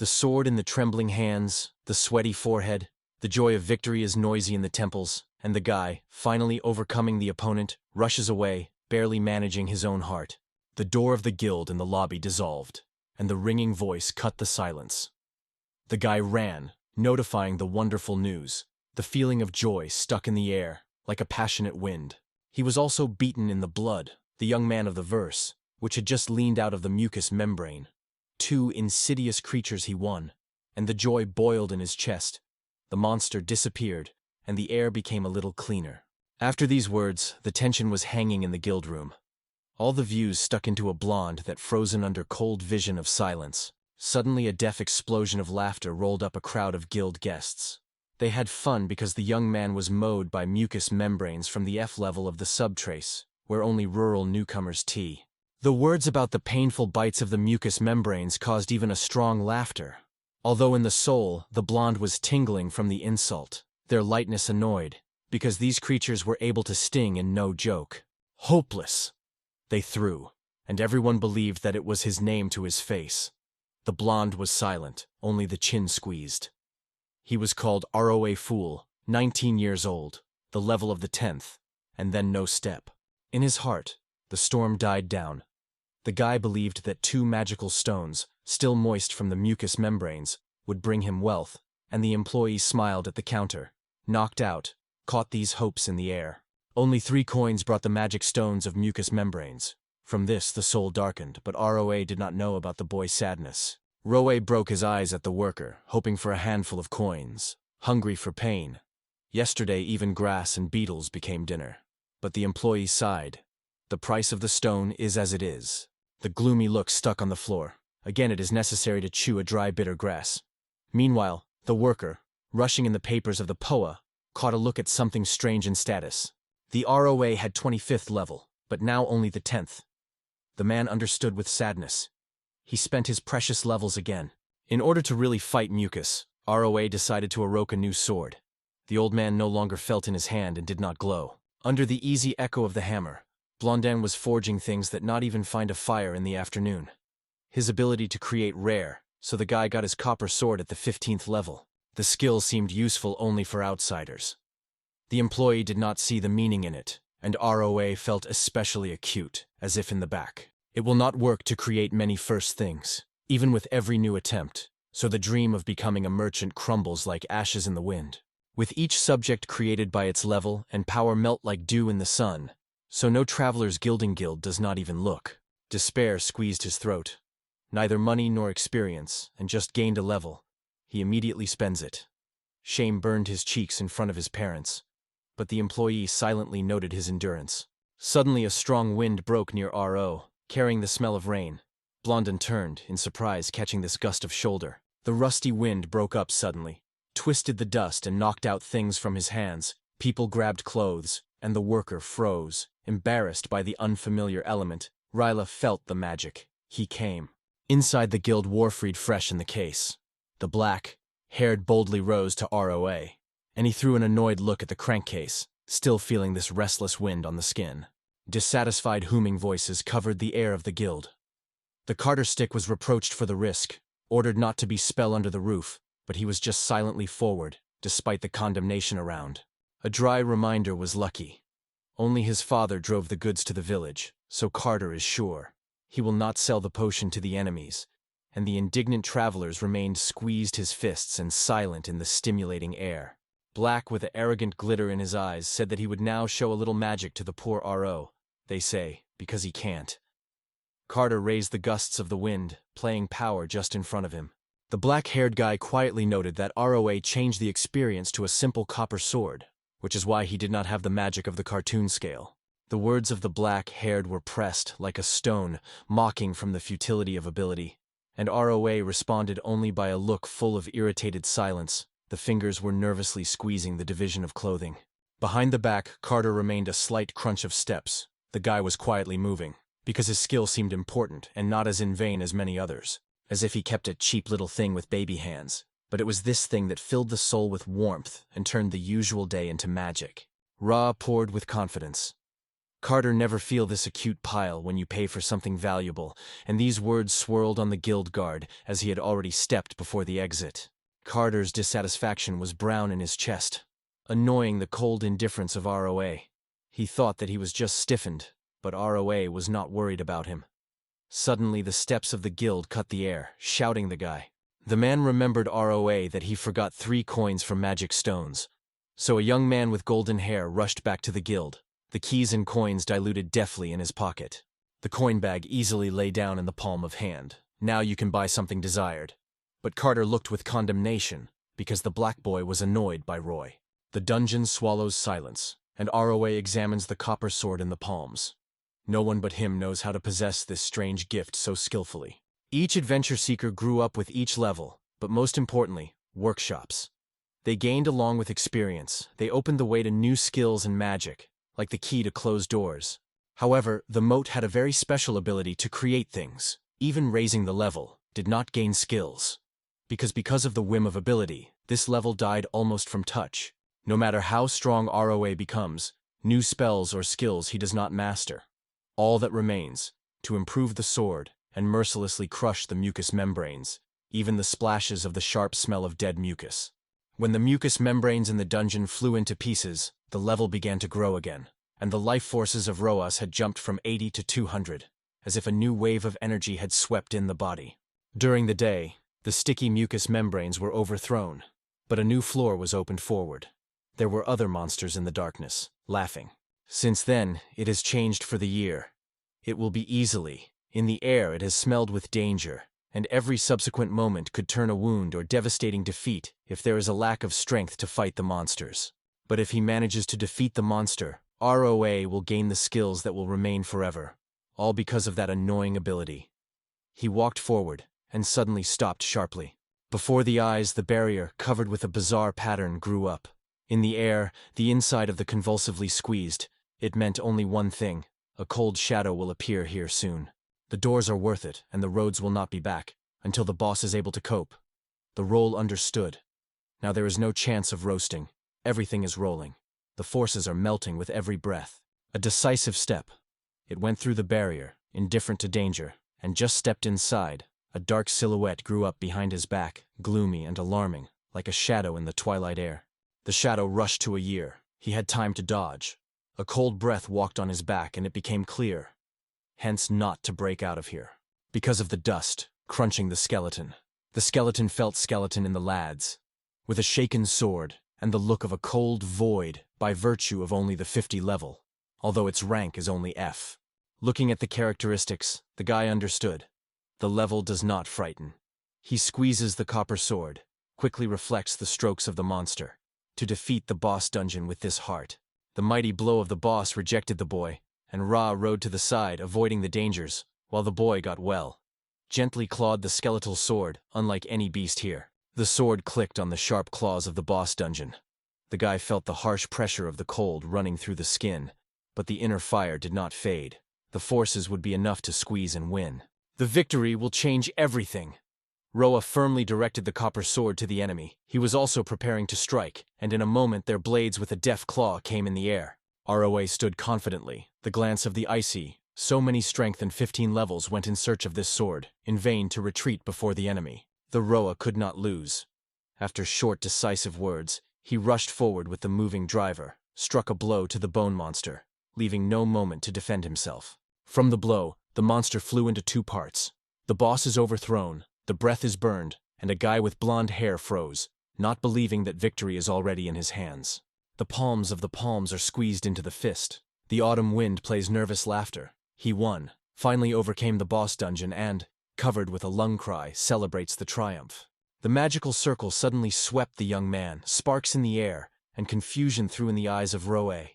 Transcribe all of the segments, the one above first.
The sword in the trembling hands, the sweaty forehead, the joy of victory is noisy in the temples, and the guy, finally overcoming the opponent, rushes away, barely managing his own heart. The door of the guild in the lobby dissolved, and the ringing voice cut the silence. The guy ran, notifying the wonderful news. The feeling of joy stuck in the air, like a passionate wind. He was also beaten in the blood, the young man of the verse, which had just leaned out of the mucous membrane. 2 insidious creatures he won, and the joy boiled in his chest. The monster disappeared, and the air became a little cleaner. After these words, the tension was hanging in the guild room. All the views stuck into a blonde that frozen under cold vision of silence. Suddenly a deaf explosion of laughter rolled up a crowd of guild guests. They had fun because the young man was mowed by mucous membranes from the F level of the subtrace, where only rural newcomers T. The words about the painful bites of the mucous membranes caused even a strong laughter. Although in the soul, the blonde was tingling from the insult. Their lightness annoyed, because these creatures were able to sting in no joke. Hopeless! They threw, and everyone believed that it was his name to his face. The blonde was silent, only the chin squeezed. He was called ROA Fool, 19 years old, the level of the 10th, and then no step. In his heart, the storm died down. The guy believed that 2 magical stones, still moist from the mucous membranes, would bring him wealth, and the employee smiled at the counter. Knocked out, caught these hopes in the air. Only 3 coins brought the magic stones of mucous membranes. From this the soul darkened, but ROA did not know about the boy's sadness. Roe broke his eyes at the worker, hoping for a handful of coins, hungry for pain. Yesterday even grass and beetles became dinner. But the employee sighed. The price of the stone is as it is. The gloomy look stuck on the floor. Again it is necessary to chew a dry bitter grass. Meanwhile, the worker, rushing in the papers of the POA, caught a look at something strange in status. The ROA had 25th level, but now only the 10th. The man understood with sadness. He spent his precious levels again. In order to really fight mucus, ROA decided to evoke a new sword. The old man no longer felt in his hand and did not glow. Under the easy echo of the hammer, Blondin was forging things that not even find a fire in the afternoon. His ability to create rare, so the guy got his copper sword at the 15th level. The skill seemed useful only for outsiders. The employee did not see the meaning in it, and ROA felt especially acute, as if in the back. It will not work to create many first things, even with every new attempt, so the dream of becoming a merchant crumbles like ashes in the wind. With each subject created by its level and power melt like dew in the sun, so no traveler's gilding guild does not even look. Despair squeezed his throat. Neither money nor experience, and just gained a level. He immediately spends it. Shame burned his cheeks in front of his parents, but the employee silently noted his endurance. Suddenly a strong wind broke near RO, carrying the smell of rain. Blondin turned, in surprise, catching this gust of shoulder. The rusty wind broke up suddenly, twisted the dust and knocked out things from his hands. People grabbed clothes, and the worker froze, embarrassed by the unfamiliar element. Ryla felt the magic. He came. Inside the guild Warfried fresh in the case. The black-haired boldly rose to ROA, and he threw an annoyed look at the crankcase, still feeling this restless wind on the skin. Dissatisfied humming voices covered the air of the guild. The carter stick was reproached for the risk, ordered not to be spell under the roof, but he was just silently forward, despite the condemnation around. A dry reminder was lucky. Only his father drove the goods to the village, so Carter is sure. He will not sell the potion to the enemies, and the indignant travelers remained squeezed his fists and silent in the stimulating air. Black, with an arrogant glitter in his eyes, said that he would now show a little magic to the poor RO, they say, because he can't. Carter raised the gusts of the wind, playing power just in front of him. The black-haired guy quietly noted that ROA changed the experience to a simple copper sword, which is why he did not have the magic of the cartoon scale. The words of the black-haired were pressed like a stone, mocking from the futility of ability, and ROA responded only by a look full of irritated silence. The fingers were nervously squeezing the division of clothing. Behind the back, Carter remained a slight crunch of steps. The guy was quietly moving, because his skill seemed important and not as in vain as many others, as if he kept a cheap little thing with baby hands. But it was this thing that filled the soul with warmth and turned the usual day into magic. Ra poured with confidence. Carter never feel this acute pile when you pay for something valuable, and these words swirled on the guild guard as he had already stepped before the exit. Carter's dissatisfaction was brown in his chest, annoying the cold indifference of ROA. He thought that he was just stiffened, but ROA was not worried about him. Suddenly the steps of the guild cut the air, shouting the guy. The man remembered ROA that he forgot 3 coins from magic stones. So a young man with golden hair rushed back to the guild, the keys and coins diluted deftly in his pocket. The coin bag easily lay down in the palm of hand. Now you can buy something desired. But Carter looked with condemnation, because the black boy was annoyed by Roy. The dungeon swallows silence, and ROA examines the copper sword in the palms. No one but him knows how to possess this strange gift so skillfully. Each adventure seeker grew up with each level, but most importantly, workshops. They gained along with experience. They opened the way to new skills and magic, like the key to closed doors. However, the moat had a very special ability to create things. Even raising the level did not gain skills. Because of the whim of ability, this level died almost from touch. No matter how strong ROA becomes, new spells or skills he does not master. All that remains, to improve the sword and mercilessly crush the mucous membranes, even the splashes of the sharp smell of dead mucus. When the mucous membranes in the dungeon flew into pieces, the level began to grow again, and the life forces of Roas had jumped from 80 to 200, as if a new wave of energy had swept in the body. During the day, the sticky mucous membranes were overthrown, but a new floor was opened forward. There were other monsters in the darkness, laughing. Since then, it has changed for the year. It will be easily. In the air it has smelled with danger, and every subsequent moment could turn a wound or devastating defeat if there is a lack of strength to fight the monsters. But if he manages to defeat the monster, ROA will gain the skills that will remain forever, all because of that annoying ability. He walked forward, and suddenly stopped sharply. Before the eyes, the barrier, covered with a bizarre pattern, grew up. In the air, the inside of the convulsively squeezed. It meant only one thing: a cold shadow will appear here soon. The doors are worth it, and the roads will not be back, until the boss is able to cope. The roll understood. Now there is no chance of roasting. Everything is rolling. The forces are melting with every breath. A decisive step. It went through the barrier, indifferent to danger, and just stepped inside. A dark silhouette grew up behind his back, gloomy and alarming, like a shadow in the twilight air. The shadow rushed to a year. He had time to dodge. A cold breath walked on his back, and it became clear. Hence not to break out of here. Because of the dust, crunching the skeleton. The skeleton felt skeleton in the lads. With a shaken sword, and the look of a cold void, by virtue of only the 50 level, although its rank is only F. Looking at the characteristics, the guy understood. The level does not frighten. He squeezes the copper sword, quickly reflects the strokes of the monster. To defeat the boss dungeon with this heart. The mighty blow of the boss rejected the boy, and Ra rode to the side, avoiding the dangers, while the boy got well. Gently clawed the skeletal sword, unlike any beast here. The sword clicked on the sharp claws of the boss dungeon. The guy felt the harsh pressure of the cold running through the skin, but the inner fire did not fade. The forces would be enough to squeeze and win. The victory will change everything. Roa firmly directed the copper sword to the enemy. He was also preparing to strike, and in a moment their blades with a deft claw came in the air. ROA stood confidently, the glance of the icy. So many strength and 15 levels went in search of this sword, in vain to retreat before the enemy. The Roa could not lose. After short, decisive words, he rushed forward with the moving driver, struck a blow to the bone monster, leaving no moment to defend himself. From the blow, the monster flew into 2 parts. The boss is overthrown. The breath is burned, and a guy with blonde hair froze, not believing that victory is already in his hands. The palms of the palms are squeezed into the fist. The autumn wind plays nervous laughter. He won, finally overcame the boss dungeon and, covered with a lung cry, celebrates the triumph. The magical circle suddenly swept the young man, sparks in the air, and confusion threw in the eyes of Roe.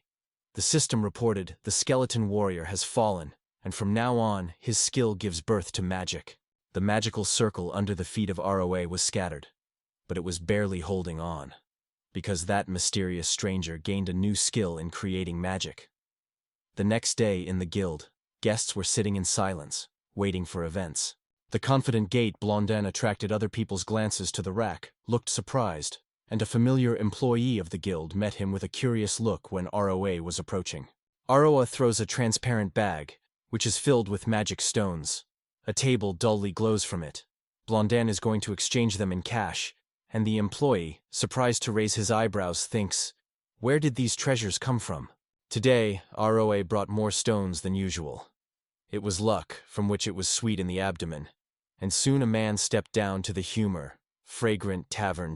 The system reported, the skeleton warrior has fallen, and from now on, his skill gives birth to magic. The magical circle under the feet of ROA was scattered, but it was barely holding on, because that mysterious stranger gained a new skill in creating magic. The next day in the guild, guests were sitting in silence, waiting for events. The confident gate Blondin attracted other people's glances to the rack, looked surprised, and a familiar employee of the guild met him with a curious look when ROA was approaching. Aroa throws a transparent bag, which is filled with magic stones. A table dully glows from it. Blondin is going to exchange them in cash, and the employee, surprised to raise his eyebrows, thinks, "Where did these treasures come from?" Today, Aroa brought more stones than usual. It was luck, from which it was sweet in the abdomen, and soon a man stepped down to the fragrant tavern.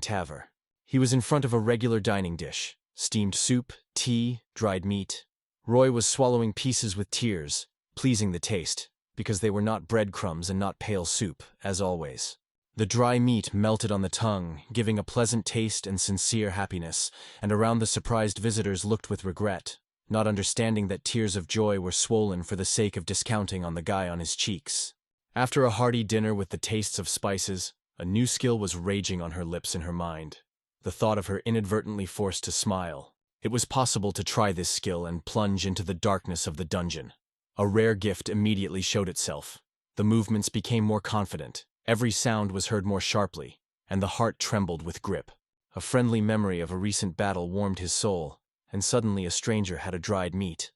He was in front of a regular dining dish: steamed soup, tea, dried meat. Roy was swallowing pieces with tears, pleasing the taste, because they were not breadcrumbs and not pale soup, as always. The dry meat melted on the tongue, giving a pleasant taste and sincere happiness, and around the surprised visitors looked with regret, not understanding that tears of joy were swollen for the sake of discounting on the guy on his cheeks. After a hearty dinner with the tastes of spices, a new skill was raging on her lips and her mind. The thought of her inadvertently forced to smile. It was possible to try this skill and plunge into the darkness of the dungeon. A rare gift immediately showed itself. The movements became more confident, every sound was heard more sharply, and the heart trembled with grip. A friendly memory of a recent battle warmed his soul, and suddenly a stranger had a dried meat.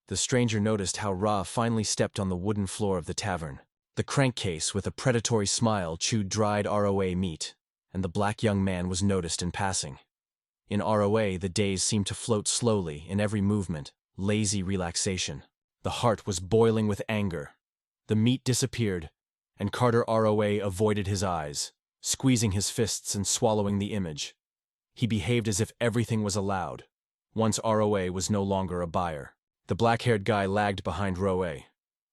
The stranger noticed how Ra finally stepped on the wooden floor of the tavern. The crankcase, with a predatory smile, chewed dried ROA meat, and the black young man was noticed in passing. In ROA, the days seemed to float slowly in every movement, lazy relaxation. The heart was boiling with anger. The meat disappeared, and Carter ROA avoided his eyes, squeezing his fists and swallowing the image. He behaved as if everything was allowed. Once ROA was no longer a buyer. The black-haired guy lagged behind Roa.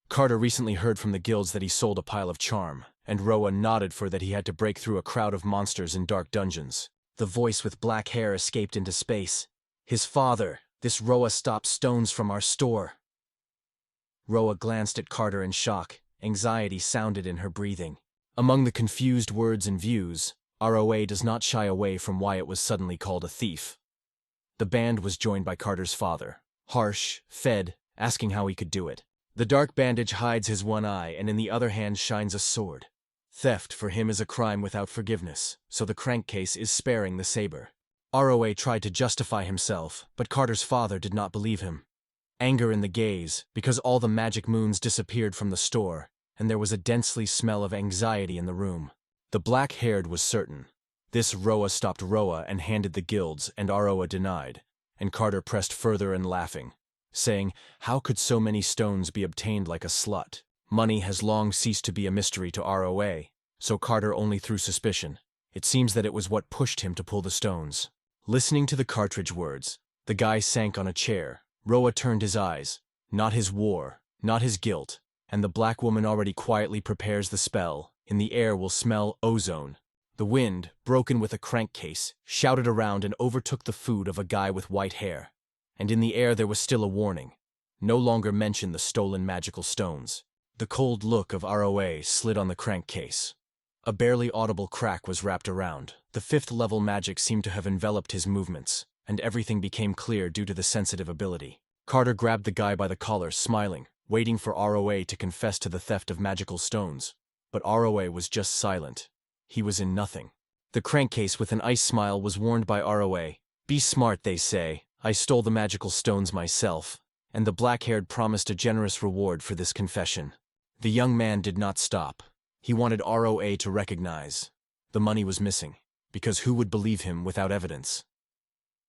Carter recently heard from the guilds that he sold a pile of charm, and Roa nodded for that he had to break through a crowd of monsters in dark dungeons. The voice with black hair escaped into space. "His father, this Roa stopped stones from our store." Roa glanced at Carter in shock. Anxiety sounded in her breathing. Among the confused words and views, ROA does not shy away from why it was suddenly called a thief. The band was joined by Carter's father, harsh, fed, asking how he could do it. The dark bandage hides his one eye, and in the other hand shines a sword. Theft for him is a crime without forgiveness, so the crankcase is sparing the saber. ROA tried to justify himself, but Carter's father did not believe him. Anger in the gaze, because all the magic moons disappeared from the store, and there was a densely smell of anxiety in the room. The black-haired was certain. This Roa stopped Roa and handed the guilds, and Roa denied, and Carter pressed further and laughing, saying, "How could so many stones be obtained like a slut?" Money has long ceased to be a mystery to ROA, so Carter only threw suspicion. It seems that it was what pushed him to pull the stones. Listening to the cartridge words, the guy sank on a chair. Roa turned his eyes. Not his war, not his guilt, and the black woman already quietly prepares the spell. In the air will smell ozone. The wind, broken with a crankcase, shouted around and overtook the food of a guy with white hair. And in the air there was still a warning. No longer mention the stolen magical stones. The cold look of ROA slid on the crankcase. A barely audible crack was wrapped around. The fifth-level magic seemed to have enveloped his movements, and everything became clear due to the sensitive ability. Carter grabbed the guy by the collar, smiling, waiting for ROA to confess to the theft of magical stones. But ROA was just silent. He was in nothing. The crankcase with an ice smile was warned by ROA. "Be smart, they say. I stole the magical stones myself." And the black-haired promised a generous reward for this confession. The young man did not stop. He wanted ROA to recognize. The money was missing, because who would believe him without evidence?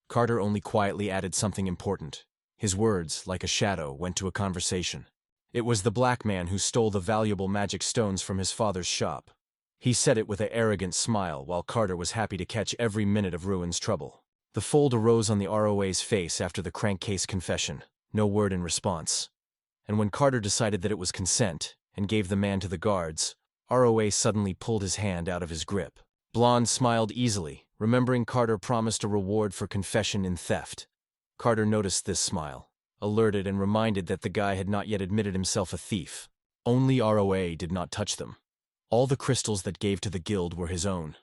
Carter only quietly added something important. His words, like a shadow, went to a conversation. It was the black man who stole the valuable magic stones from his father's shop. He said it with an arrogant smile, while Carter was happy to catch every minute of Ruin's trouble. The fold arose on the ROA's face after the crankcase confession. No word in response. And when Carter decided that it was consent, and gave the man to the guards, ROA suddenly pulled his hand out of his grip. Blonde smiled easily, remembering Carter promised a reward for confession in theft. Carter noticed this smile, alerted and reminded that the guy had not yet admitted himself a thief. Only ROA did not touch them. All the crystals that gave to the guild were his own.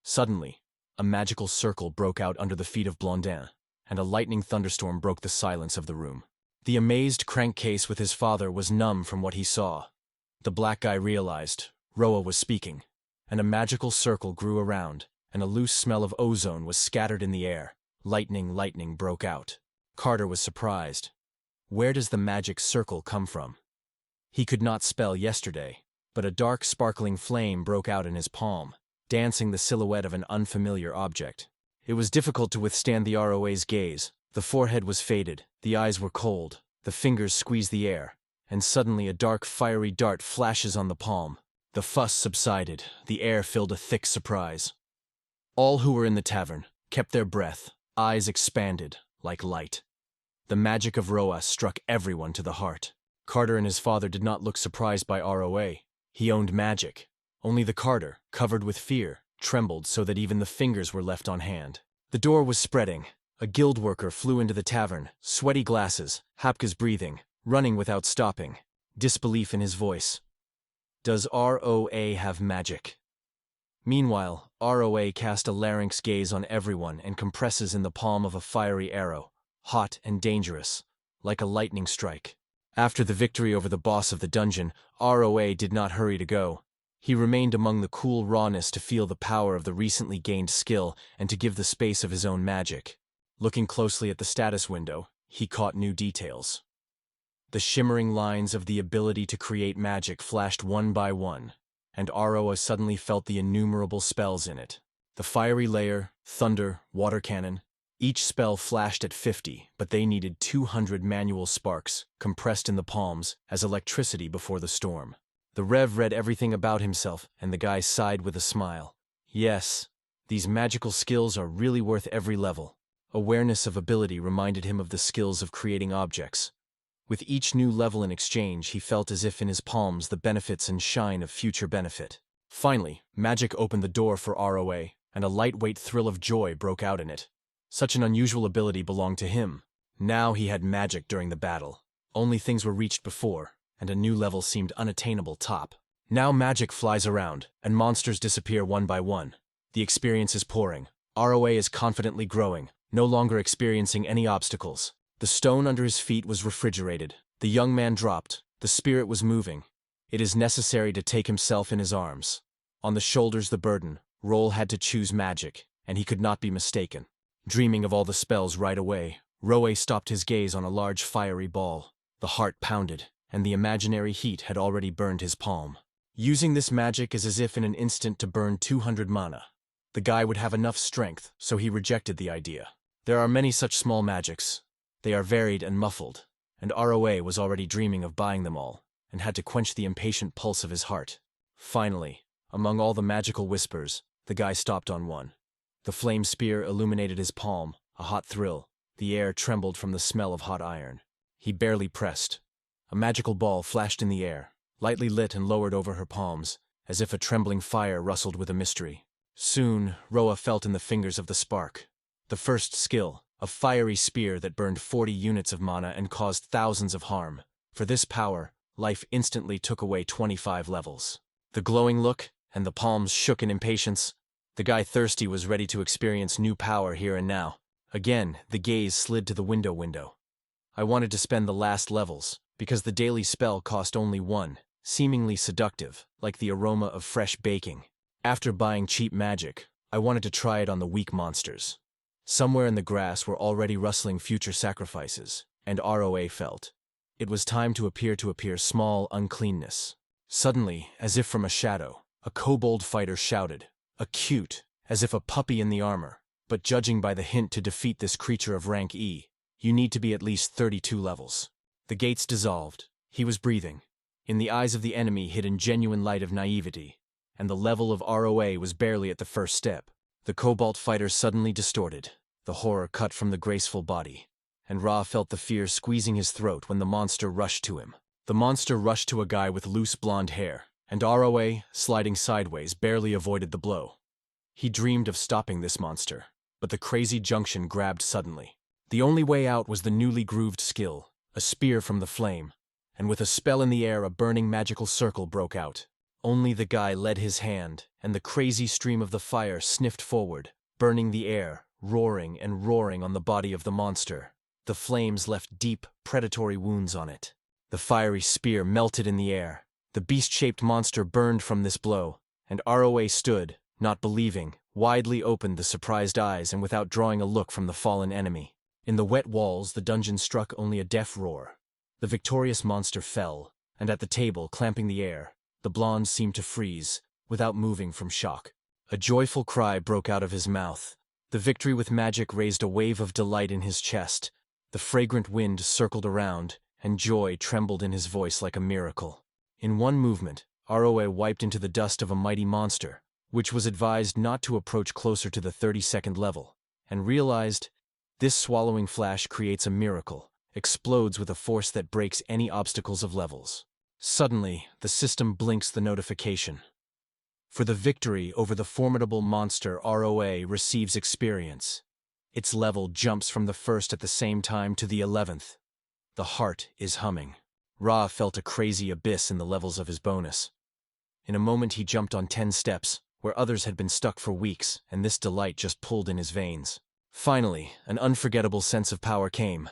Suddenly, a magical circle broke out under the feet of Blondin, and a lightning thunderstorm broke the silence of the room. The amazed crankcase with his father was numb from what he saw. The black guy realized Roa was speaking, and a magical circle grew around, and a loose smell of ozone was scattered in the air. Lightning broke out. Carter was surprised. Where does the magic circle come from? He could not spell yesterday, but a dark sparkling flame broke out in his palm, dancing the silhouette of an unfamiliar object. It was difficult to withstand the ROA's gaze. The forehead was faded, the eyes were cold, the fingers squeezed the air, and suddenly a dark fiery dart flashes on the palm. The fuss subsided, the air filled a thick surprise. All who were in the tavern kept their breath, eyes expanded like light. The magic of Roa struck everyone to the heart. Carter and his father did not look surprised by ROA. He owned magic. Only the Carter, covered with fear, trembled so that even the fingers were left on hand. The door was spreading. A guild worker flew into the tavern, sweaty glasses, Hapka's breathing, running without stopping, disbelief in his voice. Does ROA have magic? Meanwhile, ROA cast a larynx gaze on everyone and compresses in the palm of a fiery arrow, hot and dangerous, like a lightning strike. After the victory over the boss of the dungeon, ROA did not hurry to go. He remained among the cool rawness to feel the power of the recently gained skill and to give the space of his own magic. Looking closely at the status window, he caught new details. The shimmering lines of the ability to create magic flashed one by one, and ROA suddenly felt the innumerable spells in it. The fiery layer, thunder, water cannon. Each spell flashed at 50, but they needed 200 manual sparks, compressed in the palms, as electricity before the storm. The Rev read everything about himself, and the guy sighed with a smile. Yes, these magical skills are really worth every level. Awareness of ability reminded him of the skills of creating objects. With each new level in exchange, he felt as if in his palms the benefits and shine of future benefit. Finally, magic opened the door for ROA, and a lightweight thrill of joy broke out in it. Such an unusual ability belonged to him. Now he had magic during the battle. Only things were reached before, and a new level seemed unattainable top. Now magic flies around, and monsters disappear one by one. The experience is pouring. ROA is confidently growing, no longer experiencing any obstacles. The stone under his feet was refrigerated. The young man dropped. The spirit was moving. It is necessary to take himself in his arms. On the shoulders the burden. Roll had to choose magic, and he could not be mistaken. Dreaming of all the spells right away, Roe stopped his gaze on a large fiery ball. The heart pounded, and the imaginary heat had already burned his palm. Using this magic is as if in an instant to burn 200 mana. The guy would have enough strength, so he rejected the idea. There are many such small magics. They are varied and muffled, and ROA was already dreaming of buying them all, and had to quench the impatient pulse of his heart. Finally, among all the magical whispers, the guy stopped on one. The flame spear illuminated his palm, a hot thrill. The air trembled from the smell of hot iron. He barely pressed. A magical ball flashed in the air, lightly lit and lowered over her palms, as if a trembling fire rustled with a mystery. Soon, Roa felt in the fingers of the spark. The first skill, a fiery spear that burned 40 units of mana and caused thousands of harm. For this power, life instantly took away 25 levels. The glowing look, and the palms shook in impatience. The guy thirsty was ready to experience new power here and now. Again, the gaze slid to the window. I wanted to spend the last levels, because the daily spell cost only one, seemingly seductive, like the aroma of fresh baking. After buying cheap magic, I wanted to try it on the weak monsters. Somewhere in the grass were already rustling future sacrifices, and ROA felt. It was time to appear small uncleanness. Suddenly, as if from a shadow, a kobold fighter shouted. Acute, as if a puppy in the armor. But judging by the hint to defeat this creature of rank E, you need to be at least 32 levels. The gates dissolved. He was breathing. In the eyes of the enemy hidden genuine light of naivety, and the level of ROA was barely at the first step. The cobalt fighter suddenly distorted, the horror cut from the graceful body, and Ra felt the fear squeezing his throat when the monster rushed to him. The monster rushed to a guy with loose blonde hair, and ROA, sliding sideways, barely avoided the blow. He dreamed of stopping this monster, but the crazy junction grabbed suddenly. The only way out was the newly grooved skill, a spear from the flame, and with a spell in the air a burning magical circle broke out. Only the guy led his hand, and the crazy stream of the fire sniffed forward, burning the air, roaring and roaring on the body of the monster. The flames left deep, predatory wounds on it. The fiery spear melted in the air. The beast-shaped monster burned from this blow, and ROA stood, not believing, widely opened the surprised eyes and without drawing a look from the fallen enemy. In the wet walls the dungeon struck only a deaf roar. The victorious monster fell, and at the table, clamping the air, the blonde seemed to freeze, without moving from shock. A joyful cry broke out of his mouth. The victory with magic raised a wave of delight in his chest. The fragrant wind circled around, and joy trembled in his voice like a miracle. In one movement, Roa wiped into the dust of a mighty monster, which was advised not to approach closer to the 32nd level, and realized, this swallowing flash creates a miracle, explodes with a force that breaks any obstacles of levels. Suddenly, the system blinks the notification. For the victory over the formidable monster, Roa receives experience. Its level jumps from the 1st at the same time to the 11th. The heart is humming. Ra felt a crazy abyss in the levels of his bonus. In a moment he jumped on 10 steps, where others had been stuck for weeks, and this delight just pulled in his veins. Finally, an unforgettable sense of power came.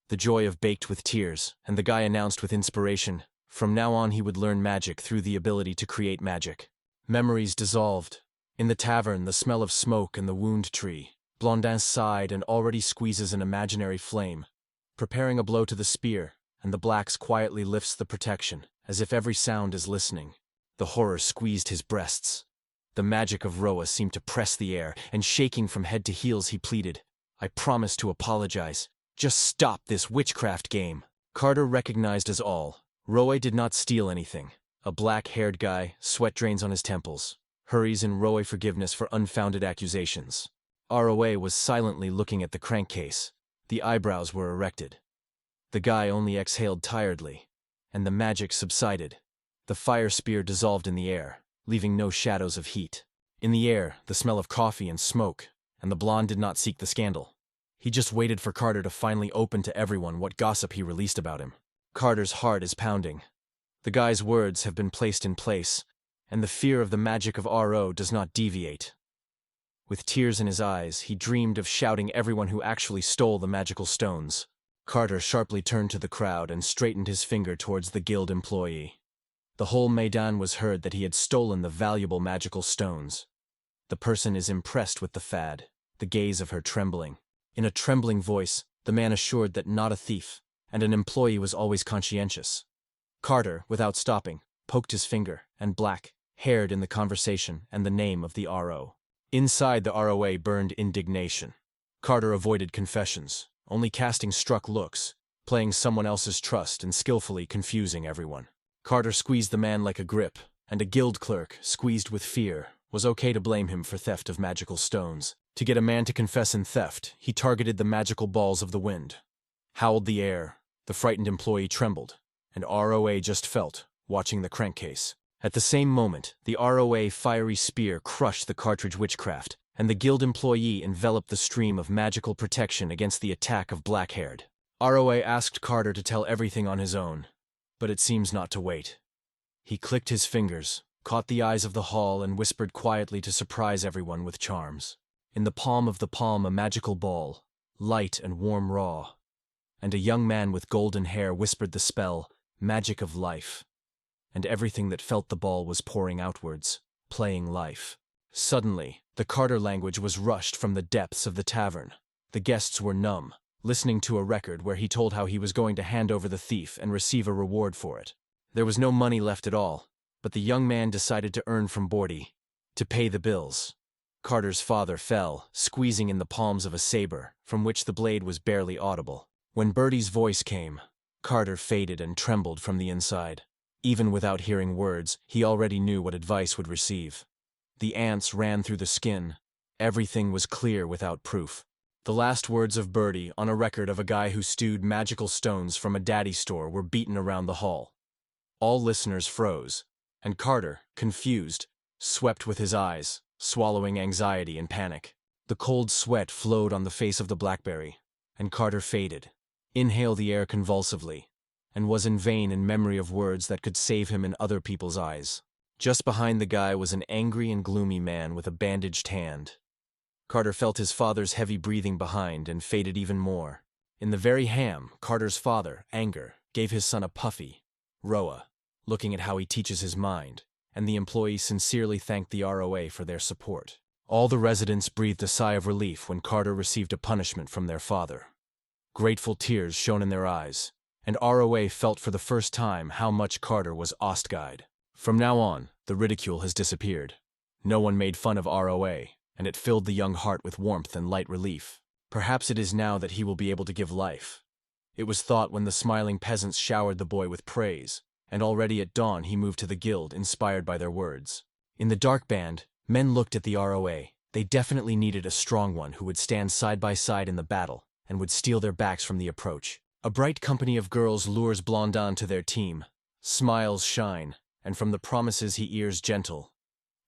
The joy of baked with tears, and the guy announced with inspiration, from now on he would learn magic through the ability to create magic. Memories dissolved. In the tavern, the smell of smoke and the wound tree. Blondin sighed and already squeezes an imaginary flame, preparing a blow to the spear, and the blacks quietly lifts the protection, as if every sound is listening. The horror squeezed his breasts. The magic of Roa seemed to press the air, and shaking from head to heels he pleaded, I promise to apologize. Just stop this witchcraft game. Carter recognized as all. Roa did not steal anything. A black-haired guy, sweat drains on his temples, hurries in Roa forgiveness for unfounded accusations. Roa was silently looking at the crankcase. The eyebrows were erected. The guy only exhaled tiredly, and the magic subsided. The fire spear dissolved in the air, leaving no shadows of heat. In the air, the smell of coffee and smoke, and the blonde did not seek the scandal. He just waited for Carter to finally open to everyone what gossip he released about him. Carter's heart is pounding. The guy's words have been placed in place, and the fear of the magic of RO does not deviate. With tears in his eyes, he dreamed of shouting everyone who actually stole the magical stones. Carter sharply turned to the crowd and straightened his finger towards the guild employee. The whole Maidan was heard that he had stolen the valuable magical stones. The person is impressed with the fad, the gaze of her trembling. In a trembling voice, the man assured that not a thief, and an employee was always conscientious. Carter, without stopping, poked his finger, and black-haired in the conversation and the name of the RO. Inside the ROA burned indignation. Carter avoided confessions, only casting struck looks, playing someone else's trust and skillfully confusing everyone. Carter squeezed the man like a grip, and a guild clerk, squeezed with fear, was okay to blame him for theft of magical stones. To get a man to confess in theft, he targeted the magical balls of the wind. Howled the air, the frightened employee trembled, and ROA just felt, watching the crankcase. At the same moment, the ROA fiery spear crushed the cartridge witchcraft, and the guild employee enveloped the stream of magical protection against the attack of black-haired. ROA asked Carter to tell everything on his own, but it seems not to wait. He clicked his fingers, caught the eyes of the hall, and whispered quietly to surprise everyone with charms. In the palm of the palm a magical ball, light and warm raw, and a young man with golden hair whispered the spell, magic of life. And everything that felt the ball was pouring outwards, playing life. Suddenly, the Carter language was rushed from the depths of the tavern. The guests were numb, listening to a record where he told how he was going to hand over the thief and receive a reward for it. There was no money left at all, but the young man decided to earn from Bordy, to pay the bills. Carter's father fell, squeezing in the palms of a saber, from which the blade was barely audible. When Birdie's voice came, Carter faded and trembled from the inside. Even without hearing words, he already knew what advice would receive. The ants ran through the skin. Everything was clear without proof. The last words of Birdie on a record of a guy who stewed magical stones from a daddy store were beaten around the hall. All listeners froze, and Carter, confused, swept with his eyes, swallowing anxiety and panic. The cold sweat flowed on the face of the blackberry, and Carter faded, inhaled the air convulsively, and was in vain in memory of words that could save him in other people's eyes. Just behind the guy was an angry and gloomy man with a bandaged hand. Carter felt his father's heavy breathing behind and faded even more. In the very ham, Carter's father, Anger, gave his son a puffy, Roa, looking at how he teaches his mind, and the employee sincerely thanked the ROA for their support. All the residents breathed a sigh of relief when Carter received a punishment from their father. Grateful tears shone in their eyes, and ROA felt for the first time how much Carter was Ostguide. From now on, the ridicule has disappeared. No one made fun of ROA, and it filled the young heart with warmth and light relief. Perhaps it is now that he will be able to give life. It was thought when the smiling peasants showered the boy with praise, and already at dawn he moved to the guild, inspired by their words. In the dark band, men looked at the ROA. They definitely needed a strong one who would stand side by side in the battle, and would steel their backs from the approach. A bright company of girls lures Blondin to their team. Smiles shine, and from the promises he ears gentle.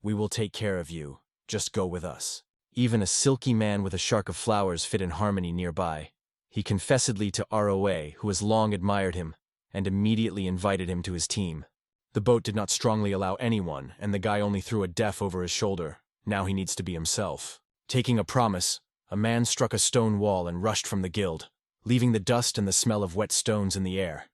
We will take care of you, just go with us. Even a silky man with a shark of flowers fit in harmony nearby. He confessedly to ROA, who has long admired him, and immediately invited him to his team. The boat did not strongly allow anyone, and the guy only threw a def over his shoulder. Now he needs to be himself. Taking a promise, a man struck a stone wall and rushed from the guild, leaving the dust and the smell of wet stones in the air.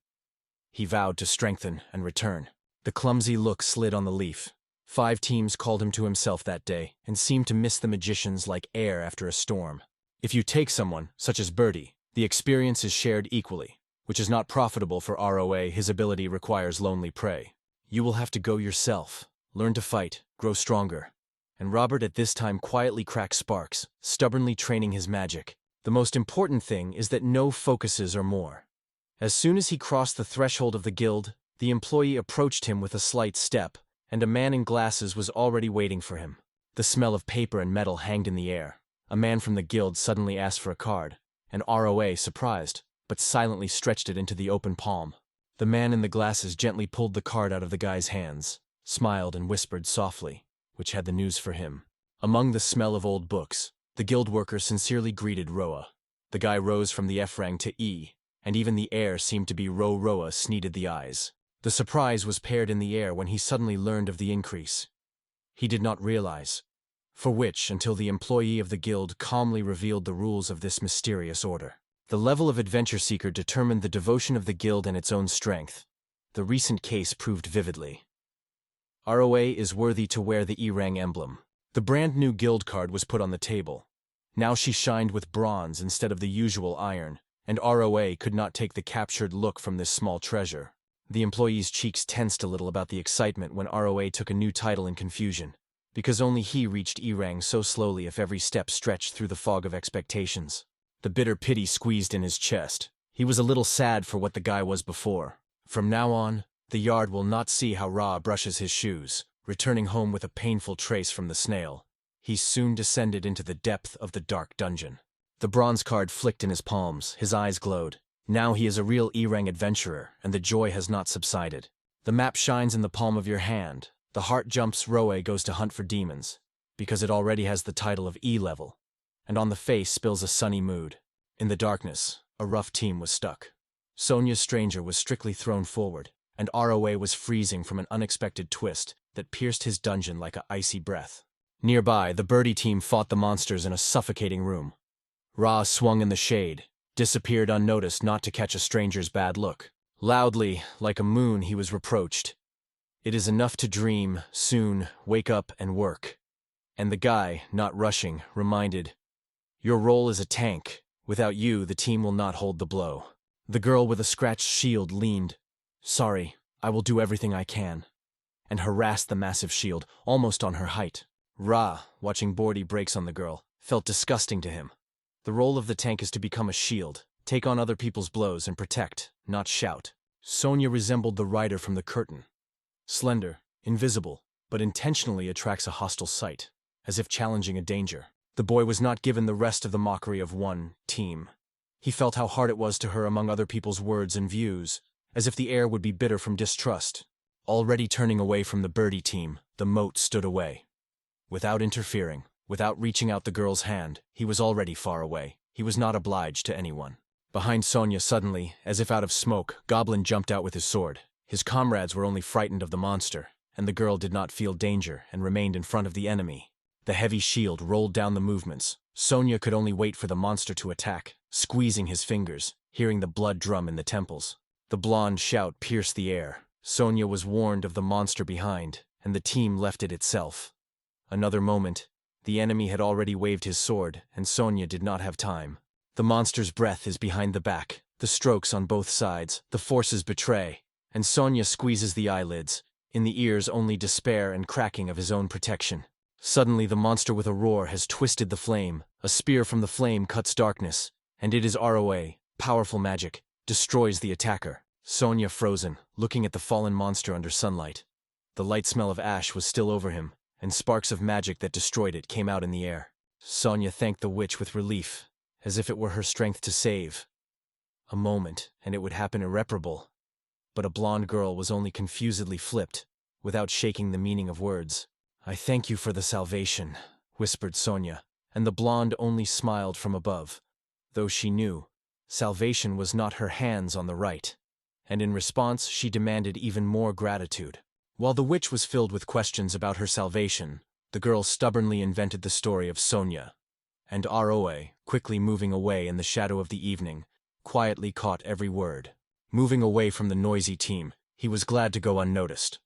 He vowed to strengthen and return. The clumsy look slid on the leaf. 5 teams called him to himself that day, and seemed to miss the magicians like air after a storm. If you take someone, such as Birdie, the experience is shared equally, which is not profitable for ROA. His ability requires lonely prey. You will have to go yourself, learn to fight, grow stronger. And Robert at this time quietly cracks sparks, stubbornly training his magic. The most important thing is that no focuses or more. As soon as he crossed the threshold of the guild, the employee approached him with a slight step, and a man in glasses was already waiting for him. The smell of paper and metal hanged in the air. A man from the guild suddenly asked for a card, and ROA, surprised, but silently stretched it into the open palm. The man in the glasses gently pulled the card out of the guy's hands, smiled and whispered softly, which had the news for him. Among the smell of old books, the guild worker sincerely greeted Roa. The guy rose from the F rank to E, and even the air seemed to be Roa sneered the eyes. The surprise was paired in the air when he suddenly learned of the increase. He did not realize, for which until the employee of the guild calmly revealed the rules of this mysterious order. The level of adventure seeker determined the devotion of the guild and its own strength. The recent case proved vividly. ROA is worthy to wear the E-Rang emblem. The brand new guild card was put on the table. Now she shined with bronze instead of the usual iron, and ROA could not take the captured look from this small treasure. The employee's cheeks tensed a little about the excitement when ROA took a new title in confusion, because only he reached E-Rang so slowly if every step stretched through the fog of expectations. The bitter pity squeezed in his chest. He was a little sad for what the guy was before. From now on, the yard will not see how Ra brushes his shoes, returning home with a painful trace from the snail. He soon descended into the depth of the dark dungeon. The bronze card flicked in his palms, his eyes glowed. Now he is a real E-Rang adventurer, and the joy has not subsided. The map shines in the palm of your hand. The heart jumps. Roe goes to hunt for demons, because it already has the title of E-level, and on the face spills a sunny mood. In the darkness, a rough team was stuck. Sonia's stranger was strictly thrown forward, and ROA was freezing from an unexpected twist that pierced his dungeon like an icy breath. Nearby, the Birdie team fought the monsters in a suffocating room. Ra swung in the shade, disappeared unnoticed not to catch a stranger's bad look. Loudly, like a moon, he was reproached. It is enough to dream, soon, wake up and work. And the guy, not rushing, reminded, your role is a tank. Without you, the team will not hold the blow. The girl with a scratched shield leaned. Sorry, I will do everything I can. And harassed the massive shield, almost on her height. Ra, watching Bordy breaks on the girl, felt disgusting to him. The role of the tank is to become a shield, take on other people's blows and protect, not shout. Sonia resembled the rider from the curtain. Slender, invisible, but intentionally attracts a hostile sight, as if challenging a danger. The boy was not given the rest of the mockery of one team. He felt how hard it was to her among other people's words and views, as if the air would be bitter from distrust. Already turning away from the Birdie team, the moat stood away. Without interfering, without reaching out the girl's hand, he was already far away. He was not obliged to anyone. Behind Sonia suddenly, as if out of smoke, Goblin jumped out with his sword. His comrades were only frightened of the monster, and the girl did not feel danger and remained in front of the enemy. The heavy shield rolled down the movements. Sonia could only wait for the monster to attack, squeezing his fingers, hearing the blood drum in the temples. The blonde shout pierced the air. Sonia was warned of the monster behind, and the team left it itself. Another moment, the enemy had already waved his sword, and Sonia did not have time. The monster's breath is behind the back. The strokes on both sides, the forces betray, and Sonia squeezes the eyelids, in the ears only despair and cracking of his own protection. Suddenly the monster with a roar has twisted the flame, a spear from the flame cuts darkness, and it is ROA, powerful magic, destroys the attacker. Sonia frozen, looking at the fallen monster under sunlight. The light smell of ash was still over him, and sparks of magic that destroyed it came out in the air. Sonia thanked the witch with relief, as if it were her strength to save. A moment, and it would happen irreparable. But a blonde girl was only confusedly flipped, without shaking the meaning of words. "I thank you for the salvation," whispered Sonia, and the blonde only smiled from above, though she knew salvation was not her hands on the right. And in response she demanded even more gratitude. While the witch was filled with questions about her salvation, the girl stubbornly invented the story of Sonia. And ROA, quickly moving away in the shadow of the evening, quietly caught every word. Moving away from the noisy team, he was glad to go unnoticed.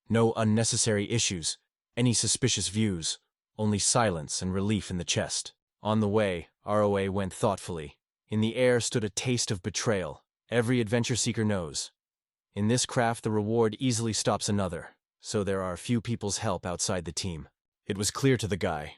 No unnecessary issues, any suspicious views, only silence and relief in the chest. On the way, ROA went thoughtfully. In the air stood a taste of betrayal. Every adventure seeker knows. In this craft the reward easily stops another, so there are few people's help outside the team. It was clear to the guy.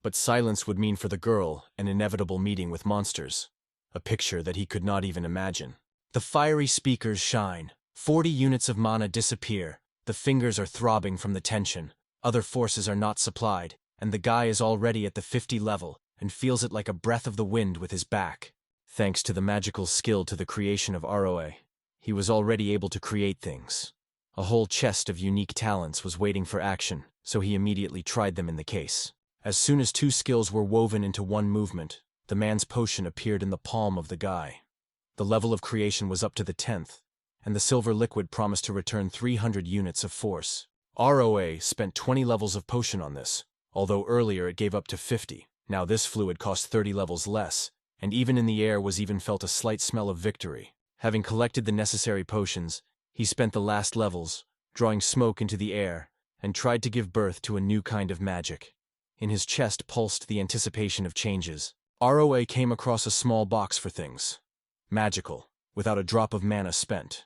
But silence would mean for the girl an inevitable meeting with monsters. A picture that he could not even imagine. The fiery speakers shine. 40 units of mana disappear. The fingers are throbbing from the tension. Other forces are not supplied, and the guy is already at the 50 level and feels it like a breath of the wind with his back. Thanks to the magical skill to the creation of ROA, he was already able to create things. A whole chest of unique talents was waiting for action, so he immediately tried them in the case. As soon as 2 skills were woven into one movement, the man's potion appeared in the palm of the guy. The level of creation was up to the 10th, and the silver liquid promised to return 300 units of force. ROA spent 20 levels of potion on this, although earlier it gave up to 50. Now this fluid cost 30 levels less, and even in the air was even felt a slight smell of victory. Having collected the necessary potions, he spent the last levels, drawing smoke into the air, and tried to give birth to a new kind of magic. In his chest pulsed the anticipation of changes. ROA came across a small box for things. Magical, without a drop of mana spent.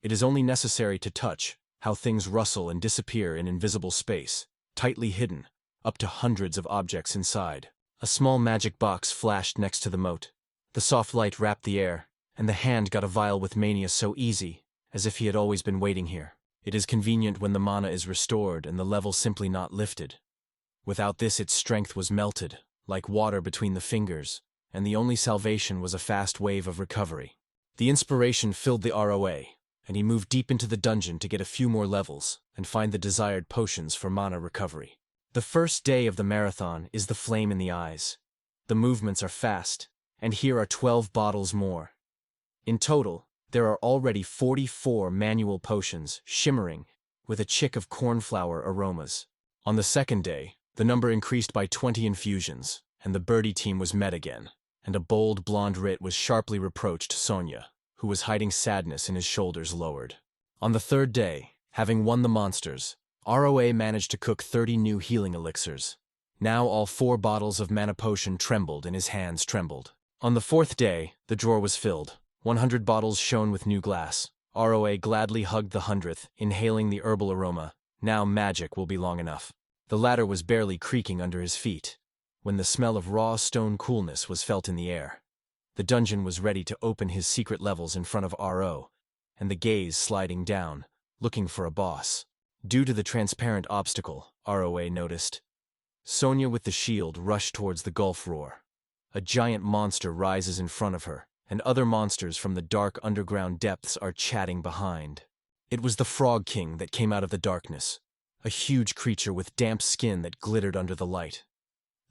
It is only necessary to touch how things rustle and disappear in invisible space, tightly hidden, up to hundreds of objects inside. A small magic box flashed next to the moat. The soft light wrapped the air, and the hand got a vial with mania so easy, as if he had always been waiting here. It is convenient when the mana is restored and the level simply not lifted. Without this its strength was melted, like water between the fingers, and the only salvation was a fast wave of recovery. The inspiration filled the ROA, and he moved deep into the dungeon to get a few more levels and find the desired potions for mana recovery. The first day of the marathon is the flame in the eyes. The movements are fast, and here are 12 bottles more. In total, there are already 44 manual potions, shimmering, with a chick of cornflower aromas. On the second day, the number increased by 20 infusions, and the birdie team was met again, and a bold blonde rit was sharply reproached Sonia, who was hiding sadness in his shoulders lowered. On the third day, having won the monsters, ROA managed to cook 30 new healing elixirs. Now all 4 bottles of mana potion trembled and his hands trembled. On the fourth day, the drawer was filled. 100 bottles shone with new glass. ROA gladly hugged the 100th, inhaling the herbal aroma. Now magic will be long enough. The ladder was barely creaking under his feet, when the smell of raw stone coolness was felt in the air. The dungeon was ready to open his secret levels in front of RO, and the gaze sliding down, looking for a boss. Due to the transparent obstacle, ROA noticed. Sonia with the shield rushed towards the gulf roar. A giant monster rises in front of her, and other monsters from the dark underground depths are chatting behind. It was the Frog King that came out of the darkness, a huge creature with damp skin that glittered under the light.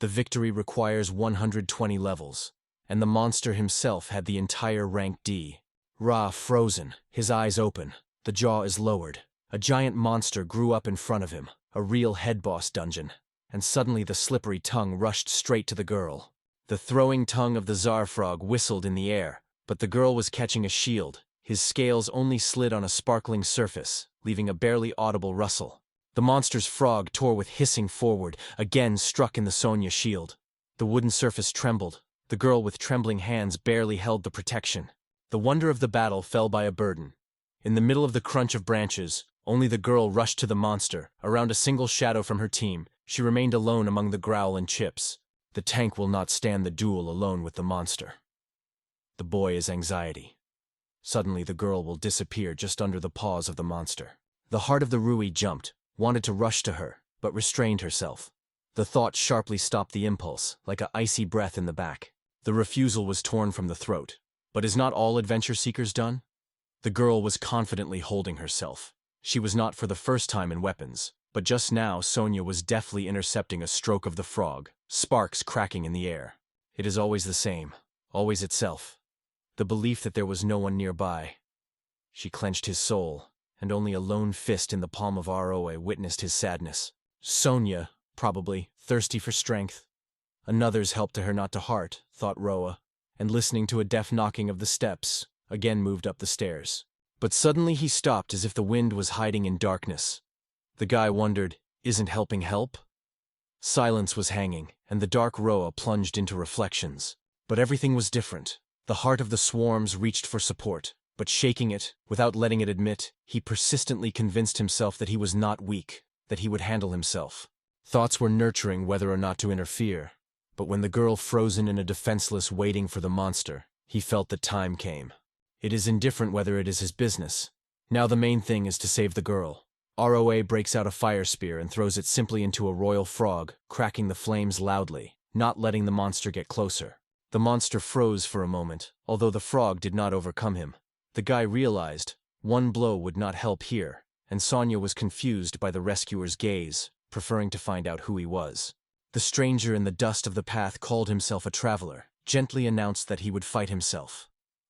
The victory requires 120 levels, and the monster himself had the entire rank D. Ra frozen, his eyes open, the jaw is lowered. A giant monster grew up in front of him, a real head boss dungeon, and suddenly the slippery tongue rushed straight to the girl. The throwing tongue of the Tsar frog whistled in the air, but the girl was catching a shield. His scales only slid on a sparkling surface, leaving a barely audible rustle. The monster's frog tore with hissing forward, again struck in the Sonia shield. The wooden surface trembled. The girl with trembling hands barely held the protection. The wonder of the battle fell by a burden. In the middle of the crunch of branches, only the girl rushed to the monster. Around a single shadow from her team, she remained alone among the growl and chips. The tank will not stand the duel alone with the monster. The boy is anxiety. Suddenly the girl will disappear just under the paws of the monster. The heart of the Rui jumped, wanted to rush to her, but restrained herself. The thought sharply stopped the impulse, like a icy breath in the back. The refusal was torn from the throat. But is not all adventure seekers done? The girl was confidently holding herself. She was not for the first time in weapons, but just now Sonia was deftly intercepting a stroke of the frog, sparks cracking in the air. It is always the same, always itself. The belief that there was no one nearby. She clenched his soul, and only a lone fist in the palm of Roa witnessed his sadness. Sonia, probably, thirsty for strength. Another's help to her, not to heart, thought Roa, and listening to a deaf knocking of the steps, again moved up the stairs. But suddenly he stopped as if the wind was hiding in darkness. The guy wondered, isn't helping help? Silence was hanging, and the dark Roa plunged into reflections. But everything was different. The heart of the swarms reached for support, but shaking it, without letting it admit, he persistently convinced himself that he was not weak, that he would handle himself. Thoughts were nurturing whether or not to interfere. But when the girl frozen in a defenseless waiting for the monster, he felt that time came. It is indifferent whether it is his business. Now the main thing is to save the girl. Roa breaks out a fire spear and throws it simply into a royal frog, cracking the flames loudly, not letting the monster get closer. The monster froze for a moment, although the frog did not overcome him. The guy realized one blow would not help here, and Sonia was confused by the rescuer's gaze, preferring to find out who he was. The stranger in the dust of the path called himself a traveler, gently announced that he would fight himself.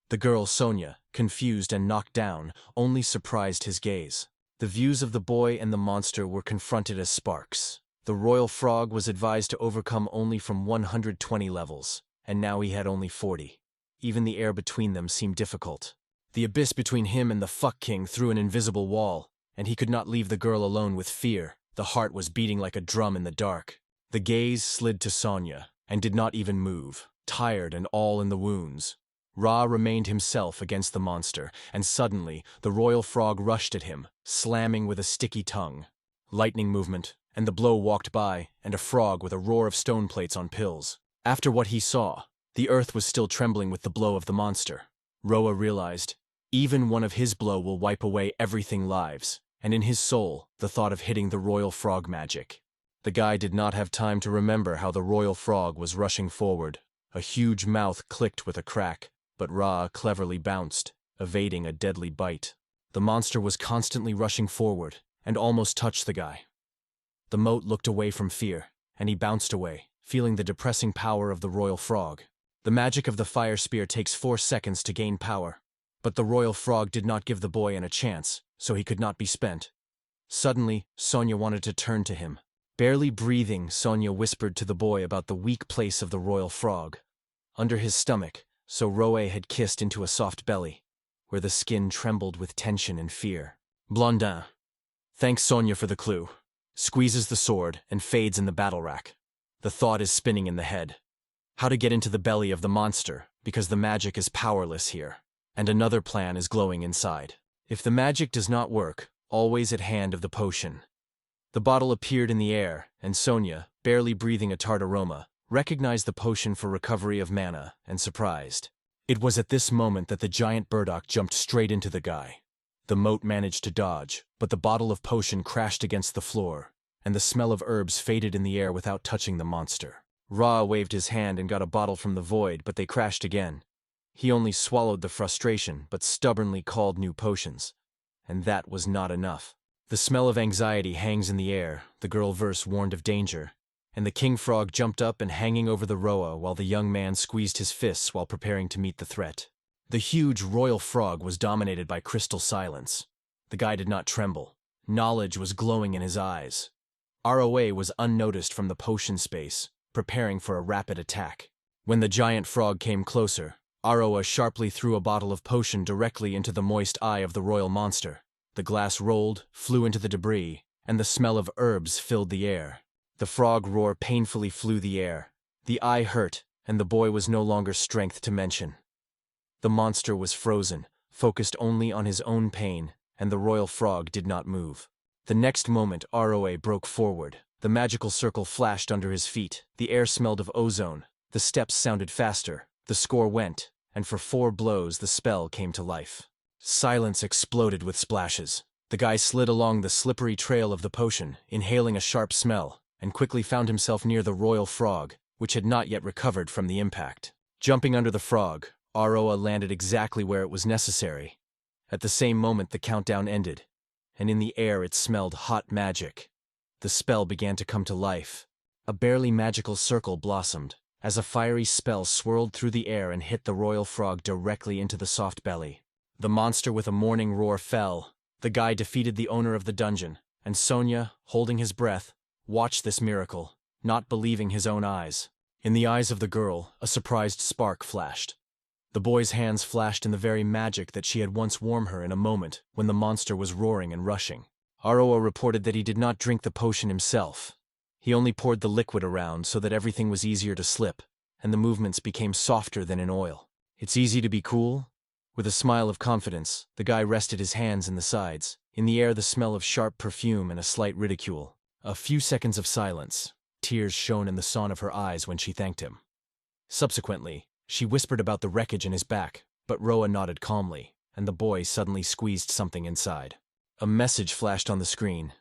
The girl, Sonia, confused and knocked down, only surprised his gaze. The views of the boy and the monster were confronted as sparks. The royal frog was advised to overcome only from 120 levels, and now he had only 40. Even the air between them seemed difficult. The abyss between him and the fuck king threw an invisible wall, and he could not leave the girl alone with fear. The heart was beating like a drum in the dark. The gaze slid to Sonia, and did not even move, tired and all in the wounds. Ra remained himself against the monster, and suddenly the royal frog rushed at him, slamming with a sticky tongue. Lightning movement, and the blow walked by, and a frog with a roar of stone plates on pills. After what he saw, the earth was still trembling with the blow of the monster. Roa realized, even one of his blow will wipe away everything lives, and in his soul, the thought of hitting the royal frog magic. The guy did not have time to remember how the royal frog was rushing forward. A huge mouth clicked with a crack, but Ra cleverly bounced, evading a deadly bite. The monster was constantly rushing forward, and almost touched the guy. The moat looked away from fear, and he bounced away, feeling the depressing power of the royal frog. The magic of the fire spear takes 4 seconds to gain power, but the royal frog did not give the boy a chance, so he could not be spent. Suddenly, Sonia wanted to turn to him. Barely breathing, Sonia whispered to the boy about the weak place of the royal frog. Under his stomach, so Roe had kissed into a soft belly, where the skin trembled with tension and fear. Blondin. Thanks Sonia for the clue. Squeezes the sword and fades in the battle rack. The thought is spinning in the head. How to get into the belly of the monster, because the magic is powerless here. And another plan is glowing inside. If the magic does not work, always at hand of the potion. The bottle appeared in the air, and Sonia, barely breathing a tart aroma, recognized the potion for recovery of mana, and surprised. It was at this moment that the giant burdock jumped straight into the guy. The moat managed to dodge, but the bottle of potion crashed against the floor, and the smell of herbs faded in the air without touching the monster. Ra waved his hand and got a bottle from the void, but they crashed again. He only swallowed the frustration, but stubbornly called new potions. And that was not enough. The smell of anxiety hangs in the air, the girl verse warned of danger, and the king frog jumped up and hanging over the Roa while the young man squeezed his fists while preparing to meet the threat. The huge royal frog was dominated by crystal silence. The guy did not tremble. Knowledge was glowing in his eyes. Roa was unnoticed from the potion space, preparing for a rapid attack. When the giant frog came closer, Roa sharply threw a bottle of potion directly into the moist eye of the royal monster. The glass rolled, flew into the debris, and the smell of herbs filled the air. The frog roar painfully flew the air. The eye hurt, and the boy was no longer strength to mention. The monster was frozen, focused only on his own pain, and the royal frog did not move. The next moment ROA broke forward. The magical circle flashed under his feet, the air smelled of ozone, the steps sounded faster, the score went, and for 4 blows the spell came to life. Silence exploded with splashes. The guy slid along the slippery trail of the potion, inhaling a sharp smell, and quickly found himself near the royal frog, which had not yet recovered from the impact. Jumping under the frog, Aroa landed exactly where it was necessary. At the same moment the countdown ended, and in the air it smelled hot magic. The spell began to come to life. A barely magical circle blossomed, as a fiery spell swirled through the air and hit the royal frog directly into the soft belly. The monster with a mourning roar fell. The guy defeated the owner of the dungeon, and Sonia, holding his breath, watched this miracle, not believing his own eyes. In the eyes of the girl, a surprised spark flashed. The boy's hands flashed in the very magic that she had once warmed her in a moment when the monster was roaring and rushing. Aroa reported that he did not drink the potion himself. He only poured the liquid around so that everything was easier to slip, and the movements became softer than in oil. "It's easy to be cool?" With a smile of confidence, the guy rested his hands in the sides. In the air the smell of sharp perfume and a slight ridicule. A few seconds of silence. Tears shone in the sawn of her eyes when she thanked him. Subsequently, she whispered about the wreckage in his back, but Roa nodded calmly, and the boy suddenly squeezed something inside. A message flashed on the screen.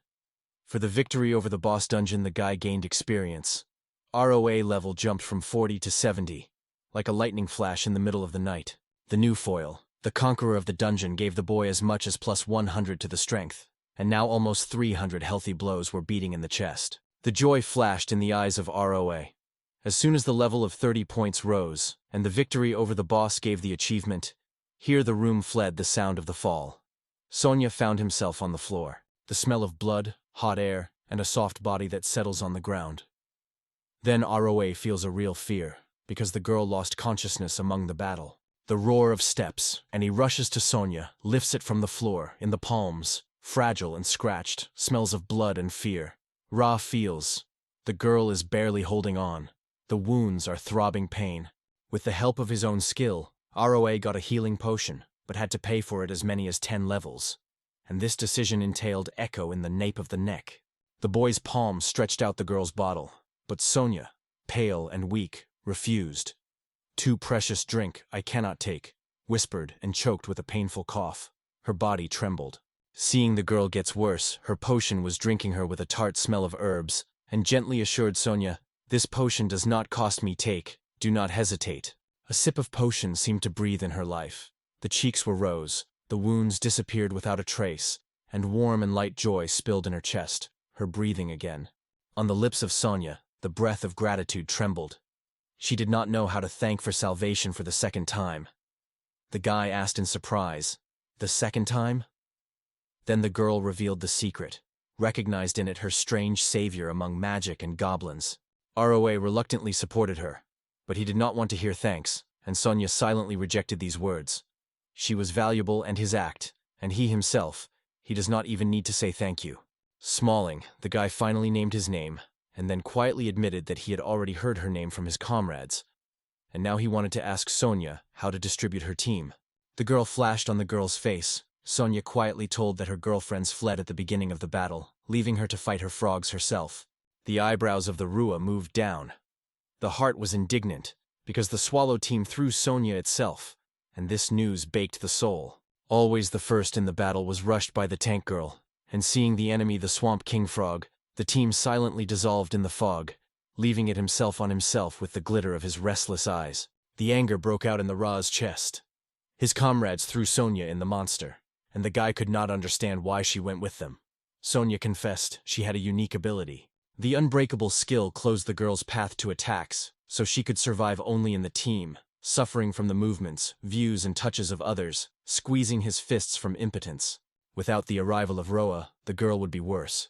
For the victory over the boss dungeon, the guy gained experience. ROA level jumped from 40 to 70, like a lightning flash in the middle of the night. The new foil, the conqueror of the dungeon, gave the boy as much as plus 100 to the strength, and now almost 300 healthy blows were beating in the chest. The joy flashed in the eyes of ROA. As soon as the level of 30 points rose, and the victory over the boss gave the achievement, here the room fled the sound of the fall. Sonia found himself on the floor, the smell of blood, hot air, and a soft body that settles on the ground. Then ROA feels a real fear, because the girl lost consciousness among the battle. The roar of steps, and he rushes to Sonia, lifts it from the floor, in the palms, fragile and scratched, smells of blood and fear. Ra feels. The girl is barely holding on. The wounds are throbbing pain. With the help of his own skill, ROA got a healing potion, but had to pay for it as many as 10 levels. And this decision entailed echo in the nape of the neck. The boy's palm stretched out the girl's bottle, but Sonia, pale and weak, refused. "Too precious drink, I cannot take," whispered and choked with a painful cough. Her body trembled. Seeing the girl gets worse, her potion was drinking her with a tart smell of herbs, and gently assured Sonia, "This potion does not cost me, take, do not hesitate." A sip of potion seemed to breathe in her life. The cheeks were rose, the wounds disappeared without a trace, and warm and light joy spilled in her chest, her breathing again. On the lips of Sonia, the breath of gratitude trembled. She did not know how to thank for salvation for the second time. The guy asked in surprise, "The second time?" Then the girl revealed the secret, recognized in it her strange savior among magic and goblins. ROA reluctantly supported her, but he did not want to hear thanks, and Sonia silently rejected these words. She was valuable and his act, and he himself, he does not even need to say thank you. Smalling, the guy finally named his name, and then quietly admitted that he had already heard her name from his comrades, and now he wanted to ask Sonia how to distribute her team. The girl flashed on the girl's face. Sonia quietly told that her girlfriends fled at the beginning of the battle, leaving her to fight her frogs herself. The eyebrows of the Rua moved down. The heart was indignant, because the Swallow team threw Sonia itself, and this news baked the soul. Always the first in the battle was rushed by the tank girl, and seeing the enemy, the Swamp King Frog, the team silently dissolved in the fog, leaving it himself on himself with the glitter of his restless eyes. The anger broke out in the Ra's chest. His comrades threw Sonia in the monster, and the guy could not understand why she went with them. Sonia confessed she had a unique ability. The unbreakable skill closed the girl's path to attacks, so she could survive only in the team, suffering from the movements, views, and touches of others, squeezing his fists from impotence. Without the arrival of Roa, the girl would be worse.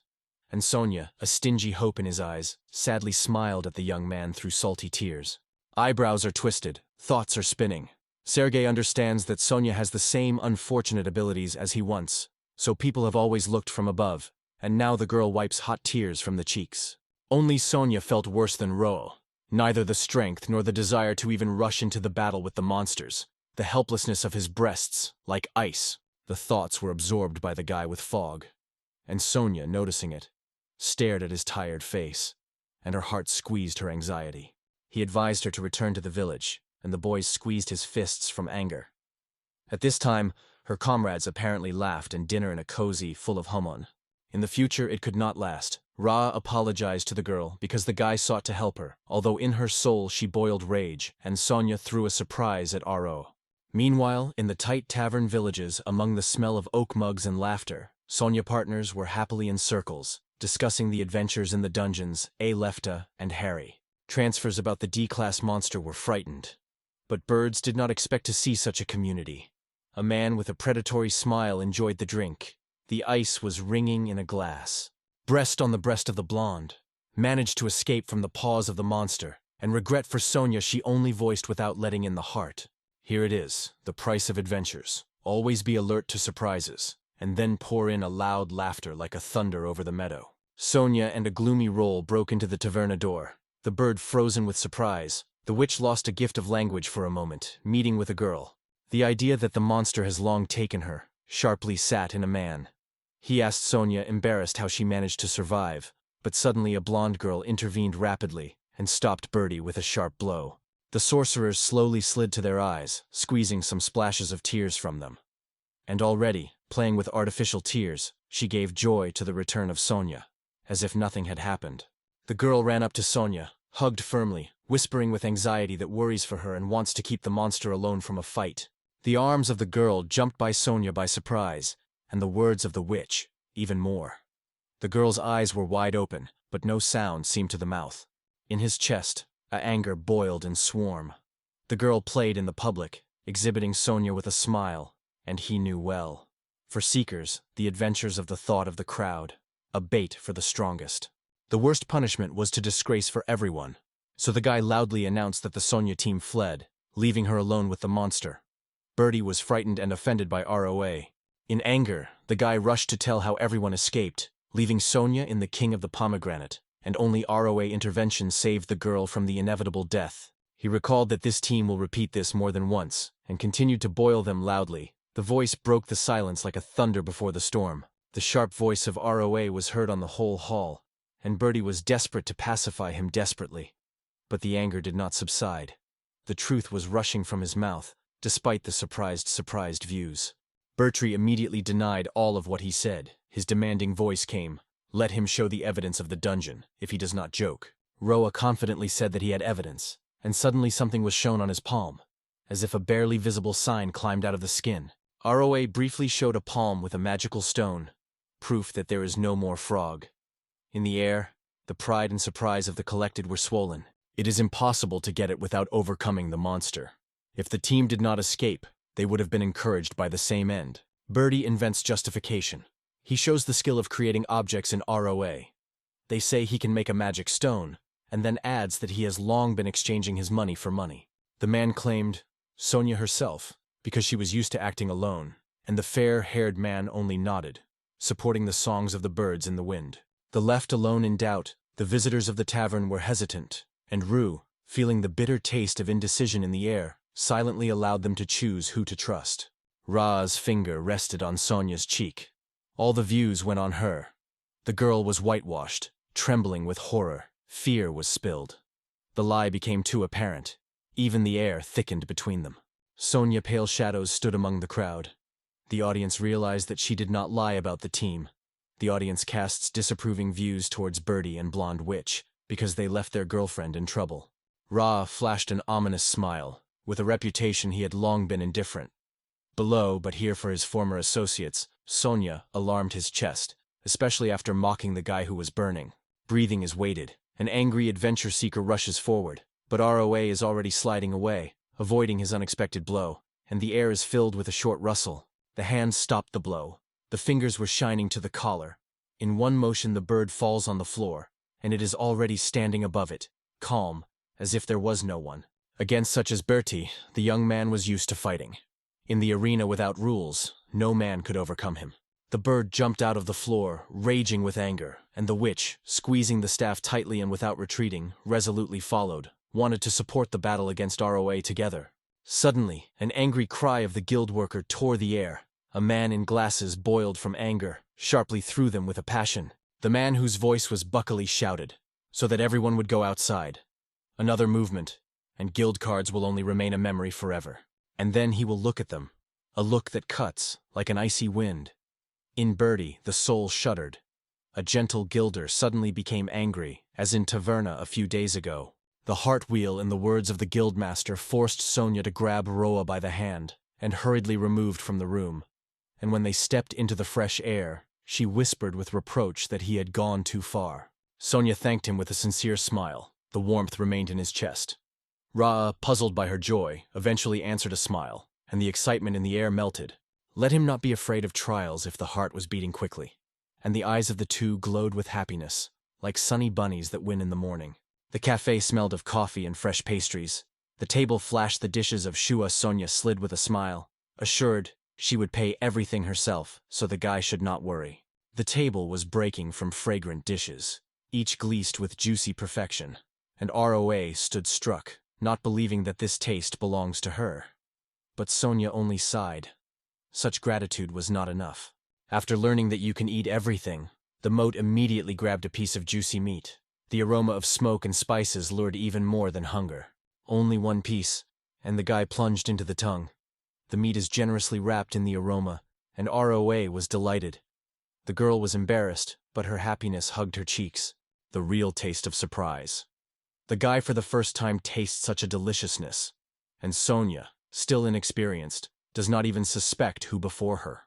And Sonia, a stingy hope in his eyes, sadly smiled at the young man through salty tears. Eyebrows are twisted, thoughts are spinning. Sergei understands that Sonia has the same unfortunate abilities as he once, so people have always looked from above, and now the girl wipes hot tears from the cheeks. Only Sonia felt worse than Roa. Neither the strength nor the desire to even rush into the battle with the monsters. the helplessness of his breasts, like ice. The thoughts were absorbed by the guy with fog. And Sonia, noticing it, stared at his tired face, and her heart squeezed her anxiety. He advised her to return to the village, and the boys squeezed his fists from anger. At this time, her comrades apparently laughed and dinner in a cozy, full of humon. In the future, it could not last. Ra apologized to the girl because the guy sought to help her, although in her soul she boiled rage, and Sonia threw a surprise at Ro. Meanwhile, in the tight tavern villages, among the smell of oak mugs and laughter, Sonia partners were happily in circles, discussing the adventures in the dungeons, Lefta and Harry. Transfers about the D-class monster were frightened. But birds did not expect to see such a community. A man with a predatory smile enjoyed the drink. The ice was ringing in a glass. Breast on the breast of the blonde. Managed to escape from the paws of the monster, and regret for Sonia she only voiced without letting in the heart. Here it is, the price of adventures. Always be alert to surprises, and then pour in a loud laughter like a thunder over the meadow. Sonia and a gloomy roll broke into the taverna door. The bird frozen with surprise. The witch lost a gift of language for a moment, meeting with a girl. The idea that the monster has long taken her sharply sat in a man. He asked Sonia, embarrassed, how she managed to survive, but suddenly a blonde girl intervened rapidly and stopped Birdie with a sharp blow. The sorcerers slowly slid to their eyes, squeezing some splashes of tears from them. And already, playing with artificial tears, she gave joy to the return of Sonia, as if nothing had happened. The girl ran up to Sonia, hugged firmly, whispering with anxiety that worries for her and wants to keep the monster alone from a fight. The arms of the girl jumped by Sonia by surprise, and the words of the witch, even more. The girl's eyes were wide open, but no sound seemed to the mouth. In his chest, anger boiled in swarm. The girl played in the public, exhibiting Sonia with a smile, and he knew well. For seekers, the adventures of the thought of the crowd, a bait for the strongest. The worst punishment was to disgrace for everyone, so the guy loudly announced that the Sonia team fled, leaving her alone with the monster. Birdie was frightened and offended by ROA. In anger, the guy rushed to tell how everyone escaped, leaving Sonia in the King of the Pomegranate, and only ROA intervention saved the girl from the inevitable death. He recalled that this team will repeat this more than once, and continued to boil them loudly. The voice broke the silence like a thunder before the storm. The sharp voice of ROA was heard on the whole hall, and Birdie was desperate to pacify him desperately. But the anger did not subside. The truth was rushing from his mouth, despite the surprised views. Bertree immediately denied all of what he said. His demanding voice came. Let him show the evidence of the dungeon, if he does not joke. Roa confidently said that he had evidence, and suddenly something was shown on his palm, as if a barely visible sign climbed out of the skin. ROA briefly showed a palm with a magical stone, proof that there is no more frog. In the air, the pride and surprise of the collected were swollen. It is impossible to get it without overcoming the monster. If the team did not escape, they would have been encouraged by the same end. Birdie invents justification. He shows the skill of creating objects in ROA. They say he can make a magic stone, and then adds that he has long been exchanging his money for money. The man claimed Sonia herself, because she was used to acting alone, and the fair-haired man only nodded, supporting the songs of the birds in the wind. The left alone in doubt, the visitors of the tavern were hesitant, and Rue, feeling the bitter taste of indecision in the air, silently allowed them to choose who to trust. Ra's finger rested on Sonia's cheek. All the views went on her. The girl was whitewashed, trembling with horror. Fear was spilled. The lie became too apparent. Even the air thickened between them. Sonia pale shadows stood among the crowd. The audience realized that she did not lie about the team. The audience casts disapproving views towards Birdie and Blonde Witch, because they left their girlfriend in trouble. Ra flashed an ominous smile. With a reputation, he had long been indifferent. Below, but here for his former associates, Sonia alarmed his chest, especially after mocking the guy who was burning. Breathing is weighted. An angry adventure seeker rushes forward, but ROA is already sliding away, avoiding his unexpected blow, and the air is filled with a short rustle. The hands stopped the blow. The fingers were shining to the collar. In one motion the bird falls on the floor, and it is already standing above it, calm, as if there was no one. Against such as Bertie, the young man was used to fighting. In the arena without rules, no man could overcome him. The bird jumped out of the floor, raging with anger, and the witch, squeezing the staff tightly and without retreating, resolutely followed, wanted to support the battle against ROA together. Suddenly, an angry cry of the guild worker tore the air. A man in glasses boiled from anger, sharply threw them with a passion. The man whose voice was buckily shouted, so that everyone would go outside. Another movement, and guild cards will only remain a memory forever. And then he will look at them, a look that cuts, like an icy wind. In Birdie, the soul shuddered. A gentle gilder suddenly became angry, as in Taverna a few days ago. The heart wheel, in the words of the guildmaster, forced Sonia to grab Roa by the hand, and hurriedly removed from the room. And when they stepped into the fresh air, she whispered with reproach that he had gone too far. Sonia thanked him with a sincere smile. The warmth remained in his chest. Ra, puzzled by her joy, eventually answered a smile, and the excitement in the air melted. Let him not be afraid of trials if the heart was beating quickly. And the eyes of the two glowed with happiness, like sunny bunnies that win in the morning. The cafe smelled of coffee and fresh pastries. The table flashed the dishes of shua. Sonia slid with a smile, assured she would pay everything herself, so the guy should not worry. The table was breaking from fragrant dishes, each gleased with juicy perfection, and Roa stood struck, not believing that this taste belongs to her. But Sonia only sighed. Such gratitude was not enough. After learning that you can eat everything, the moat immediately grabbed a piece of juicy meat. The aroma of smoke and spices lured even more than hunger. Only one piece, and the guy plunged into the tongue. The meat is generously wrapped in the aroma, and Roa was delighted. The girl was embarrassed, but her happiness hugged her cheeks. The real taste of surprise. The guy for the first time tastes such a deliciousness, and Sonia, still inexperienced, does not even suspect who before her.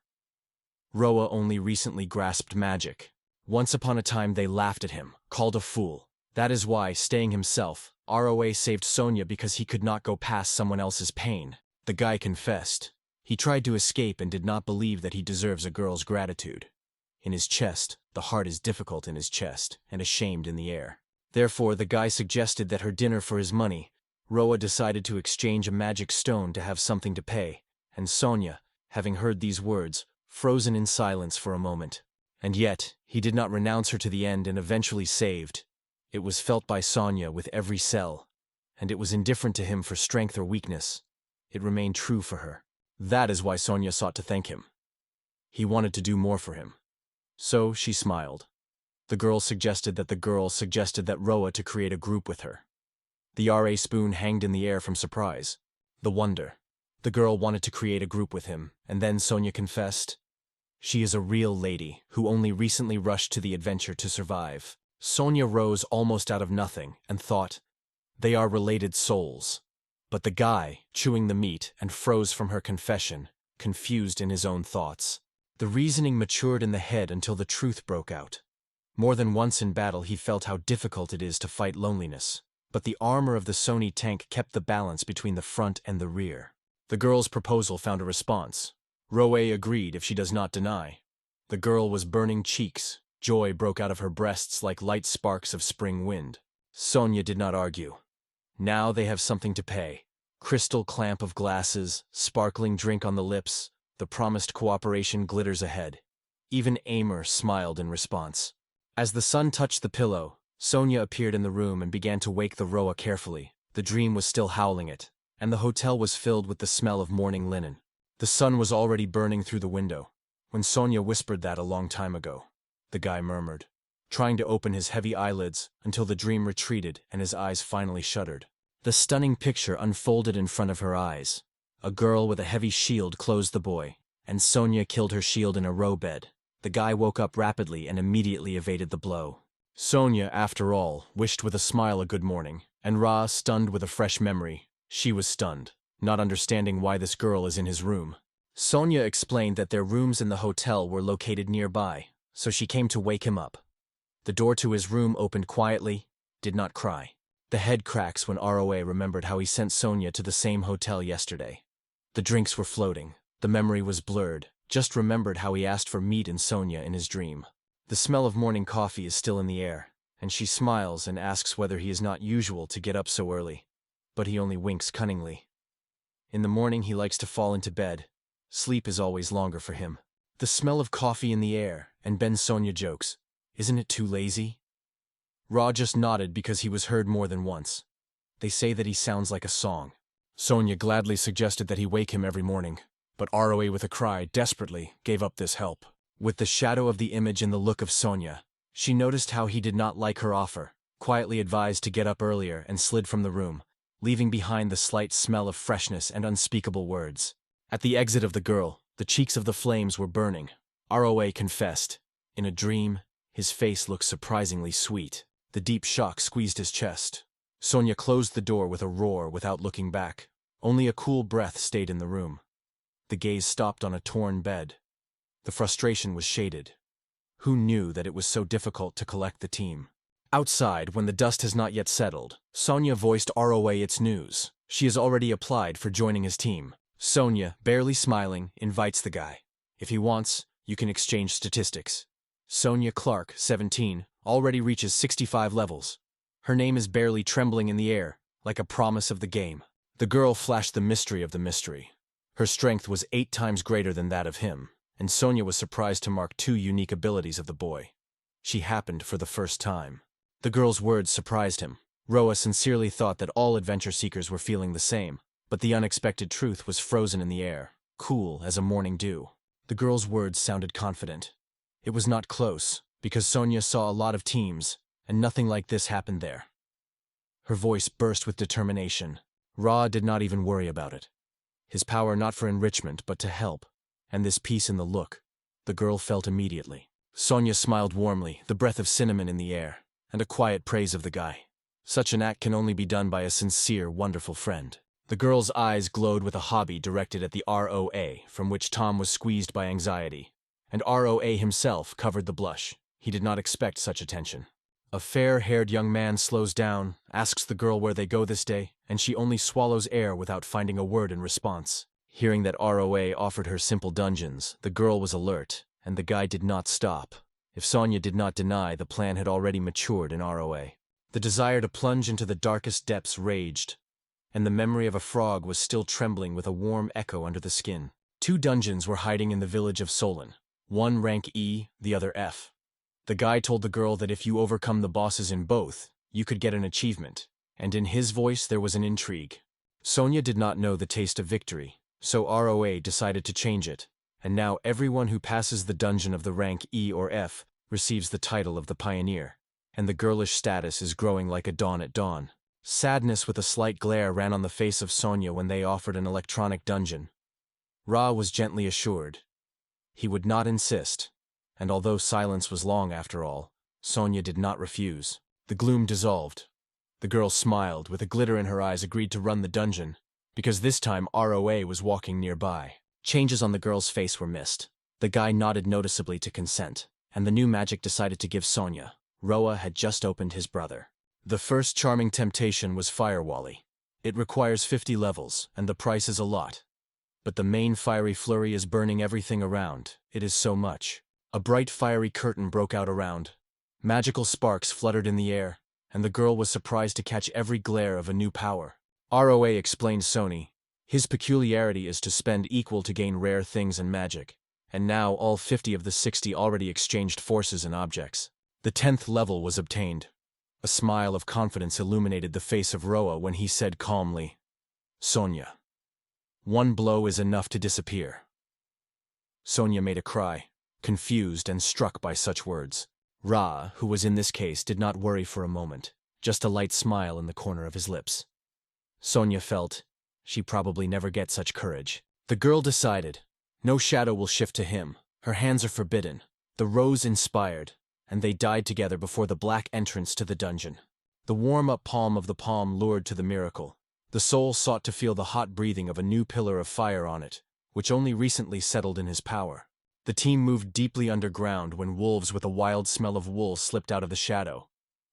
Roa only recently grasped magic. Once upon a time they laughed at him, called a fool. That is why, staying himself, Roa saved Sonia because he could not go past someone else's pain. The guy confessed. He tried to escape and did not believe that he deserves a girl's gratitude. In his chest, the heart is difficult in his chest, and ashamed in the air. Therefore, the guy suggested that her dinner for his money. Roa decided to exchange a magic stone to have something to pay, and Sonia, having heard these words, frozen in silence for a moment. And yet, he did not renounce her to the end and eventually saved. It was felt by Sonia with every cell, and it was indifferent to him for strength or weakness. It remained true for her. That is why Sonia sought to thank him. He wanted to do more for him. So she smiled. The girl suggested that Roa to create a group with her. The RA spoon hanged in the air from surprise. The wonder. The girl wanted to create a group with him, and then Sonia confessed. She is a real lady who only recently rushed to the adventure to survive. Sonia rose almost out of nothing and thought, they are related souls. But the guy, chewing the meat, and froze from her confession, confused in his own thoughts. The reasoning matured in the head until the truth broke out. More than once in battle he felt how difficult it is to fight loneliness, but the armor of the Sony tank kept the balance between the front and the rear. The girl's proposal found a response. Roe agreed if she does not deny. The girl was burning cheeks. Joy broke out of her breasts like light sparks of spring wind. Sonia did not argue. Now they have something to pay. Crystal clamp of glasses, sparkling drink on the lips, the promised cooperation glitters ahead. Even Amer smiled in response. As the sun touched the pillow, Sonia appeared in the room and began to wake the Roa carefully. The dream was still howling it, and the hotel was filled with the smell of morning linen. The sun was already burning through the window. When Sonia whispered that a long time ago, the guy murmured, trying to open his heavy eyelids until the dream retreated and his eyes finally shuddered. The stunning picture unfolded in front of her eyes. A girl with a heavy shield closed the boy, and Sonia killed her shield in a row bed. The guy woke up rapidly and immediately evaded the blow. Sonia, after all, wished with a smile a good morning, and Ra, stunned with a fresh memory. She was stunned, not understanding why this girl is in his room. Sonia explained that their rooms in the hotel were located nearby, so she came to wake him up. The door to his room opened quietly, did not cry. The head cracks when ROA remembered how he sent Sonia to the same hotel yesterday. The drinks were floating. The memory was blurred. Just remembered how he asked for meat and Sonia in his dream. The smell of morning coffee is still in the air, and she smiles and asks whether he is not usual to get up so early. But he only winks cunningly. In the morning he likes to fall into bed. Sleep is always longer for him. The smell of coffee in the air, and Ben Sonia jokes, "Isn't it too lazy?" Ra just nodded because he was heard more than once. They say that he sounds like a song. Sonia gladly suggested that he wake him every morning, but ROA with a cry desperately gave up this help. With the shadow of the image in the look of Sonia, she noticed how he did not like her offer, quietly advised to get up earlier and slid from the room, leaving behind the slight smell of freshness and unspeakable words. At the exit of the girl, the cheeks of the flames were burning. ROA confessed. In a dream, his face looked surprisingly sweet. The deep shock squeezed his chest. Sonia closed the door with a roar without looking back. Only a cool breath stayed in the room. The gaze stopped on a torn bed. The frustration was shaded. Who knew that it was so difficult to collect the team? Outside, when the dust has not yet settled, Sonia voiced ROA its news. She has already applied for joining his team. Sonia, barely smiling, invites the guy. If he wants, you can exchange statistics. Sonia Clark, 17, already reaches 65 levels. Her name is barely trembling in the air, like a promise of the game. The girl flashed the mystery of the mystery. Her strength was 8 times greater than that of him, and Sonia was surprised to mark 2 unique abilities of the boy. She happened for the first time. The girl's words surprised him. Roa sincerely thought that all adventure seekers were feeling the same, but the unexpected truth was frozen in the air, cool as a morning dew. The girl's words sounded confident. It was not close, because Sonia saw a lot of teams, and nothing like this happened there. Her voice burst with determination. Ra did not even worry about it. His power not for enrichment, but to help, and this peace in the look, the girl felt immediately. Sonia smiled warmly, the breath of cinnamon in the air, and a quiet praise of the guy. Such an act can only be done by a sincere, wonderful friend. The girl's eyes glowed with a hobby directed at the ROA, from which Tom was squeezed by anxiety, and ROA himself covered the blush. He did not expect such attention. A fair-haired young man slows down, asks the girl where they go this day, and she only swallows air without finding a word in response. Hearing that ROA offered her simple dungeons, the girl was alert, and the guy did not stop. If Sonia did not deny, the plan had already matured in ROA. The desire to plunge into the darkest depths raged, and the memory of a frog was still trembling with a warm echo under the skin. 2 dungeons were hiding in the village of Solon. One rank E, the other F. The guy told the girl that if you overcome the bosses in both, you could get an achievement, and in his voice there was an intrigue. Sonia did not know the taste of victory, so ROA decided to change it, and now everyone who passes the dungeon of the rank E or F receives the title of the pioneer, and the girlish status is growing like a dawn at dawn. Sadness with a slight glare ran on the face of Sonia when they offered an electronic dungeon. Ra was gently assured. He would not insist, and although silence was long after all, Sonia did not refuse. The gloom dissolved. The girl smiled, with a glitter in her eyes, agreed to run the dungeon, because this time ROA was walking nearby. Changes on the girl's face were missed. The guy nodded noticeably to consent, and the new magic decided to give Sonia. Roa had just opened his brother. The first charming temptation was Firewally. It requires 50 levels, and the price is a lot. But the main fiery flurry is burning everything around. It is so much. A bright fiery curtain broke out around. Magical sparks fluttered in the air, and the girl was surprised to catch every glare of a new power. ROA explained Sony. His peculiarity is to spend equal to gain rare things and magic, and now all 50 of the 60 already exchanged forces and objects. The 10th level was obtained. A smile of confidence illuminated the face of Roa when he said calmly, "Sonia, 1 blow is enough to disappear." Sonia made a cry, confused and struck by such words. Ra, who was in this case, did not worry for a moment, just a light smile in the corner of his lips. Sonia felt she probably never get such courage. The girl decided, no shadow will shift to him. Her hands are forbidden. The rose inspired, and they died together before the black entrance to the dungeon. The warm-up palm of the palm lured to the miracle. The soul sought to feel the hot breathing of a new pillar of fire on it, which only recently settled in his power. The team moved deeply underground when wolves with a wild smell of wool slipped out of the shadow.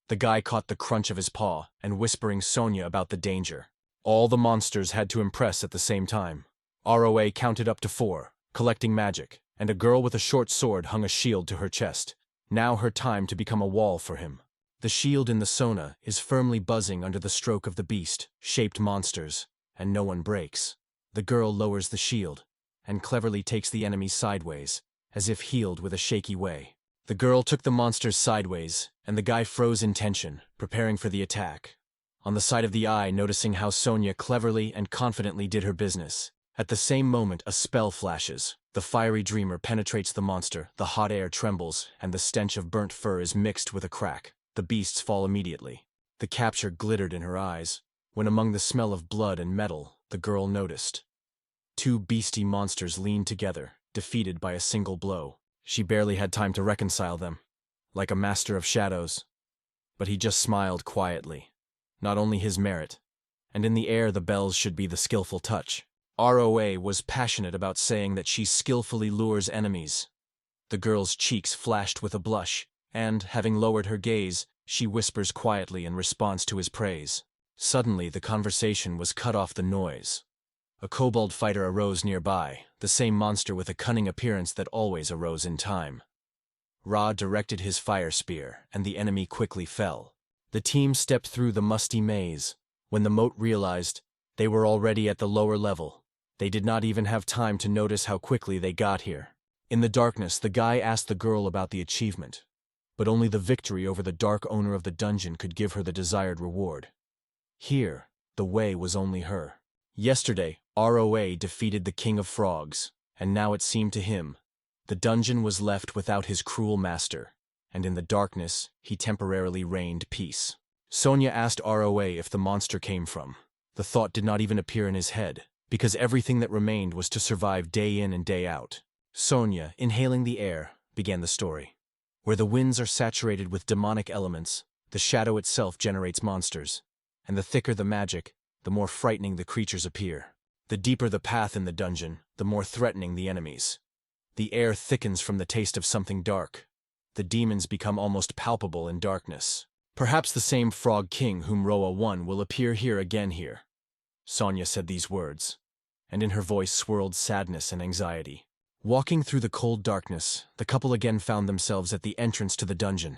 The guy caught the crunch of his paw and whispering Sonia about the danger. All the monsters had to impress at the same time. ROA counted up to 4, collecting magic, and a girl with a short sword hung a shield to her chest. Now her time to become a wall for him. The shield in the Sona is firmly buzzing under the stroke of the beast-shaped monsters, and no one breaks. The girl lowers the shield, and cleverly takes the enemy sideways, as if healed with a shaky way. The girl took the monsters sideways, and the guy froze in tension, preparing for the attack. on the side of the eye, noticing how Sonia cleverly and confidently did her business. At the same moment, a spell flashes. The fiery dreamer penetrates the monster, the hot air trembles, and the stench of burnt fur is mixed with a crack. The beasts fall immediately. The capture glittered in her eyes, when among the smell of blood and metal, the girl noticed. Two beastie monsters leaned together, defeated by a single blow. She barely had time to reconcile them, like a master of shadows. But he just smiled quietly. Not only his merit, and in the air the bells should be the skillful touch. ROA was passionate about saying that she skillfully lures enemies. The girl's cheeks flashed with a blush, and, having lowered her gaze, she whispers quietly in response to his praise. Suddenly the conversation was cut off the noise. A kobold fighter arose nearby, the same monster with a cunning appearance that always arose in time. Ra directed his fire spear, and the enemy quickly fell. The team stepped through the musty maze. When the moat realized they were already at the lower level, they did not even have time to notice how quickly they got here. In the darkness, the guy asked the girl about the achievement, but only the victory over the dark owner of the dungeon could give her the desired reward. Here, the way was only her. Yesterday, ROA defeated the King of Frogs, and now it seemed to him the dungeon was left without his cruel master, and in the darkness he temporarily reigned peace. Sonia asked ROA if the monster came from. The thought did not even appear in his head, because everything that remained was to survive day in and day out. Sonia, inhaling the air, began the story. Where the winds are saturated with demonic elements, the shadow itself generates monsters, and the thicker the magic, the more frightening the creatures appear. The deeper the path in the dungeon, the more threatening the enemies. The air thickens from the taste of something dark. The demons become almost palpable in darkness. Perhaps the same Frog King whom Roa won will appear here again here. Sonia said these words, and in her voice swirled sadness and anxiety. Walking through the cold darkness, the couple again found themselves at the entrance to the dungeon.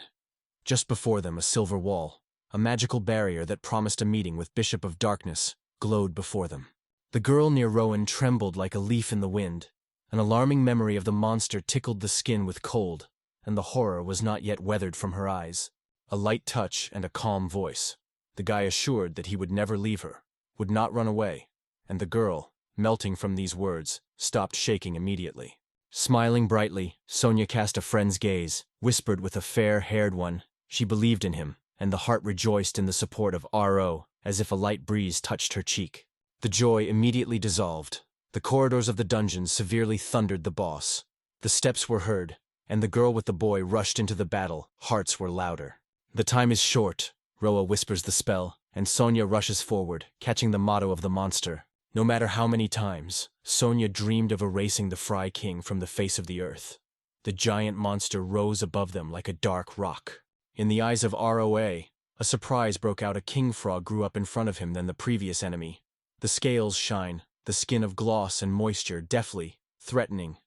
Just before them, a silver wall, a magical barrier that promised a meeting with Bishop of Darkness, glowed before them. The girl near Rowan trembled like a leaf in the wind. An alarming memory of the monster tickled the skin with cold, and the horror was not yet weathered from her eyes. A light touch and a calm voice. The guy assured that he would never leave her, would not run away, and the girl, melting from these words, stopped shaking immediately. Smiling brightly, Sonia cast a friend's gaze, whispered with a fair-haired one. She believed in him, and the heart rejoiced in the support of RO, as if a light breeze touched her cheek. The joy immediately dissolved. The corridors of the dungeon severely thundered the boss. The steps were heard, and the girl with the boy rushed into the battle. Hearts were louder. The time is short, Roa whispers the spell, and Sonia rushes forward, catching the motto of the monster. No matter how many times, Sonia dreamed of erasing the Fry King from the face of the earth. The giant monster rose above them like a dark rock. In the eyes of ROA, a surprise broke out. A king frog grew up in front of him than the previous enemy. The scales shine, the skin of gloss and moisture, deftly, threatening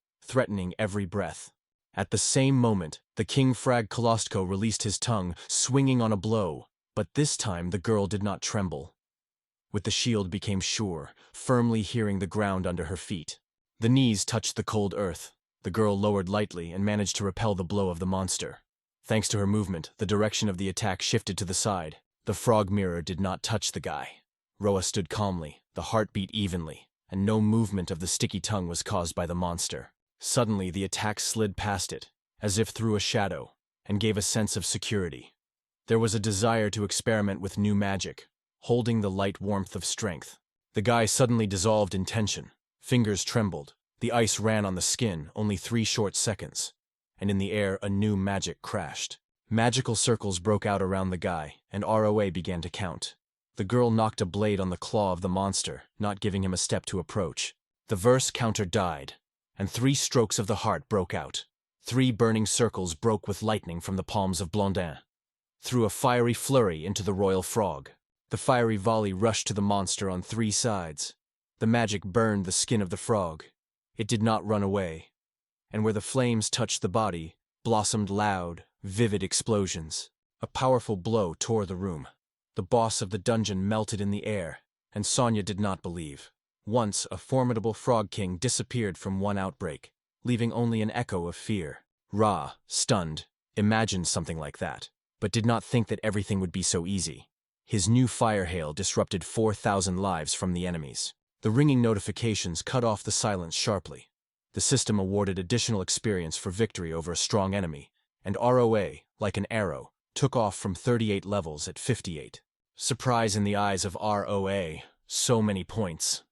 every breath. At the same moment, the King Frag Kolostko released his tongue, swinging on a blow, but this time the girl did not tremble. With the shield became sure, firmly hearing the ground under her feet. The knees touched the cold earth. The girl lowered lightly and managed to repel the blow of the monster. Thanks to her movement, the direction of the attack shifted to the side. The frog mirror did not touch the guy. Roa stood calmly, the heart beat evenly, and no movement of the sticky tongue was caused by the monster. Suddenly, the attack slid past it, as if through a shadow, and gave a sense of security. There was a desire to experiment with new magic, holding the light warmth of strength. The guy suddenly dissolved in tension. Fingers trembled. The ice ran on the skin, only 3 short seconds, and in the air a new magic crashed. Magical circles broke out around the guy, and ROA began to count. The girl knocked a blade on the claw of the monster, not giving him a step to approach. The verse counter died, and 3 strokes of the heart broke out. 3 burning circles broke with lightning from the palms of Blondin, threw a fiery flurry into the royal frog. The fiery volley rushed to the monster on 3 sides. The magic burned the skin of the frog. It did not run away, and where the flames touched the body, blossomed loud, vivid explosions. A powerful blow tore the room. The boss of the dungeon melted in the air, and Sonia did not believe. Once, a formidable frog king disappeared from one outbreak, leaving only an echo of fear. Ra, stunned, imagined something like that, but did not think that everything would be so easy. His new fire hail disrupted 4,000 lives from the enemies. The ringing notifications cut off the silence sharply. The system awarded additional experience for victory over a strong enemy, and ROA, like an arrow, took off from 38 levels at 58. Surprise in the eyes of ROA, so many points.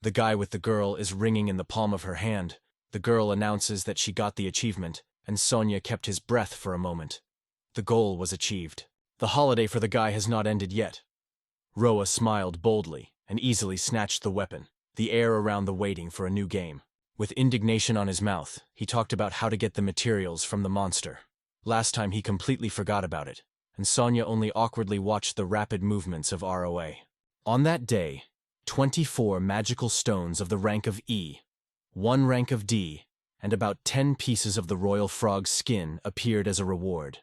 The guy with the girl is ringing in the palm of her hand. The girl announces that she got the achievement, and Sonia kept his breath for a moment. The goal was achieved. The holiday for the guy has not ended yet. Roa smiled boldly and easily snatched the weapon, the air around the waiting for a new game. With indignation on his mouth, he talked about how to get the materials from the monster. Last time he completely forgot about it, and Sonia only awkwardly watched the rapid movements of ROA. On that day, 24 magical stones of the rank of E, 1 rank of D, and about 10 pieces of the royal frog's skin appeared as a reward.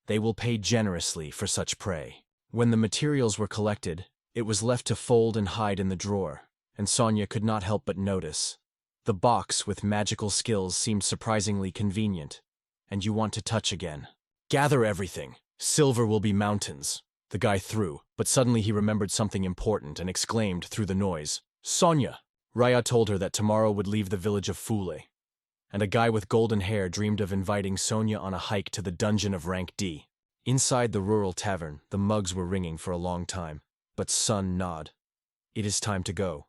They will pay generously for such prey. When the materials were collected, it was left to fold and hide in the drawer, and Sonia could not help but notice. The box with magical skills seemed surprisingly convenient, and you want to touch again. Gather everything. Silver will be mountains. The guy threw, but suddenly he remembered something important and exclaimed through the noise, Sonia! Raya told her that tomorrow would leave the village of Fule, and a guy with golden hair dreamed of inviting Sonia on a hike to the dungeon of rank D. Inside the rural tavern, the mugs were ringing for a long time, but Sun nodded. It is time to go.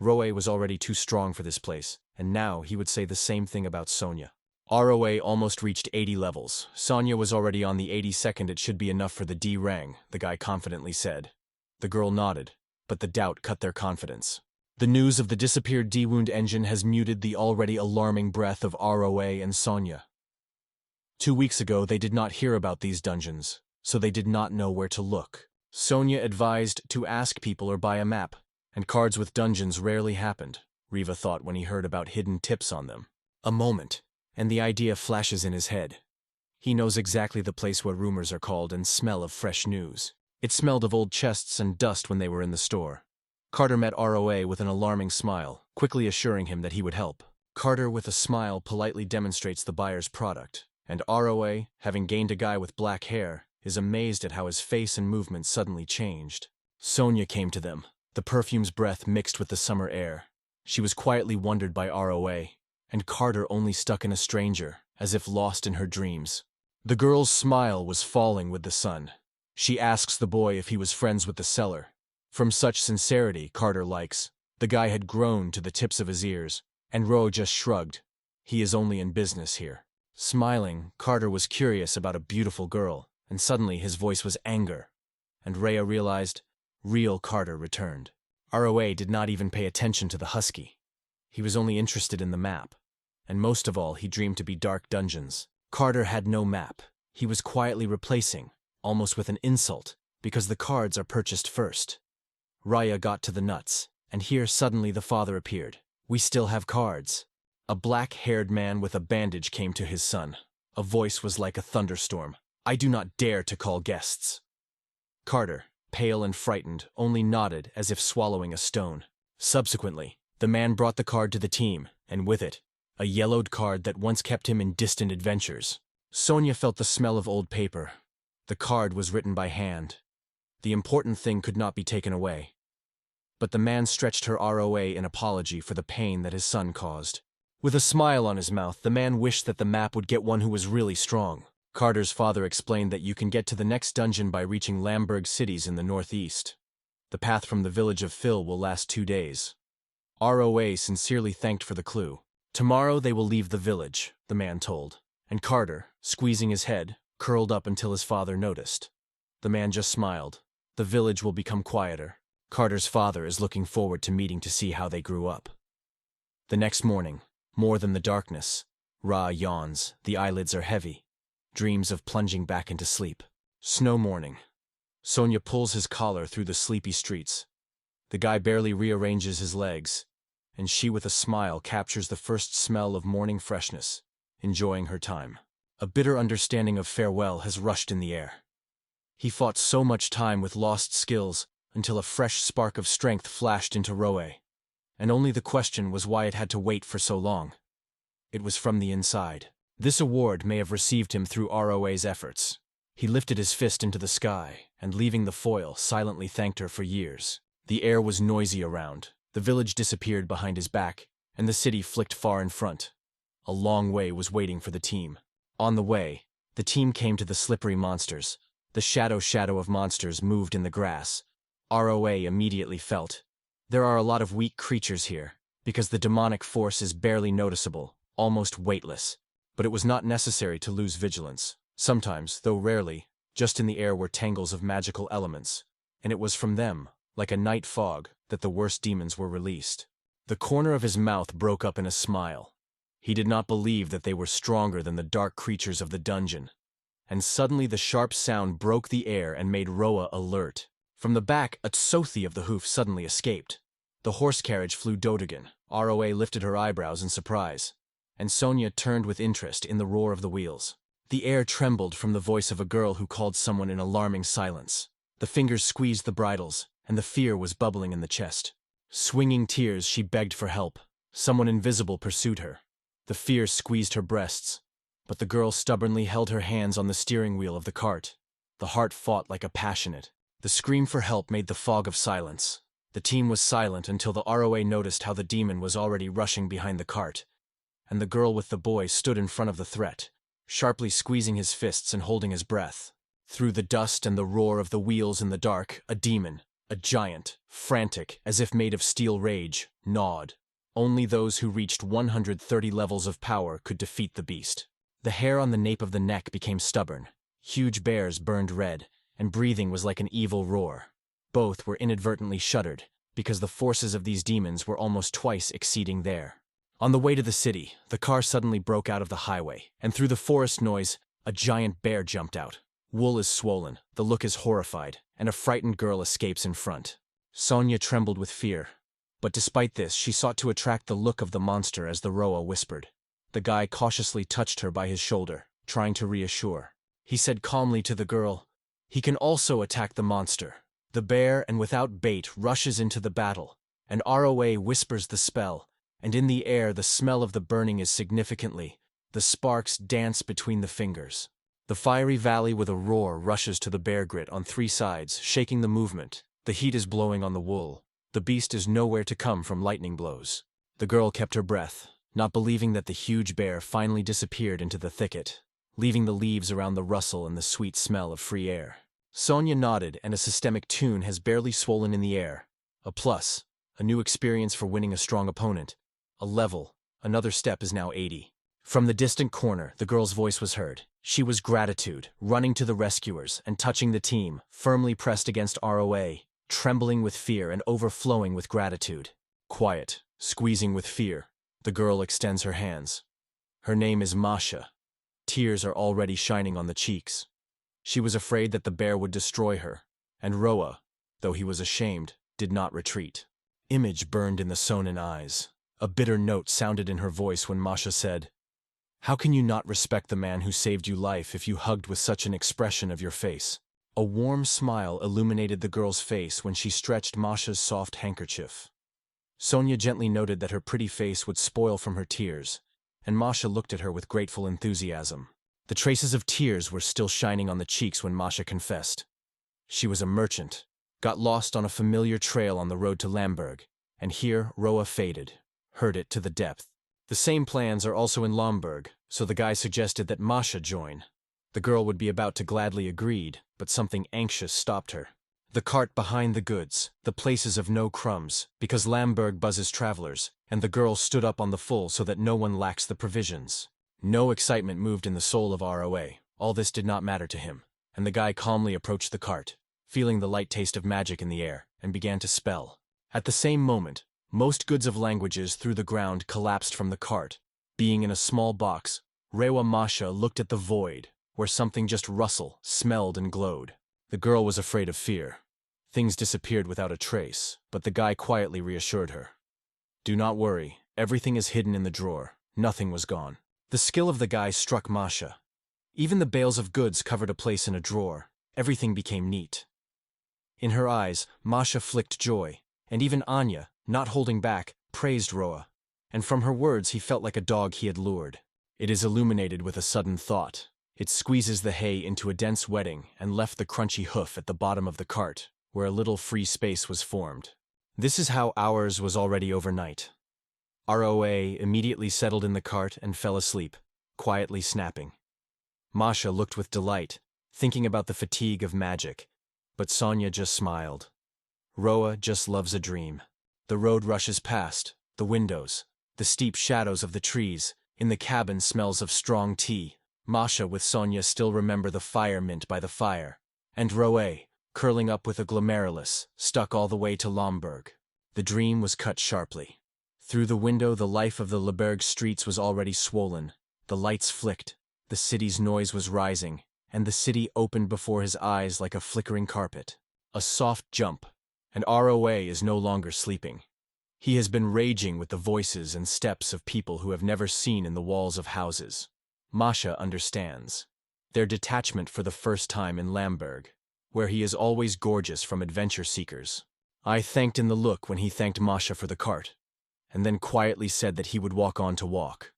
Roe was already too strong for this place, and now he would say the same thing about Sonia. ROA almost reached 80 levels. Sonia was already on the 82nd. It should be enough for the D rang, the guy confidently said. The girl nodded, but the doubt cut their confidence. The news of the disappeared D-wound engine has muted the already alarming breath of ROA and Sonia. 2 weeks ago they did not hear about these dungeons, so they did not know where to look. Sonia advised to ask people or buy a map, and cards with dungeons rarely happened, Riva thought when he heard about hidden tips on them. A moment, and the idea flashes in his head. He knows exactly the place where rumors are called and smell of fresh news. It smelled of old chests and dust when they were in the store. Carter met ROA with an alarming smile, quickly assuring him that he would help. Carter with a smile politely demonstrates the buyer's product, and ROA, having gained a guy with black hair, is amazed at how his face and movements suddenly changed. Sonia came to them, the perfume's breath mixed with the summer air. She was quietly wondered by ROA, and Carter only stuck in a stranger, as if lost in her dreams. The girl's smile was falling with the sun. She asks the boy if he was friends with the seller. From such sincerity, Carter likes. The guy had grown to the tips of his ears, and Ro just shrugged. He is only in business here. Smiling, Carter was curious about a beautiful girl, and suddenly his voice was anger. And Rhea realized, real Carter returned. ROA did not even pay attention to the husky. He was only interested in the map. And most of all, he dreamed to be dark dungeons. Carter had no map. He was quietly replacing, almost with an insult, because the cards are purchased first. Raya got to the nuts, and here suddenly the father appeared. We still have cards. A black-haired man with a bandage came to his son. A voice was like a thunderstorm. I do not dare to call guests. Carter, pale and frightened, only nodded as if swallowing a stone. Subsequently, the man brought the card to the team, and with it, a yellowed card that once kept him in distant adventures. Sonia felt the smell of old paper. The card was written by hand. The important thing could not be taken away. But the man stretched her ROA in apology for the pain that his son caused. With a smile on his mouth, the man wished that the map would get one who was really strong. Carter's father explained that you can get to the next dungeon by reaching Lamberg cities in the northeast. The path from the village of Phil will last 2 days. ROA sincerely thanked for the clue. Tomorrow they will leave the village, the man told. And Carter, squeezing his head, curled up until his father noticed. The man just smiled. The village will become quieter. Carter's father is looking forward to meeting to see how they grew up. The next morning, more than the darkness, Ra yawns, the eyelids are heavy. Dreams of plunging back into sleep. Snow morning. Sonia pulls his collar through the sleepy streets. The guy barely rearranges his legs, and she with a smile captures the first smell of morning freshness, enjoying her time. A bitter understanding of farewell has rushed in the air. He fought so much time with lost skills until a fresh spark of strength flashed into Roe, and only the question was why it had to wait for so long. It was from the inside. This award may have received him through ROA's efforts. He lifted his fist into the sky, and leaving the foil, silently thanked her for years. The air was noisy around, the village disappeared behind his back, and the city flicked far in front. A long way was waiting for the team. On the way, the team came to the slippery monsters. The shadow of monsters moved in the grass. ROA immediately felt. There are a lot of weak creatures here, because the demonic force is barely noticeable, almost weightless. But it was not necessary to lose vigilance. Sometimes, though rarely, just in the air were tangles of magical elements, and it was from them, like a night fog, that the worst demons were released. The corner of his mouth broke up in a smile. He did not believe that they were stronger than the dark creatures of the dungeon. And suddenly the sharp sound broke the air and made Roa alert. From the back, a tsothy of the hoof suddenly escaped. The horse carriage flew Dodogan. Roa lifted her eyebrows in surprise, and Sonia turned with interest in the roar of the wheels. The air trembled from the voice of a girl who called someone in alarming silence. The fingers squeezed the bridles, and the fear was bubbling in the chest. Swinging tears, she begged for help. Someone invisible pursued her. The fear squeezed her breasts, but the girl stubbornly held her hands on the steering wheel of the cart. The heart fought like a passionate. The scream for help made the fog of silence. The team was silent until the ROA noticed how the demon was already rushing behind the cart, and the girl with the boy stood in front of the threat, sharply squeezing his fists and holding his breath. Through the dust and the roar of the wheels in the dark, a demon, a giant, frantic, as if made of steel rage, gnawed. Only those who reached 130 levels of power could defeat the beast. The hair on the nape of the neck became stubborn. Huge bears burned red, and breathing was like an evil roar. Both were inadvertently shuddered, because the forces of these demons were almost twice exceeding their. On the way to the city, the car suddenly broke out of the highway, and through the forest noise, a giant bear jumped out. Wool is swollen, the look is horrified, and a frightened girl escapes in front. Sonia trembled with fear, but despite this she sought to attract the look of the monster as the Roa whispered. The guy cautiously touched her by his shoulder, trying to reassure. He said calmly to the girl, "He can also attack the monster." The bear, and without bait, rushes into the battle, and ROA whispers the spell, and in the air the smell of the burning is significantly. The sparks dance between the fingers. The fiery valley with a roar rushes to the bear grit on three sides, shaking the movement. The heat is blowing on the wool. The beast is nowhere to come from lightning blows. The girl kept her breath, not believing that the huge bear finally disappeared into the thicket, leaving the leaves around the rustle and the sweet smell of free air. Sonia nodded, and a systemic tune has barely swollen in the air. A plus, a new experience for winning a strong opponent. A level, another step is now 80. From the distant corner, the girl's voice was heard. She was Gratitude, running to the rescuers and touching the team, firmly pressed against ROA, trembling with fear and overflowing with gratitude. Quiet, squeezing with fear, the girl extends her hands. Her name is Masha. Tears are already shining on the cheeks. She was afraid that the bear would destroy her, and Roa, though he was ashamed, did not retreat. Image burned in the Sonin eyes. A bitter note sounded in her voice when Masha said, "How can you not respect the man who saved you life if you hugged with such an expression of your face?" A warm smile illuminated the girl's face when she stretched Masha's soft handkerchief. Sonia gently noted that her pretty face would spoil from her tears, and Masha looked at her with grateful enthusiasm. The traces of tears were still shining on the cheeks when Masha confessed. She was a merchant, got lost on a familiar trail on the road to Lamberg, and here Roa faded, heard it to the depth. The same plans are also in Lamberg, so the guy suggested that Masha join. The girl would be about to gladly agreed, but something anxious stopped her. The cart behind the goods, the places of no crumbs, because Lamberg buzzes travelers, and the girl stood up on the full so that no one lacks the provisions. No excitement moved in the soul of ROA. All this did not matter to him, and the guy calmly approached the cart, feeling the light taste of magic in the air, and began to spell. At the same moment, most goods of languages through the ground collapsed from the cart. Being in a small box, Rewa Masha looked at the void, where something just rustled, smelled, and glowed. The girl was afraid of fear. Things disappeared without a trace, but the guy quietly reassured her. "Do not worry, everything is hidden in the drawer. Nothing was gone." The skill of the guy struck Masha. Even the bales of goods covered a place in a drawer. Everything became neat. In her eyes, Masha flicked joy, and even Anya, not holding back, praised Roa. And from her words he felt like a dog he had lured. It is illuminated with a sudden thought. It squeezes the hay into a dense wetting and left the crunchy hoof at the bottom of the cart, where a little free space was formed. This is how ours was already overnight. ROA immediately settled in the cart and fell asleep, quietly snapping. Masha looked with delight, thinking about the fatigue of magic, but Sonia just smiled. Roa just loves a dream. The road rushes past, the windows, the steep shadows of the trees, in the cabin smells of strong tea. Masha with Sonia still remember the fire mint by the fire, and Roa, curling up with a glomerulus, stuck all the way to Lamberg. The dream was cut sharply. Through the window the life of the Lamberg streets was already swollen, the lights flicked, the city's noise was rising, and the city opened before his eyes like a flickering carpet. A soft jump, and ROA is no longer sleeping. He has been raging with the voices and steps of people who have never seen in the walls of houses. Masha understands. Their detachment for the first time in Lamberg, where he is always gorgeous from adventure seekers. I thanked in the look when he thanked Masha for the cart, and then quietly said that he would walk on to walk.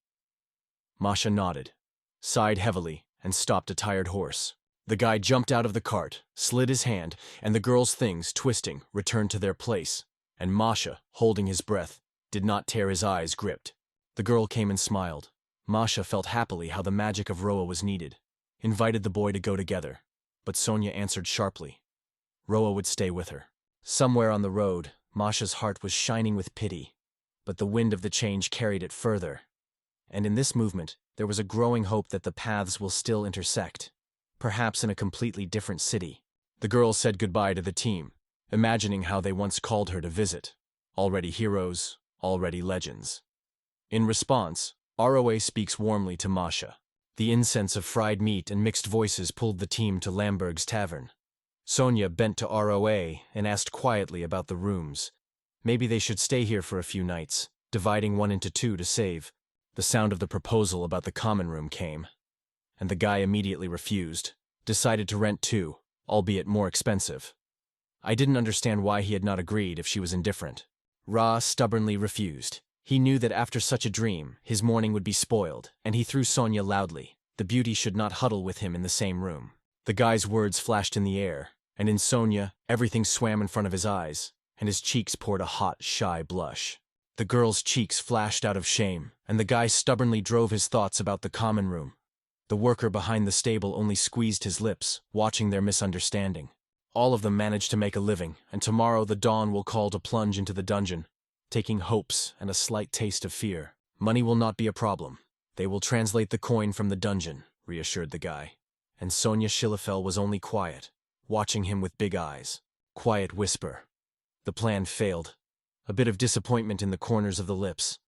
Masha nodded, sighed heavily, and stopped a tired horse. The guy jumped out of the cart, slid his hand, and the girl's things, twisting, returned to their place, and Masha, holding his breath, did not tear his eyes gripped. The girl came and smiled. Masha felt happily how the magic of Roa was needed, invited the boy to go together, but Sonia answered sharply. Roa would stay with her. Somewhere on the road, Masha's heart was shining with pity, but the wind of the change carried it further. And in this movement, there was a growing hope that the paths will still intersect, perhaps in a completely different city. The girl said goodbye to the team, imagining how they once called her to visit. Already heroes, already legends. In response, ROA speaks warmly to Masha. The incense of fried meat and mixed voices pulled the team to Lamberg's tavern. Sonia bent to ROA and asked quietly about the rooms. Maybe they should stay here for a few nights, dividing one into two to save. The sound of the proposal about the common room came, and the guy immediately refused, decided to rent two, albeit more expensive. I didn't understand why he had not agreed if she was indifferent. Ra stubbornly refused. He knew that after such a dream, his morning would be spoiled, and he threw Sonia loudly. The beauty should not huddle with him in the same room. The guy's words flashed in the air, and in Sonia, everything swam in front of his eyes, and his cheeks poured a hot, shy blush. The girl's cheeks flashed out of shame, and the guy stubbornly drove his thoughts about the common room. The worker behind the stable only squeezed his lips, watching their misunderstanding. All of them managed to make a living, and tomorrow the dawn will call to plunge into the dungeon, taking hopes and a slight taste of fear. Money will not be a problem. They will translate the coin from the dungeon, reassured the guy. And Sonia Schillefeld was only quiet, watching him with big eyes. Quiet whisper. The plan failed. A bit of disappointment in the corners of the lips.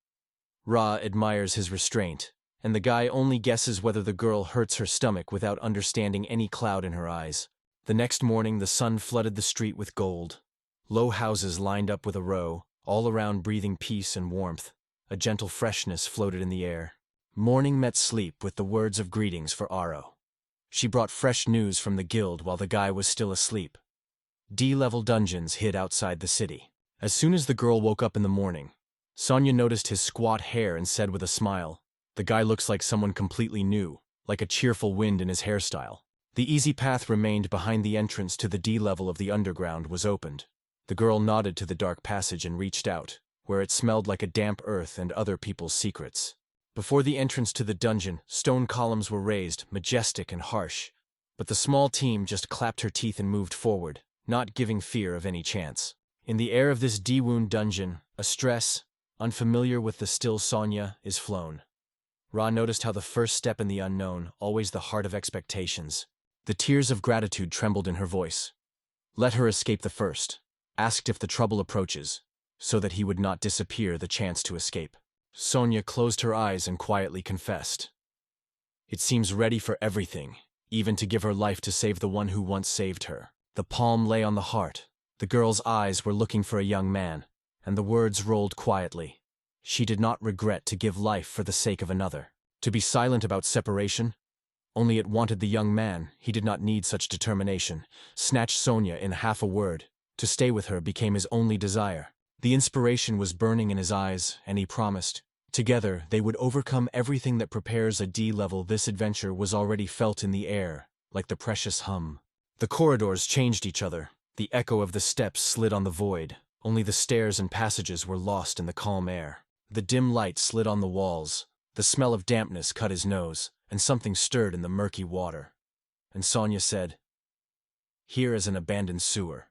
Ra admires his restraint, and the guy only guesses whether the girl hurts her stomach without understanding any cloud in her eyes. The next morning the sun flooded the street with gold. Low houses lined up with a row, all around breathing peace and warmth. A gentle freshness floated in the air. Morning met sleep with the words of greetings for Aro. She brought fresh news from the guild while the guy was still asleep. D-level dungeons hid outside the city. As soon as the girl woke up in the morning, Sonia noticed his squat hair and said with a smile, "The guy looks like someone completely new, like a cheerful wind in his hairstyle." The easy path remained behind the entrance to the D-level of the underground was opened. The girl nodded to the dark passage and reached out, where it smelled like a damp earth and other people's secrets. Before the entrance to the dungeon, stone columns were raised, majestic and harsh, but the small team just clapped her teeth and moved forward, not giving fear of any chance. In the air of this D-wound dungeon, a stress, unfamiliar with the still Sonia, is flown. Ra noticed how the first step in the unknown, always the heart of expectations. The tears of gratitude trembled in her voice. Let her escape the first. Asked if the trouble approaches, so that he would not disappear the chance to escape. Sonia closed her eyes and quietly confessed. It seems ready for everything, even to give her life to save the one who once saved her. The palm lay on the heart. The girl's eyes were looking for a young man, and the words rolled quietly. She did not regret to give life for the sake of another. To be silent about separation? Only it wanted the young man. He did not need such determination. Snatched Sonia in half a word. To stay with her became his only desire. The inspiration was burning in his eyes, and he promised, Together, they would overcome everything that prepares a D level. This adventure was already felt in the air, like the precious hum. The corridors changed each other. The echo of the steps slid on the void. Only the stairs and passages were lost in the calm air. The dim light slid on the walls. The smell of dampness cut his nose, and something stirred in the murky water. And Sonia said, "Here is an abandoned sewer.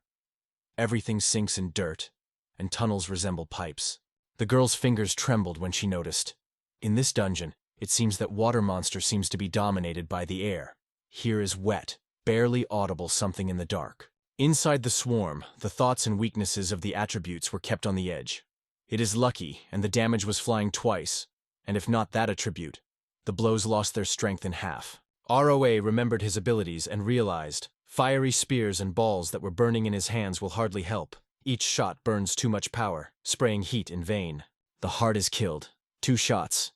Everything sinks in dirt, and tunnels resemble pipes." The girl's fingers trembled when she noticed. In this dungeon, it seems that water monster seems to be dominated by the air. Here is wet, barely audible something in the dark. Inside the swarm, the thoughts and weaknesses of the attributes were kept on the edge. It is lucky, and the damage was flying twice, and if not that attribute, the blows lost their strength in half. ROA remembered his abilities and realized, fiery spears and balls that were burning in his hands will hardly help. Each shot burns too much power, spraying heat in vain. The heart is killed. 2 shots.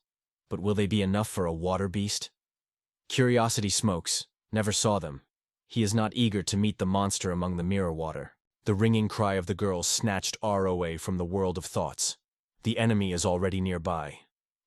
But will they be enough for a water beast? Curiosity smokes. Never saw them. He is not eager to meet the monster among the mirror water. The ringing cry of the girl snatched ROA from the world of thoughts. The enemy is already nearby.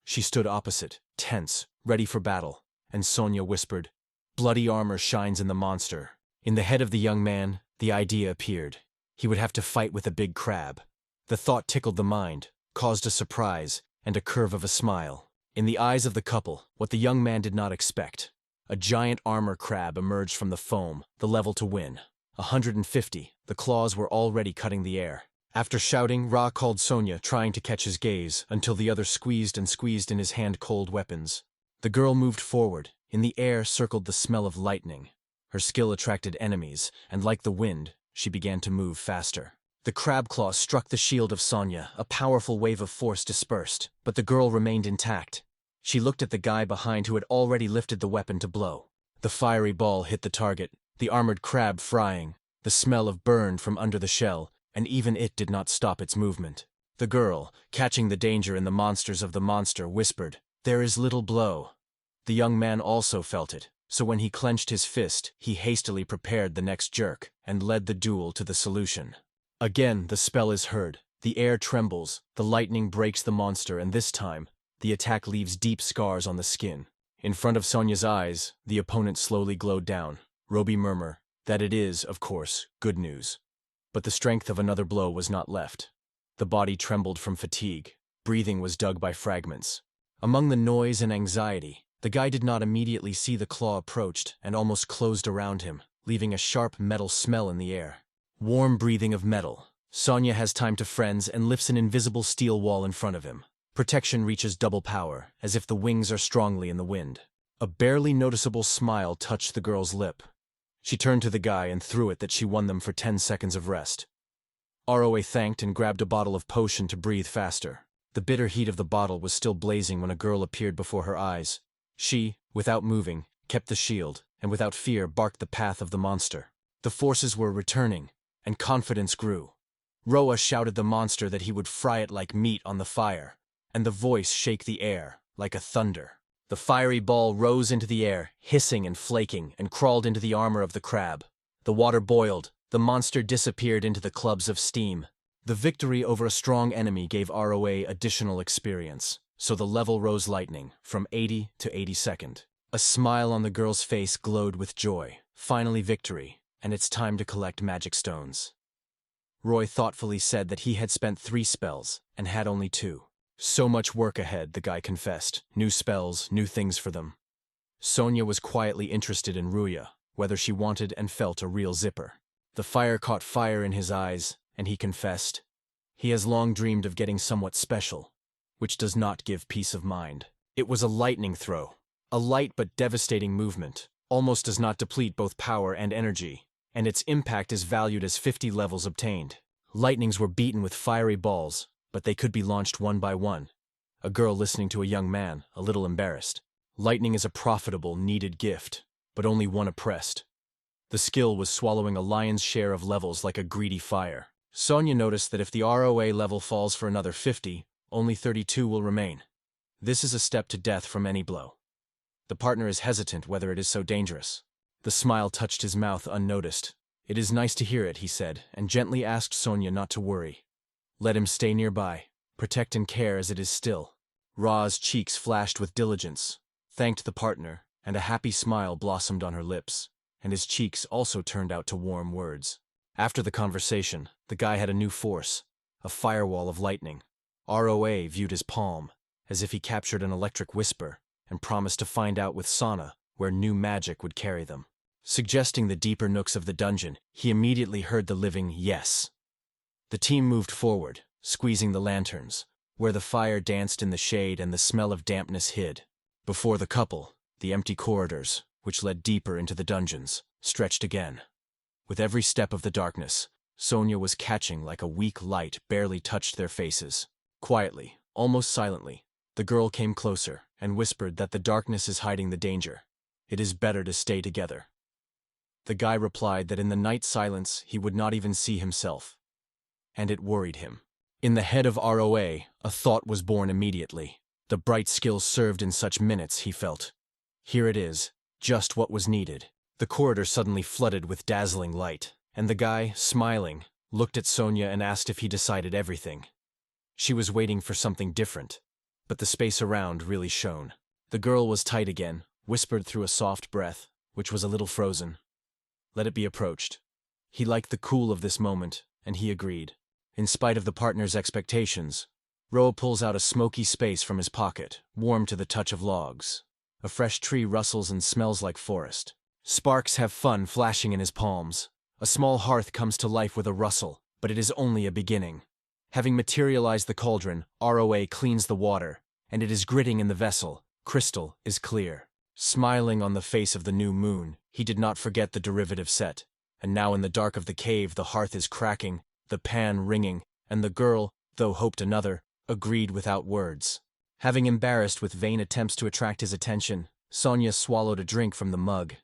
She stood opposite, tense, ready for battle, and Sonia whispered, "Bloody armor shines in the monster." In the head of the young man, the idea appeared. He would have to fight with a big crab. The thought tickled the mind, caused a surprise, and a curve of a smile. In the eyes of the couple, what the young man did not expect. A giant armor crab emerged from the foam, the level to win. 150, the claws were already cutting the air. After shouting, Ra called Sonia, trying to catch his gaze, until the other squeezed and squeezed in his hand cold weapons. The girl moved forward. In the air circled the smell of lightning. Her skill attracted enemies, and like the wind, she began to move faster. The crab claw struck the shield of Sonia. A powerful wave of force dispersed, but the girl remained intact. She looked at the guy behind who had already lifted the weapon to blow. The fiery ball hit the target, the armored crab frying, the smell of burn from under the shell, and even it did not stop its movement. The girl, catching the danger in the monsters of the monster, whispered, "There is little blow." The young man also felt it, so when he clenched his fist, he hastily prepared the next jerk, and led the duel to the solution. Again the spell is heard, the air trembles, the lightning breaks the monster, and this time, the attack leaves deep scars on the skin. In front of Sonia's eyes, the opponent slowly glowed down. Roby murmur, that it is, of course, good news. But the strength of another blow was not left. The body trembled from fatigue. Breathing was dug by fragments. Among the noise and anxiety, the guy did not immediately see the claw approached and almost closed around him, leaving a sharp metal smell in the air. Warm breathing of metal. Sonia has time to frenzy and lifts an invisible steel wall in front of him. Protection reaches double power, as if the wings are strongly in the wind. A barely noticeable smile touched the girl's lip. She turned to the guy and threw it that she won them for 10 seconds of rest. ROA thanked and grabbed a bottle of potion to breathe faster. The bitter heat of the bottle was still blazing when a girl appeared before her eyes. She, without moving, kept the shield, and without fear barked the path of the monster. The forces were returning, and confidence grew. Roa shouted the monster that he would fry it like meat on the fire, and the voice shake the air, like a thunder. The fiery ball rose into the air, hissing and flaking, and crawled into the armor of the crab. The water boiled, the monster disappeared into the clubs of steam. The victory over a strong enemy gave ROA additional experience, so the level rose lightning, from 80 to 82nd. A smile on the girl's face glowed with joy. Finally victory, and it's time to collect magic stones. Roy thoughtfully said that he had spent 3 spells, and had only 2. So much work ahead, the guy confessed. New spells, new things for them. Sonia was quietly interested in Ruya, whether she wanted and felt a real zipper. The fire caught fire in his eyes, and he confessed. He has long dreamed of getting somewhat special, which does not give peace of mind. It was a lightning throw. A light but devastating movement, almost does not deplete both power and energy, and its impact is valued as 50 levels obtained. Lightnings were beaten with fiery balls, but they could be launched one by one. A girl listening to a young man, a little embarrassed. Lightning is a profitable, needed gift, but only one oppressed. The skill was swallowing a lion's share of levels like a greedy fire. Sonia noticed that if the ROA level falls for another 50, only 32 will remain. This is a step to death from any blow. The partner is hesitant whether it is so dangerous. The smile touched his mouth unnoticed. It is nice to hear it, he said, and gently asked Sonia not to worry. Let him stay nearby, protect and care as it is still. Ra's cheeks flashed with diligence, thanked the partner, and a happy smile blossomed on her lips, and his cheeks also turned out to warm words. After the conversation, the guy had a new force, a firewall of lightning. ROA viewed his palm, as if he captured an electric whisper, and promised to find out with Sonia where new magic would carry them. Suggesting the deeper nooks of the dungeon, he immediately heard the living yes. The team moved forward, squeezing the lanterns, where the fire danced in the shade and the smell of dampness hid. Before the couple, the empty corridors, which led deeper into the dungeons, stretched again. With every step of the darkness, Sonia was catching like a weak light barely touched their faces. Quietly, almost silently, the girl came closer and whispered that the darkness is hiding the danger. It is better to stay together. The guy replied that in the night silence he would not even see himself. And it worried him. In the head of ROA, a thought was born immediately. The bright skill served in such minutes, he felt. Here it is, just what was needed. The corridor suddenly flooded with dazzling light, and the guy, smiling, looked at Sonia and asked if he decided everything. She was waiting for something different, but the space around really shone. The girl was tight again, whispered through a soft breath, which was a little frozen. Let it be approached. He liked the cool of this moment, and he agreed. In spite of the partner's expectations, Roa pulls out a smoky space from his pocket, warm to the touch of logs. A fresh tree rustles and smells like forest. Sparks have fun flashing in his palms. A small hearth comes to life with a rustle, but it is only a beginning. Having materialized the cauldron, ROA cleans the water, and it is gritting in the vessel. Crystal is clear. Smiling on the face of the new moon, he did not forget the derivative set. And now in the dark of the cave, the hearth is cracking, the pan ringing, and the girl, though hoped another, agreed without words. Having embarrassed with vain attempts to attract his attention, Sonia swallowed a drink from the mug.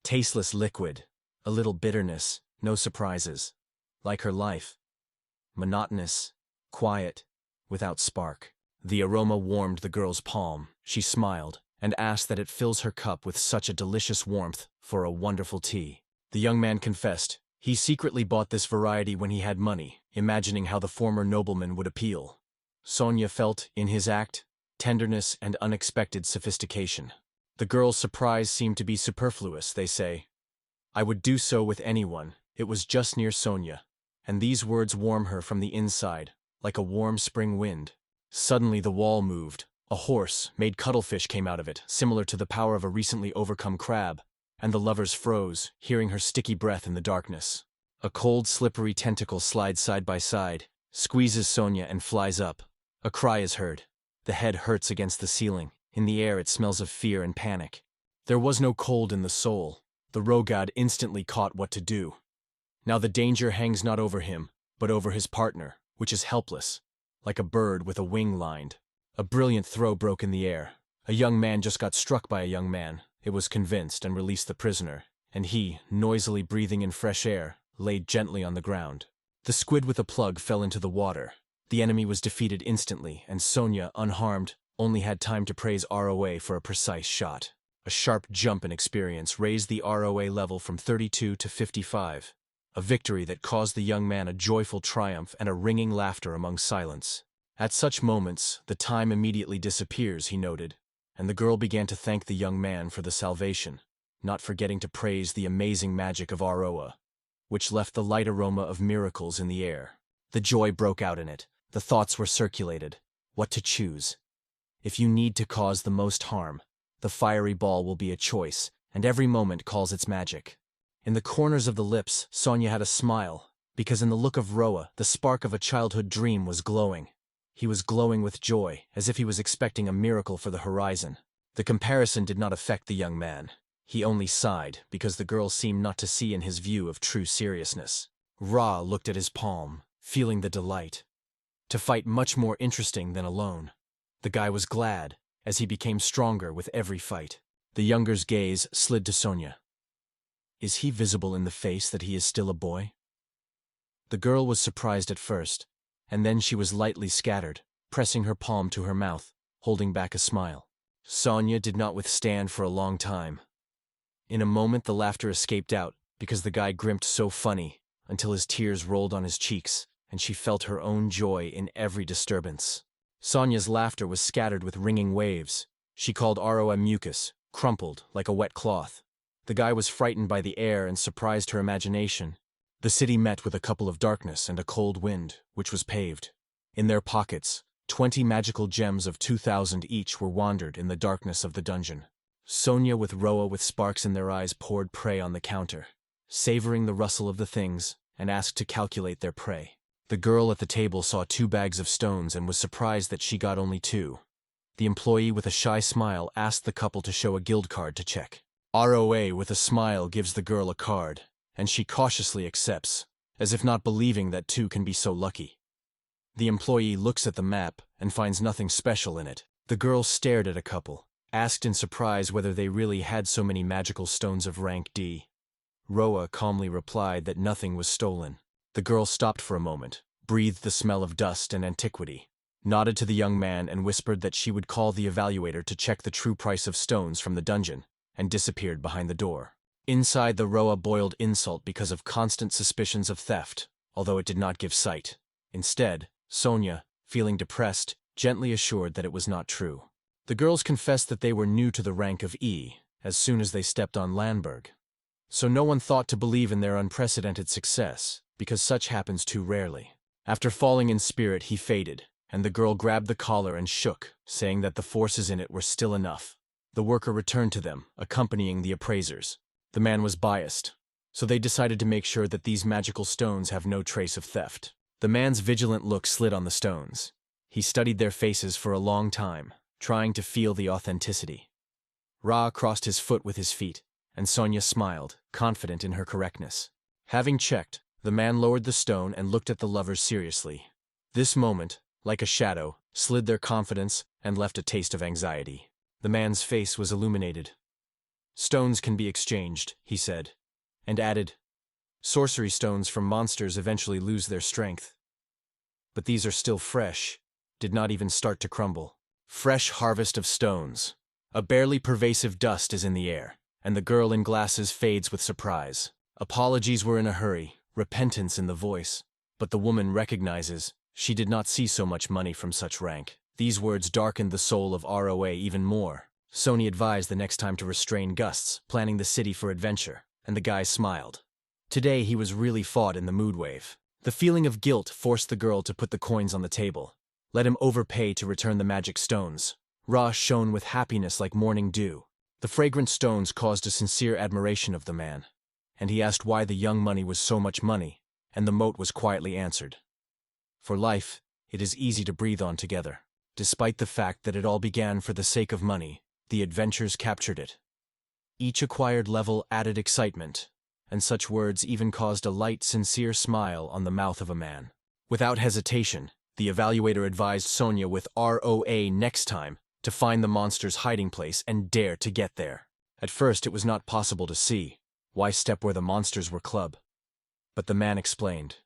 Tasteless liquid, a little bitterness, no surprises. Like her life. Monotonous, quiet, without spark. The aroma warmed the girl's palm. She smiled, and asked that it fills her cup with such a delicious warmth for a wonderful tea. The young man confessed. He secretly bought this variety when he had money, imagining how the former nobleman would appeal. Sonia felt, in his act, tenderness and unexpected sophistication. The girl's surprise seemed to be superfluous, they say. I would do so with anyone. It was just near Sonia, and these words warm her from the inside, like a warm spring wind. Suddenly the wall moved. A horse, made cuttlefish came out of it, similar to the power of a recently overcome crab, and the lovers froze, hearing her sticky breath in the darkness. A cold, slippery tentacle slides side by side, squeezes Sonia and flies up. A cry is heard. The head hurts against the ceiling. In the air it smells of fear and panic. There was no cold in the soul. The Rogad instantly caught what to do. Now the danger hangs not over him, but over his partner, which is helpless, like a bird with a wing lined. A brilliant throw broke in the air. A young man just got struck by a young man. It was convinced and released the prisoner, and he, noisily breathing in fresh air, laid gently on the ground. The squid with a plug fell into the water. The enemy was defeated instantly, and Sonia, unharmed, only had time to praise ROA for a precise shot. A sharp jump in experience raised the ROA level from 32 to 55. A victory that caused the young man a joyful triumph and a ringing laughter among silence. At such moments, the time immediately disappears, he noted, and the girl began to thank the young man for the salvation, not forgetting to praise the amazing magic of Aroa, which left the light aroma of miracles in the air. The joy broke out in it. The thoughts were circulated. What to choose? If you need to cause the most harm, the fiery ball will be a choice, and every moment calls its magic. In the corners of the lips, Sonia had a smile, because in the look of Roa, the spark of a childhood dream was glowing. He was glowing with joy, as if he was expecting a miracle for the horizon. The comparison did not affect the young man. He only sighed, because the girl seemed not to see in his view of true seriousness. Ra looked at his palm, feeling the delight. To fight much more interesting than alone. The guy was glad, as he became stronger with every fight. The younger's gaze slid to Sonia. Is he visible in the face that he is still a boy? The girl was surprised at first, and then she was lightly scattered, pressing her palm to her mouth, holding back a smile. Sonia did not withstand for a long time. In a moment the laughter escaped out, because the guy grimped so funny, until his tears rolled on his cheeks, and she felt her own joy in every disturbance. Sonia's laughter was scattered with ringing waves. She called Aro a mucus, crumpled like a wet cloth. The guy was frightened by the air and surprised her imagination. The city met with a couple of darkness and a cold wind, which was paved. In their pockets, 20 magical gems of 2,000 each were wandered in the darkness of the dungeon. Sonia with Roa with sparks in their eyes poured prey on the counter, savoring the rustle of the things, and asked to calculate their prey. The girl at the table saw 2 bags of stones and was surprised that she got only 2. The employee with a shy smile asked the couple to show a guild card to check. ROA with a smile gives the girl a card, and she cautiously accepts, as if not believing that 2 can be so lucky. The employee looks at the map and finds nothing special in it. The girl stared at a couple, asked in surprise whether they really had so many magical stones of rank D. Roa calmly replied that nothing was stolen. The girl stopped for a moment, breathed the smell of dust and antiquity, nodded to the young man and whispered that she would call the evaluator to check the true price of stones from the dungeon, and disappeared behind the door. Inside, the Roa boiled insult because of constant suspicions of theft, although it did not give sight. Instead, Sonia, feeling depressed, gently assured that it was not true. The girls confessed that they were new to the rank of E as soon as they stepped on Lamberg. So no one thought to believe in their unprecedented success, because such happens too rarely. After falling in spirit, he faded, and the girl grabbed the collar and shook, saying that the forces in it were still enough. The worker returned to them, accompanying the appraisers. The man was biased, so they decided to make sure that these magical stones have no trace of theft. The man's vigilant look slid on the stones. He studied their faces for a long time, trying to feel the authenticity. Ra crossed his foot with his feet, and Sonia smiled, confident in her correctness. Having checked, the man lowered the stone and looked at the lovers seriously. This moment, like a shadow, slid their confidence and left a taste of anxiety. The man's face was illuminated. "Stones can be exchanged," he said, and added, "Sorcery stones from monsters eventually lose their strength. But these are still fresh, did not even start to crumble. Fresh harvest of stones. A barely pervasive dust is in the air, and the girl in glasses fades with surprise. Apologies were in a hurry, repentance in the voice, but the woman recognizes she did not see so much money from such rank. These words darkened the soul of ROA even more. Sonia advised the next time to restrain gusts, planning the city for adventure, and the guy smiled. Today he was really fought in the mood wave. The feeling of guilt forced the girl to put the coins on the table. Let him overpay to return the magic stones. Ra shone with happiness like morning dew. The fragrant stones caused a sincere admiration of the man, and he asked why the young money was so much money, and the moat was quietly answered. For life, it is easy to breathe on together. Despite the fact that it all began for the sake of money, the adventures captured it. Each acquired level added excitement, and such words even caused a light, sincere smile on the mouth of a man. Without hesitation, the evaluator advised Sonia with ROA next time to find the monster's hiding place and dare to get there. At first it was not possible to see. Why step where the monsters were club? But the man explained.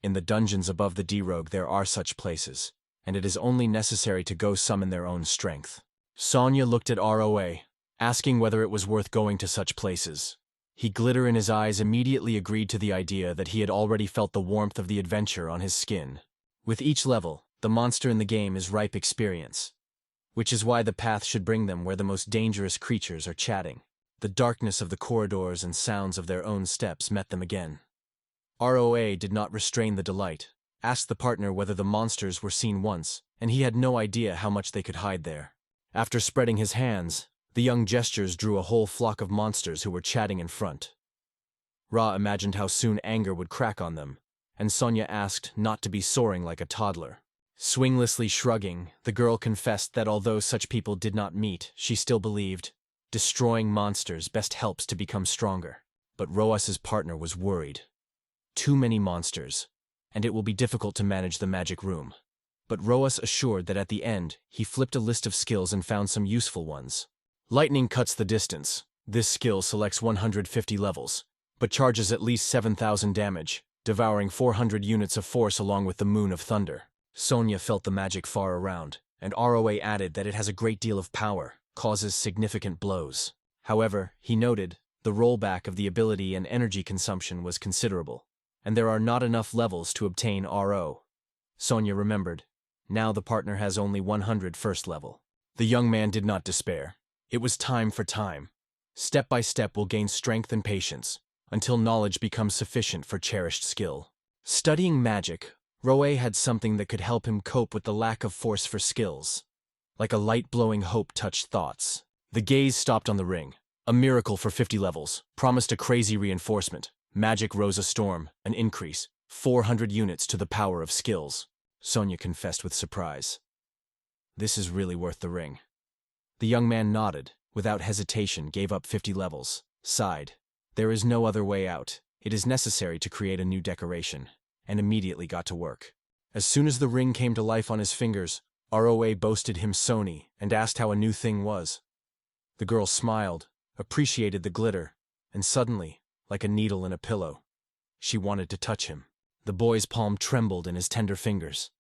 In the dungeons above the D-Rogue there are such places, and it is only necessary to go summon their own strength. Sonia looked at ROA, asking whether it was worth going to such places. He, glitter in his eyes, immediately agreed to the idea that he had already felt the warmth of the adventure on his skin. With each level, the monster in the game is ripe experience, which is why the path should bring them where the most dangerous creatures are chatting. The darkness of the corridors and sounds of their own steps met them again. ROA did not restrain the delight, asked the partner whether the monsters were seen once, and he had no idea how much they could hide there. After spreading his hands, the young gestures drew a whole flock of monsters who were chatting in front. Ra imagined how soon anger would crack on them, and Sonia asked not to be soaring like a toddler. Swinglessly shrugging, the girl confessed that although such people did not meet, she still believed destroying monsters best helps to become stronger. But Roas's partner was worried. Too many monsters, and it will be difficult to manage the magic room. But Roas assured that at the end, he flipped a list of skills and found some useful ones. Lightning cuts the distance. This skill selects 150 levels, but charges at least 7,000 damage, devouring 400 units of force along with the Moon of Thunder. Sonia felt the magic far around, and ROA added that it has a great deal of power, causes significant blows. However, he noted, the rollback of the ability and energy consumption was considerable, and there are not enough levels to obtain RO. Sonia remembered. Now the partner has only 100 first level. The young man did not despair. It was time for time. Step by step we'll gain strength and patience, until knowledge becomes sufficient for cherished skill. Studying magic, Roe had something that could help him cope with the lack of force for skills. Like a light-blowing hope touched thoughts. The gaze stopped on the ring. A miracle for 50 levels, promised a crazy reinforcement. Magic rose a storm, an increase, 400 units to the power of skills. Sonia confessed with surprise. This is really worth the ring. The young man nodded, without hesitation gave up 50 levels, sighed. There is no other way out. It is necessary to create a new decoration, and immediately got to work. As soon as the ring came to life on his fingers, Roa boasted him Sonia and asked how a new thing was. The girl smiled, appreciated the glitter, and suddenly, like a needle in a pillow, she wanted to touch him. The boy's palm trembled in his tender fingers.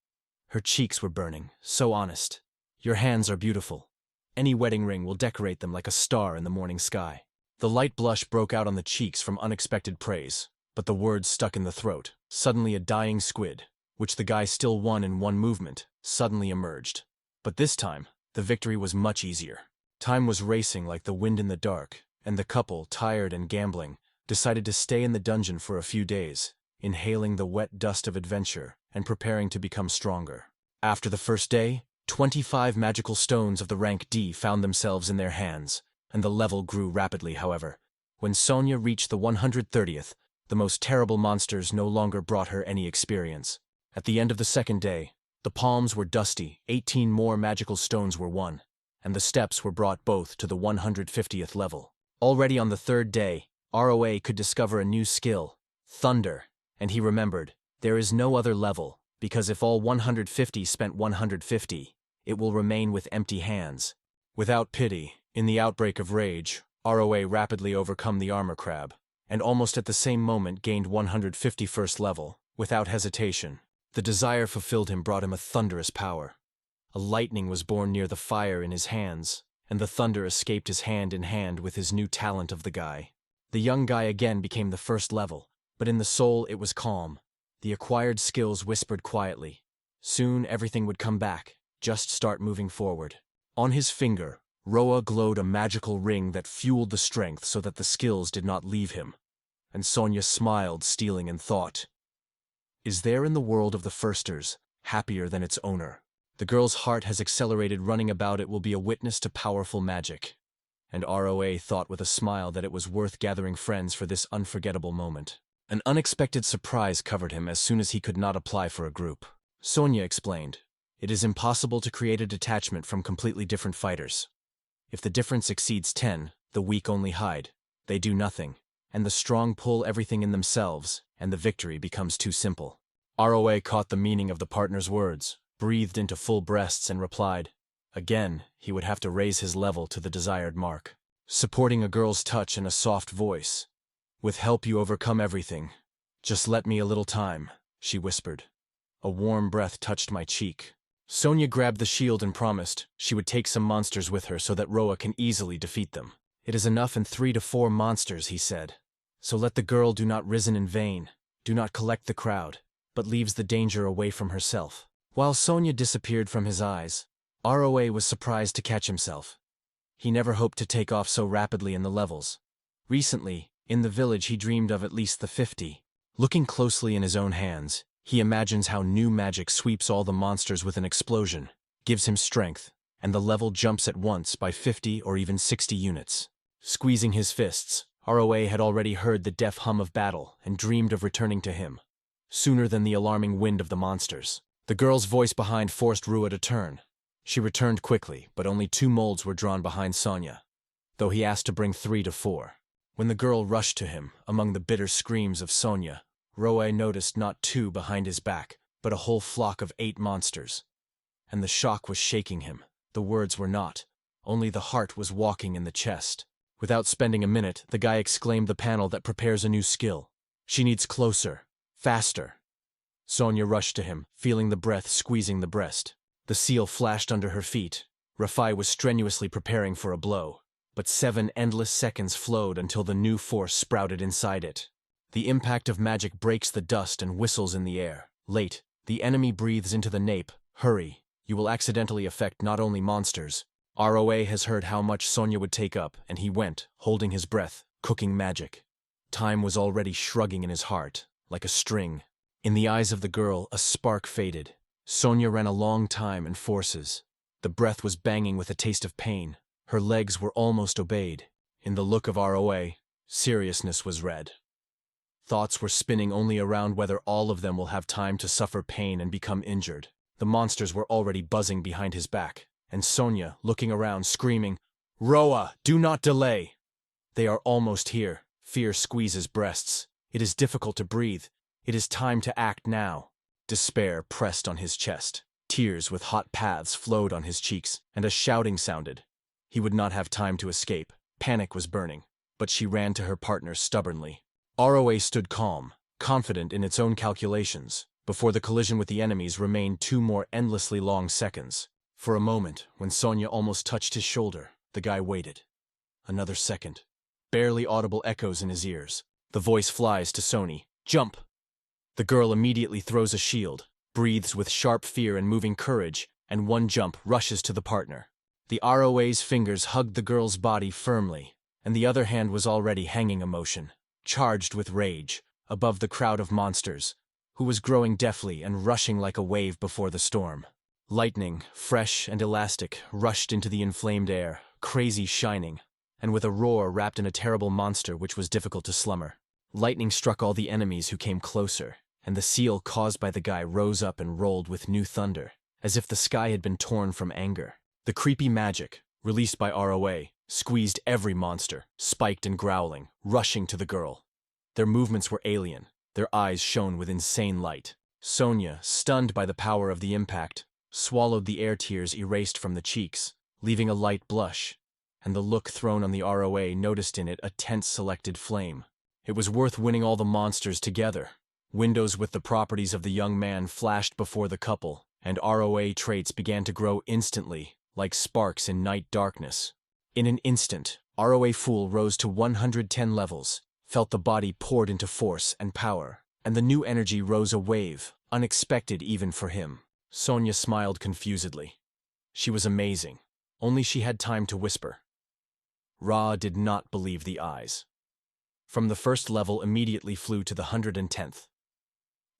Her cheeks were burning, so honest. Your hands are beautiful. Any wedding ring will decorate them like a star in the morning sky. The light blush broke out on the cheeks from unexpected praise, but the words stuck in the throat. Suddenly a dying squid, which the guy still won in one movement, suddenly emerged. But this time, the victory was much easier. Time was racing like the wind in the dark, and the couple, tired and gambling, decided to stay in the dungeon for a few days, inhaling the wet dust of adventure and preparing to become stronger. After the first day, 25 magical stones of the rank D found themselves in their hands, and the level grew rapidly, however. When Sonia reached the 130th, the most terrible monsters no longer brought her any experience. At the end of the second day, the palms were dusty, 18 more magical stones were won, and the steps were brought both to the 150th level. Already on the third day, Roa could discover a new skill, Thunder, and he remembered, there is no other level, because if all 150 spent 150, it will remain with empty hands. Without pity, in the outbreak of rage, Roa rapidly overcome the armor crab, and almost at the same moment gained 151st level, without hesitation. The desire fulfilled him brought him a thunderous power. A lightning was born near the fire in his hands, and the thunder escaped his hand in hand with his new talent of the guy. The young guy again became the first level, but in the soul it was calm. The acquired skills whispered quietly. Soon everything would come back, just start moving forward. On his finger, Roa glowed a magical ring that fueled the strength so that the skills did not leave him. And Sonia smiled, stealing in thought. Is there in the world of the firsters, happier than its owner? The girl's heart has accelerated, running about it will be a witness to powerful magic. And Roa thought with a smile that it was worth gathering friends for this unforgettable moment. An unexpected surprise covered him as soon as he could not apply for a group. Sonia explained, it is impossible to create a detachment from completely different fighters. If the difference exceeds 10, the weak only hide, they do nothing, and the strong pull everything in themselves, and the victory becomes too simple. Roa caught the meaning of the partner's words, breathed into full breaths and replied. Again, he would have to raise his level to the desired mark. Supporting a girl's touch and a soft voice. With help you overcome everything. Just let me a little time, she whispered. A warm breath touched my cheek. Sonia grabbed the shield and promised she would take some monsters with her so that Roa can easily defeat them. It is enough in 3 to 4 monsters, he said. So let the girl do not risen in vain, do not collect the crowd, but leaves the danger away from herself. While Sonia disappeared from his eyes, Roa was surprised to catch himself. He never hoped to take off so rapidly in the levels. Recently, in the village he dreamed of at least the 50. Looking closely in his own hands, he imagines how new magic sweeps all the monsters with an explosion, gives him strength, and the level jumps at once by 50 or even 60 units. Squeezing his fists, Roa had already heard the deaf hum of battle and dreamed of returning to him, sooner than the alarming wind of the monsters. The girl's voice behind forced Rua to turn. She returned quickly, but only 2 molds were drawn behind Sonia, though he asked to bring 3 to 4. When the girl rushed to him, among the bitter screams of Sonia, Roa noticed not 2 behind his back, but a whole flock of 8 monsters. And the shock was shaking him. The words were not. Only the heart was walking in the chest. Without spending a minute, the guy exclaimed the panel that prepares a new skill. She needs closer. Faster. Sonia rushed to him, feeling the breath squeezing the breast. The seal flashed under her feet. Rafai was strenuously preparing for a blow. But 7 endless seconds flowed until the new force sprouted inside it. The impact of magic breaks the dust and whistles in the air. Late, the enemy breathes into the nape, Hurry, you will accidentally affect not only monsters. ROA has heard how much Sonia would take up, and he went, holding his breath, cooking magic. Time was already shrugging in his heart, like a string. In the eyes of the girl, a spark faded. Sonia ran a long time in forces. The breath was banging with a taste of pain. Her legs were almost obeyed. In the look of ROA, seriousness was read. Thoughts were spinning only around whether all of them will have time to suffer pain and become injured. The monsters were already buzzing behind his back, and Sonia, looking around, screaming, "Roa, do not delay!" They are almost here. Fear squeezes breasts. It is difficult to breathe. It is time to act now. Despair pressed on his chest. Tears with hot paths flowed on his cheeks, and a shouting sounded. He would not have time to escape. Panic was burning, but she ran to her partner stubbornly. ROA stood calm, confident in its own calculations. Before the collision with the enemies remained 2 more endlessly long seconds. For a moment, when Sonia almost touched his shoulder, the guy waited. Another second. Barely audible echoes in his ears. The voice flies to Sonia. "Jump!" The girl immediately throws a shield, breathes with sharp fear and moving courage, and one jump rushes to the partner. The ROA's fingers hugged the girl's body firmly, and the other hand was already hanging emotion, charged with rage, above the crowd of monsters, who was growing deftly and rushing like a wave before the storm. Lightning, fresh and elastic, rushed into the inflamed air, crazy shining, and with a roar wrapped in a terrible monster which was difficult to slumber. Lightning struck all the enemies who came closer, and the seal caused by the guy rose up and rolled with new thunder, as if the sky had been torn from anger. The creepy magic, released by ROA, squeezed every monster, spiked and growling, rushing to the girl. Their movements were alien. Their eyes shone with insane light. Sonia, stunned by the power of the impact, swallowed the air tears erased from the cheeks, leaving a light blush, and the look thrown on the ROA noticed in it a tense selected flame. It was worth winning all the monsters together. Windows with the properties of the young man flashed before the couple, and ROA traits began to grow instantly, like sparks in night darkness. In an instant, ROA Fool rose to 110 levels, felt the body poured into force and power, and the new energy rose a wave, unexpected even for him. Sonia smiled confusedly. She was amazing. Only she had time to whisper. Ra did not believe the eyes. From the first level immediately flew to the 110th.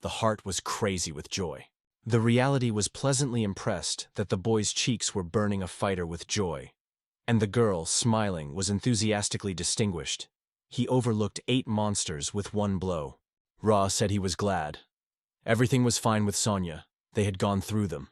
The heart was crazy with joy. The reality was pleasantly impressed that the boy's cheeks were burning a fighter with joy. And the girl, smiling, was enthusiastically distinguished. He overlooked 8 monsters with 1 blow. Ra said he was glad. Everything was fine with Sonia. They had gone through them.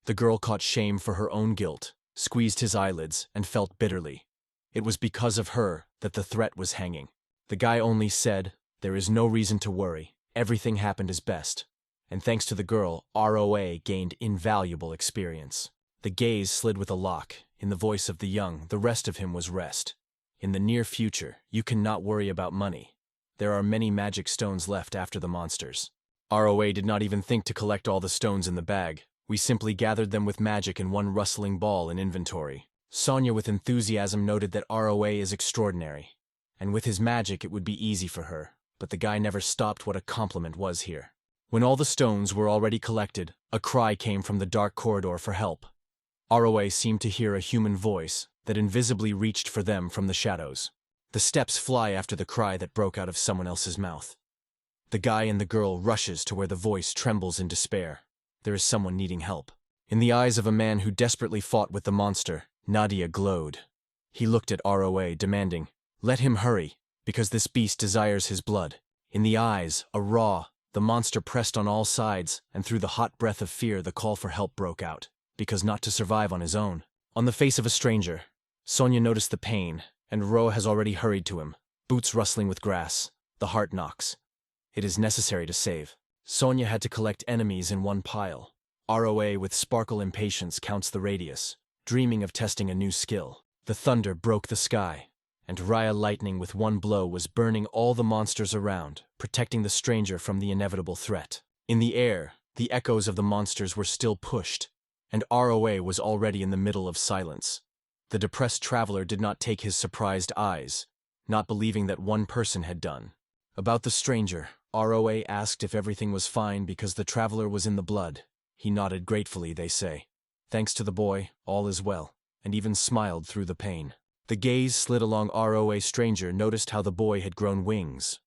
The girl caught shame for her own guilt, squeezed his eyelids, and felt bitterly. It was because of her that the threat was hanging. The guy only said, "There is no reason to worry. Everything happened as best." And thanks to the girl, ROA gained invaluable experience. The gaze slid with a lock. In the voice of the young, the rest of him was rest. In the near future, you cannot worry about money. There are many magic stones left after the monsters. ROA did not even think to collect all the stones in the bag. We simply gathered them with magic in one rustling ball in inventory. Sonia with enthusiasm noted that ROA is extraordinary, and with his magic it would be easy for her, but the guy never stopped what a compliment was here. When all the stones were already collected, a cry came from the dark corridor for help. ROA seemed to hear a human voice that invisibly reached for them from the shadows. The steps fly after the cry that broke out of someone else's mouth. The guy and the girl rushes to where the voice trembles in despair. There is someone needing help. In the eyes of a man who desperately fought with the monster, Nadia glowed. He looked at ROA, demanding, "Let him hurry, because this beast desires his blood." In the eyes, a raw, the monster pressed on all sides, and through the hot breath of fear the call for help broke out, because not to survive on his own. On the face of a stranger, Sonia noticed the pain, and Ro has already hurried to him, boots rustling with grass. The heart knocks. It is necessary to save. Sonia had to collect enemies in one pile. ROA with sparkle impatience counts the radius, dreaming of testing a new skill. The thunder broke the sky, and Raya lightning with one blow was burning all the monsters around, protecting the stranger from the inevitable threat. In the air, the echoes of the monsters were still pushed, and ROA was already in the middle of silence. The depressed traveler did not take his surprised eyes, not believing that one person had done. About the stranger, ROA asked if everything was fine because the traveler was in the blood. He nodded gratefully, they say. Thanks to the boy, all is well, and even smiled through the pain. The gaze slid along ROA stranger noticed how the boy had grown wings.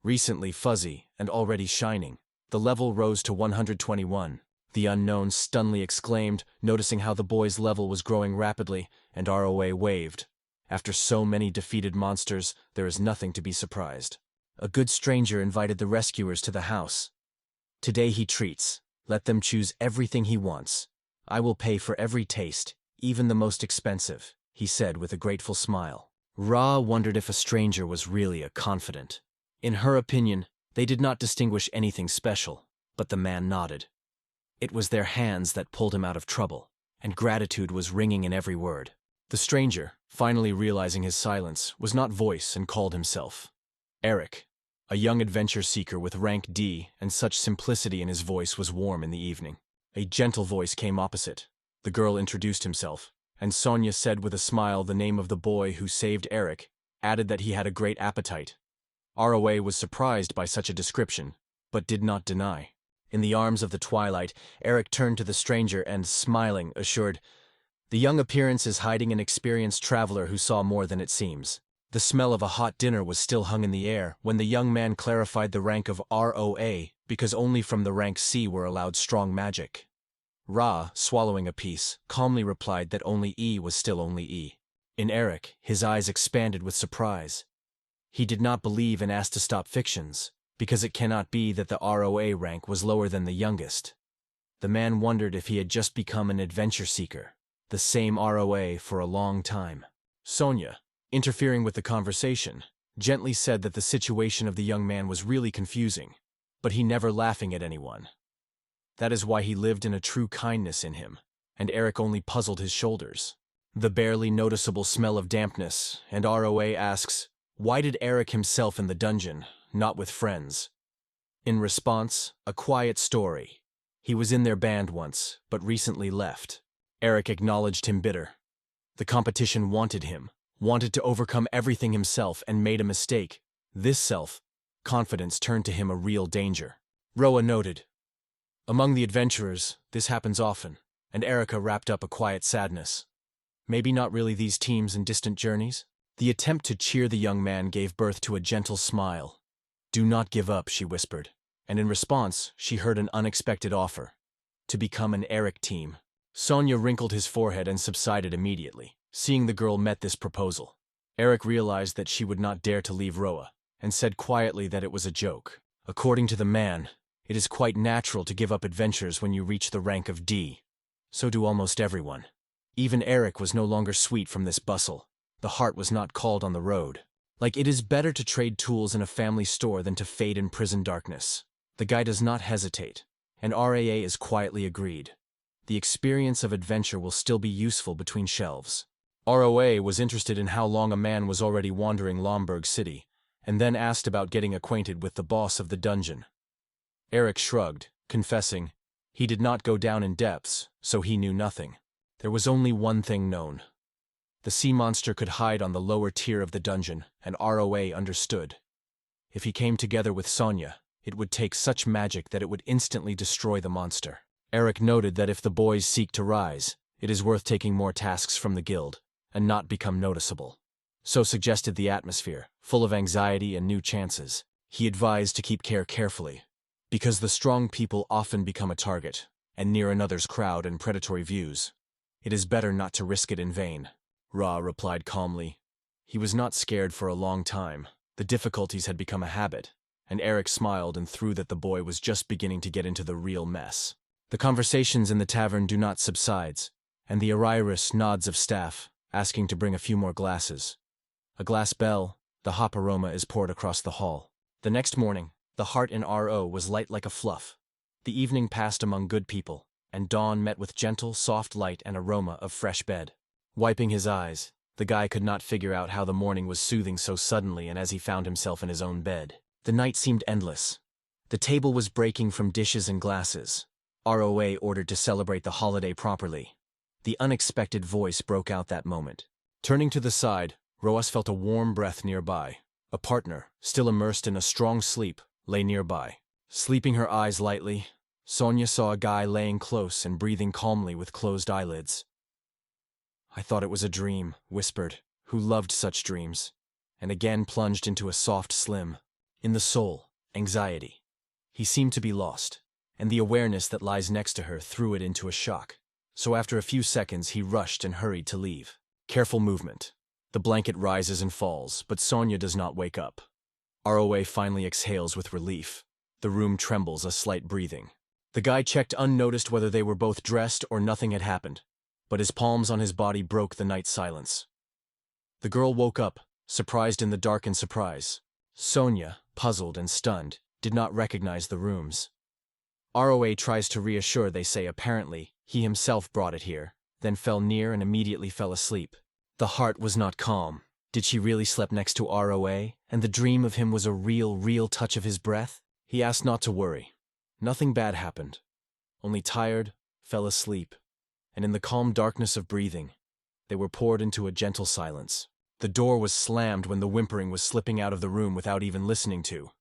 Recently fuzzy and already shining. The level rose to 121. The unknown stunnedly exclaimed, noticing how the boy's level was growing rapidly, and ROA waved. After so many defeated monsters, there is nothing to be surprised. A good stranger invited the rescuers to the house. Today he treats. Let them choose everything he wants. I will pay for every taste, even the most expensive, he said with a grateful smile. Ra wondered if a stranger was really a confidant. In her opinion, they did not distinguish anything special, but the man nodded. It was their hands that pulled him out of trouble, and gratitude was ringing in every word. The stranger, finally realizing his silence, was not voice and called himself Eric. A young adventure seeker with rank D, and such simplicity in his voice was warm in the evening. A gentle voice came opposite. The girl introduced himself, and Sonia said with a smile the name of the boy who saved Eric, added that he had a great appetite. ROA was surprised by such a description, but did not deny. In the arms of the twilight, Eric turned to the stranger and, smiling, assured, "The young appearance is hiding an experienced traveler who saw more than it seems." The smell of a hot dinner was still hung in the air when the young man clarified the rank of ROA because only from the rank C were allowed strong magic. Ra, swallowing a piece, calmly replied that only E was still only E. In Eric, his eyes expanded with surprise. He did not believe and asked to stop fictions, because it cannot be that the ROA rank was lower than the youngest. The man wondered if he had just become an adventure seeker, the same ROA for a long time. Sonia, interfering with the conversation, gently said that the situation of the young man was really confusing, but he never laughing at anyone. That is why he lived in a true kindness in him, and Eric only puzzled his shoulders. The barely noticeable smell of dampness, and ROA asks, why did Eric himself in the dungeon, not with friends? In response, a quiet story. He was in their band once, but recently left. Eric acknowledged him bitter. The competition wanted him, wanted to overcome everything himself and made a mistake. This self-confidence turned to him a real danger. Roa noted. Among the adventurers, this happens often, and Erica wrapped up a quiet sadness. Maybe not really these teams and distant journeys? The attempt to cheer the young man gave birth to a gentle smile. Do not give up, she whispered, and in response, she heard an unexpected offer. To become an Eric team. Sonia wrinkled his forehead and subsided immediately, seeing the girl met this proposal. Eric realized that she would not dare to leave Roa, and said quietly that it was a joke. According to the man, it is quite natural to give up adventures when you reach the rank of D. So do almost everyone. Even Eric was no longer sweet from this bustle. The heart was not called on the road. Like it is better to trade tools in a family store than to fade in prison darkness. The guy does not hesitate, and RAA is quietly agreed. The experience of adventure will still be useful between shelves. ROA was interested in how long a man was already wandering Lamberg city, and then asked about getting acquainted with the boss of the dungeon. Eric shrugged, confessing, he did not go down in depths, so he knew nothing. There was only one thing known. The sea monster could hide on the lower tier of the dungeon, and ROA understood. If he came together with Sonia, it would take such magic that it would instantly destroy the monster. Eric noted that if the boys seek to rise, it is worth taking more tasks from the guild, and not become noticeable. So suggested the atmosphere, full of anxiety and new chances. He advised to keep care carefully, because the strong people often become a target, and near another's crowd and predatory views. It is better not to risk it in vain. Ra replied calmly. He was not scared for a long time. The difficulties had become a habit, and Eric smiled and threw that the boy was just beginning to get into the real mess. The conversations in the tavern do not subside, and the Iris nods of staff, asking to bring a few more glasses. A glass bell, the hop aroma is poured across the hall. The next morning, the heart in RO was light like a fluff. The evening passed among good people, and dawn met with gentle, soft light and aroma of fresh bed. Wiping his eyes, the guy could not figure out how the morning was soothing so suddenly and as he found himself in his own bed. The night seemed endless. The table was breaking from dishes and glasses. ROA ordered to celebrate the holiday properly. The unexpected voice broke out that moment. Turning to the side, Roas felt a warm breath nearby. A partner, still immersed in a strong sleep, lay nearby. Sleeping her eyes lightly, Sonia saw a guy laying close and breathing calmly with closed eyelids. "I thought it was a dream," whispered, who loved such dreams, and again plunged into a soft slim. In the soul, anxiety. He seemed to be lost, and the awareness that lies next to her threw it into a shock. So after a few seconds he rushed and hurried to leave. Careful movement. The blanket rises and falls, but Sonia does not wake up. ROA finally exhales with relief. The room trembles, a slight breathing. The guy checked unnoticed whether they were both dressed or nothing had happened, but his palms on his body broke the night silence. The girl woke up, surprised in the dark and surprise. Sonia, puzzled and stunned, did not recognize the rooms. ROA tries to reassure. They say apparently he himself brought it here, then fell near and immediately fell asleep. The heart was not calm. Did she really sleep next to ROA, and the dream of him was a real touch of his breath? He asked not to worry. Nothing bad happened. Only tired, fell asleep, and in the calm darkness of breathing, they were poured into a gentle silence. The door was slammed when the whimpering was slipping out of the room without even listening to.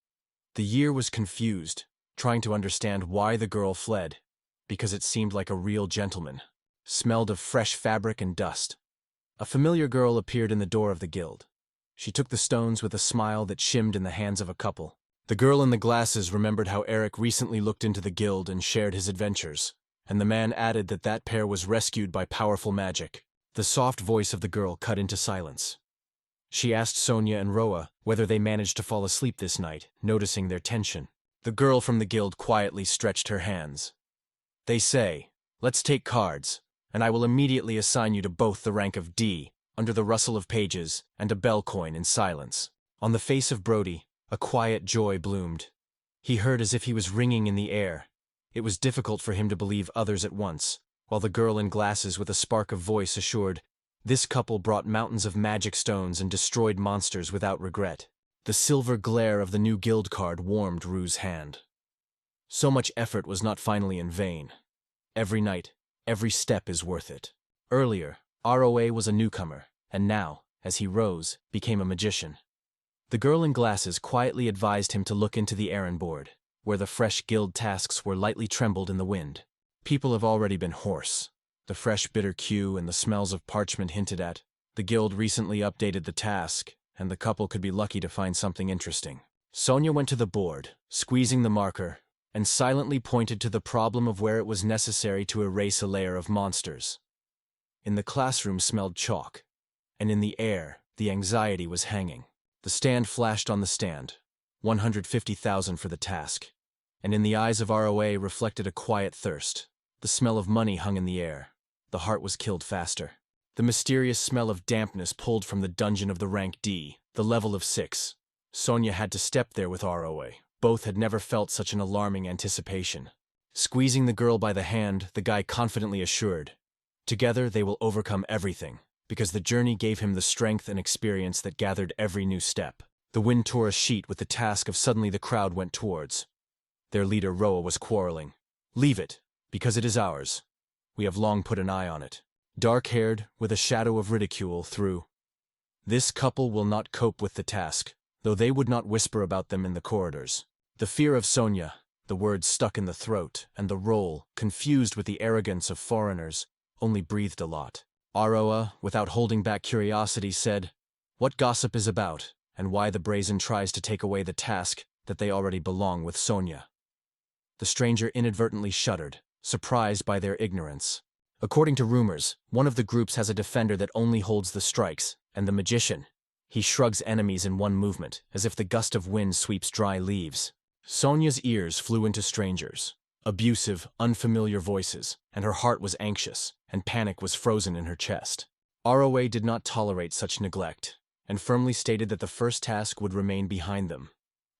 The year was confused, trying to understand why the girl fled, because it seemed like a real gentleman. Smelled of fresh fabric and dust. A familiar girl appeared in the door of the guild. She took the stones with a smile that shimmed in the hands of a couple. The girl in the glasses remembered how Eric recently looked into the guild and shared his adventures, and the man added that that pair was rescued by powerful magic. The soft voice of the girl cut into silence. She asked Sonia and Roa whether they managed to fall asleep this night, noticing their tension. The girl from the guild quietly stretched her hands. "They say, let's take cards, and I will immediately assign you to both the rank of D, under the rustle of pages, and a bell coin in silence." On the face of Brody, a quiet joy bloomed. He heard as if he was ringing in the air. It was difficult for him to believe others at once, while the girl in glasses with a spark of voice assured, this couple brought mountains of magic stones and destroyed monsters without regret. The silver glare of the new guild card warmed Rue's hand. So much effort was not finally in vain. Every night, every step is worth it. Earlier, ROA was a newcomer, and now, as he rose, became a magician. The girl in glasses quietly advised him to look into the errand board, where the fresh guild tasks were lightly trembled in the wind. People have already been hoarse. The fresh bitter queue and the smells of parchment hinted at. The guild recently updated the task, and the couple could be lucky to find something interesting. Sonia went to the board, squeezing the marker, and silently pointed to the problem of where it was necessary to erase a layer of monsters. In the classroom smelled chalk, and in the air, the anxiety was hanging. The stand flashed on the stand, 150,000 for the task, and in the eyes of ROA reflected a quiet thirst. The smell of money hung in the air. The heart was killed faster. The mysterious smell of dampness pulled from the dungeon of the rank D, the level of 6. Sonia had to step there with ROA. Both had never felt such an alarming anticipation. Squeezing the girl by the hand, the guy confidently assured, together they will overcome everything, because the journey gave him the strength and experience that gathered every new step. The wind tore a sheet with the task of suddenly the crowd went towards. Their leader Roa was quarreling. "Leave it, because it is ours. We have long put an eye on it." Dark-haired, with a shadow of ridicule through. This couple will not cope with the task, though they would not whisper about them in the corridors. The fear of Sonia, the words stuck in the throat, and the role, confused with the arrogance of foreigners, only breathed a lot. Aroa, without holding back curiosity, said, "What gossip is about, and why the brazen tries to take away the task that they already belong with Sonia?" The stranger inadvertently shuddered, surprised by their ignorance. According to rumors, one of the groups has a defender that only holds the strikes, and the magician. He shrugs enemies in one movement, as if the gust of wind sweeps dry leaves. Sonia's ears flew into strangers. Abusive, unfamiliar voices, and her heart was anxious, and panic was frozen in her chest. ROA did not tolerate such neglect, and firmly stated that the first task would remain behind them,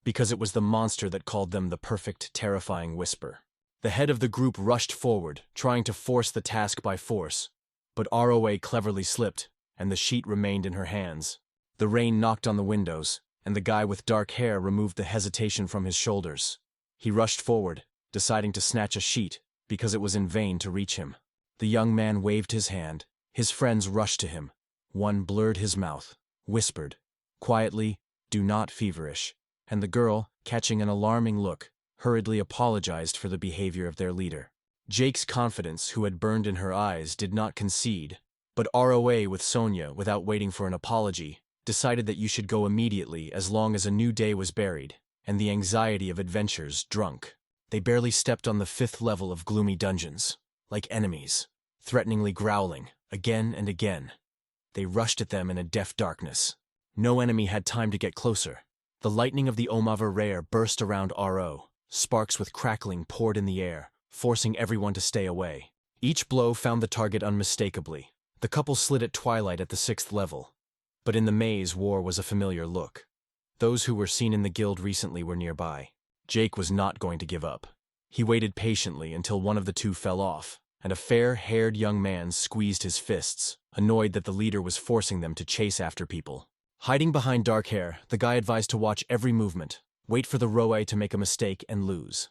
because it was the monster that called them the perfect, terrifying whisper. The head of the group rushed forward, trying to force the task by force, but ROA cleverly slipped, and the sheet remained in her hands. The rain knocked on the windows, and the guy with dark hair removed the hesitation from his shoulders. He rushed forward, deciding to snatch a sheet, because it was in vain to reach him. The young man waved his hand. His friends rushed to him. One blurred his mouth, whispered, quietly, "Do not feverish," and the girl, catching an alarming look, hurriedly apologized for the behavior of their leader. Jake's confidence, who had burned in her eyes, did not concede, but ROA with Sonia, without waiting for an apology, decided that you should go immediately as long as a new day was buried, and the anxiety of adventures drunk. They barely stepped on the 5th level of gloomy dungeons, like enemies, threateningly growling, again and again. They rushed at them in a deaf darkness. No enemy had time to get closer. The lightning of the Omava Rare burst around RO. Sparks with crackling poured in the air, forcing everyone to stay away. Each blow found the target unmistakably. The couple slid at twilight at the 6th level. But in the maze, war was a familiar look. Those who were seen in the guild recently were nearby. Jake was not going to give up. He waited patiently until one of the two fell off, and a fair-haired young man squeezed his fists, annoyed that the leader was forcing them to chase after people. Hiding behind dark hair, the guy advised to watch every movement, wait for the Roe to make a mistake and lose.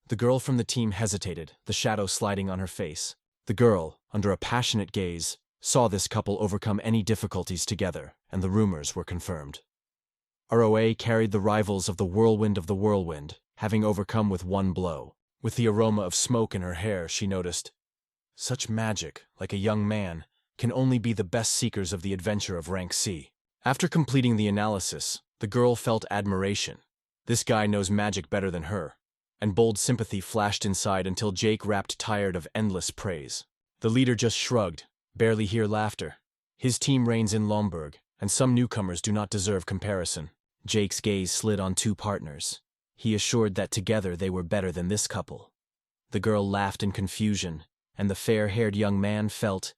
The girl from the team hesitated, the shadow sliding on her face. The girl, under a passionate gaze, saw this couple overcome any difficulties together, and the rumors were confirmed. Roe carried the rivals of the whirlwind, having overcome with one blow. With the aroma of smoke in her hair, she noticed, such magic, like a young man, can only be the best seekers of the adventure of rank C. After completing the analysis, the girl felt admiration. This guy knows magic better than her. And bold sympathy flashed inside until Jake rapped tired of endless praise. The leader just shrugged, barely hear laughter. His team reigns in Lamberg, and some newcomers do not deserve comparison. Jake's gaze slid on two partners. He assured that together they were better than this couple. The girl laughed in confusion, and the fair-haired young man felt.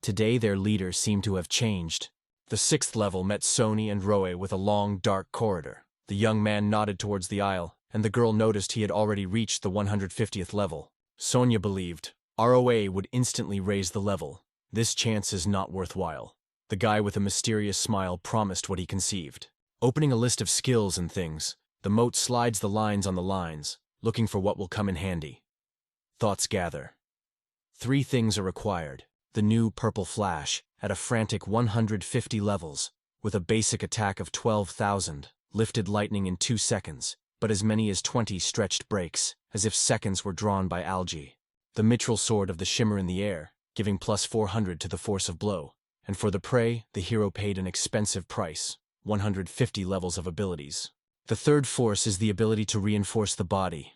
Today their leader seemed to have changed. The 6th level met Sonia and Roe with a long, dark corridor. The young man nodded towards the aisle, and the girl noticed he had already reached the 150th level. Sonia believed ROA would instantly raise the level. This chance is not worthwhile. The guy with a mysterious smile promised what he conceived. Opening a list of skills and things, the moat slides the lines on the lines, looking for what will come in handy. Thoughts gather. 3 things are required. The new purple flash, at a frantic 150 levels, with a basic attack of 12,000, lifted lightning in 2 seconds, but as many as 20 stretched breaks, as if seconds were drawn by algae. The mitral sword of the shimmer in the air, giving plus 400 to the force of blow. And for the prey, the hero paid an expensive price, 150 levels of abilities. The third force is the ability to reinforce the body.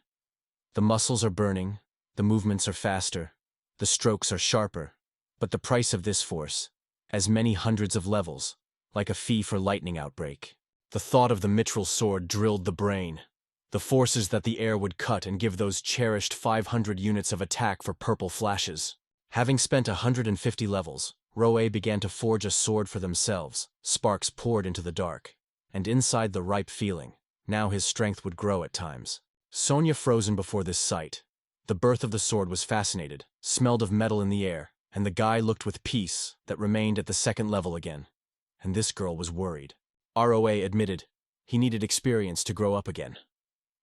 The muscles are burning, the movements are faster, the strokes are sharper, but the price of this force, as many hundreds of levels, like a fee for lightning outbreak. The thought of the mitral sword drilled the brain. The forces that the air would cut and give those cherished 500 units of attack for purple flashes. Having spent 150 levels, Roe began to forge a sword for themselves. Sparks poured into the dark. And inside the ripe feeling, now his strength would grow at times. Sonia frozen before this sight. The birth of the sword was fascinated, smelled of metal in the air, and the guy looked with peace that remained at the 2nd level again. And this girl was worried. Roa admitted he needed experience to grow up again.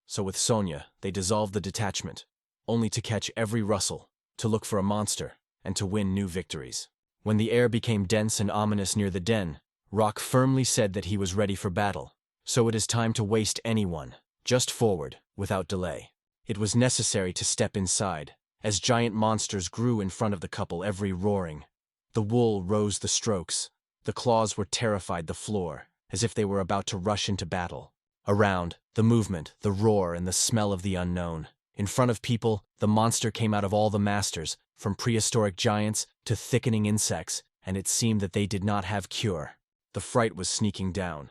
So with Sonia, they dissolved the detachment, only to catch every rustle, to look for a monster, and to win new victories. When the air became dense and ominous near the den, Rock firmly said that he was ready for battle. So it is time to waste anyone, just forward, without delay. It was necessary to step inside, as giant monsters grew in front of the couple, every roaring. The wool rose the strokes, the claws were terrified the floor, as if they were about to rush into battle. Around, the movement, the roar, and the smell of the unknown. In front of people, the monster came out of all the masters, from prehistoric giants to thickening insects, and it seemed that they did not have cure. The fright was sneaking down.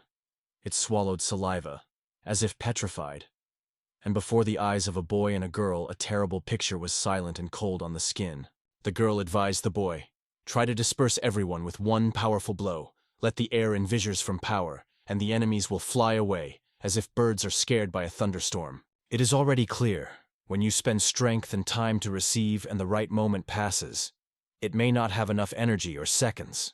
It swallowed saliva, as if petrified. And before the eyes of a boy and a girl, a terrible picture was silent and cold on the skin. The girl advised the boy, try to disperse everyone with one powerful blow. Let the air in fissures from power, and the enemies will fly away, as if birds are scared by a thunderstorm. It is already clear, when you spend strength and time to receive and the right moment passes, it may not have enough energy or seconds.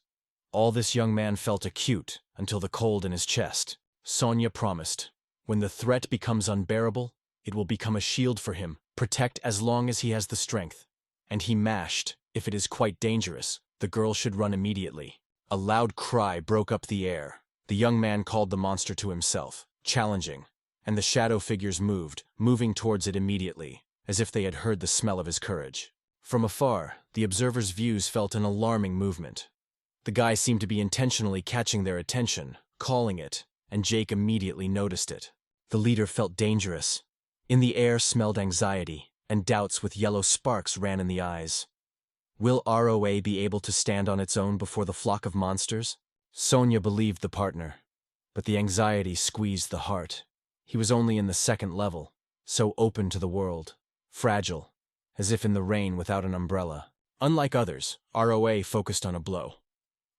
All this young man felt acute until the cold in his chest. Sonia promised, when the threat becomes unbearable, it will become a shield for him, protect as long as he has the strength. And he mashed, if it is quite dangerous, the girl should run immediately. A loud cry broke up the air. The young man called the monster to himself, challenging. and the shadow figures moved, moving towards it immediately, as if they had heard the smell of his courage. From afar, the observers' views felt an alarming movement. The guy seemed to be intentionally catching their attention, calling it, and Jake immediately noticed it. The leader felt dangerous. In the air smelled anxiety, and doubts with yellow sparks ran in the eyes. Will ROA be able to stand on its own before the flock of monsters? Sonia believed the partner, but the anxiety squeezed the heart. He was only in the second level, so open to the world, fragile, as if in the rain without an umbrella. Unlike others, ROA focused on a blow.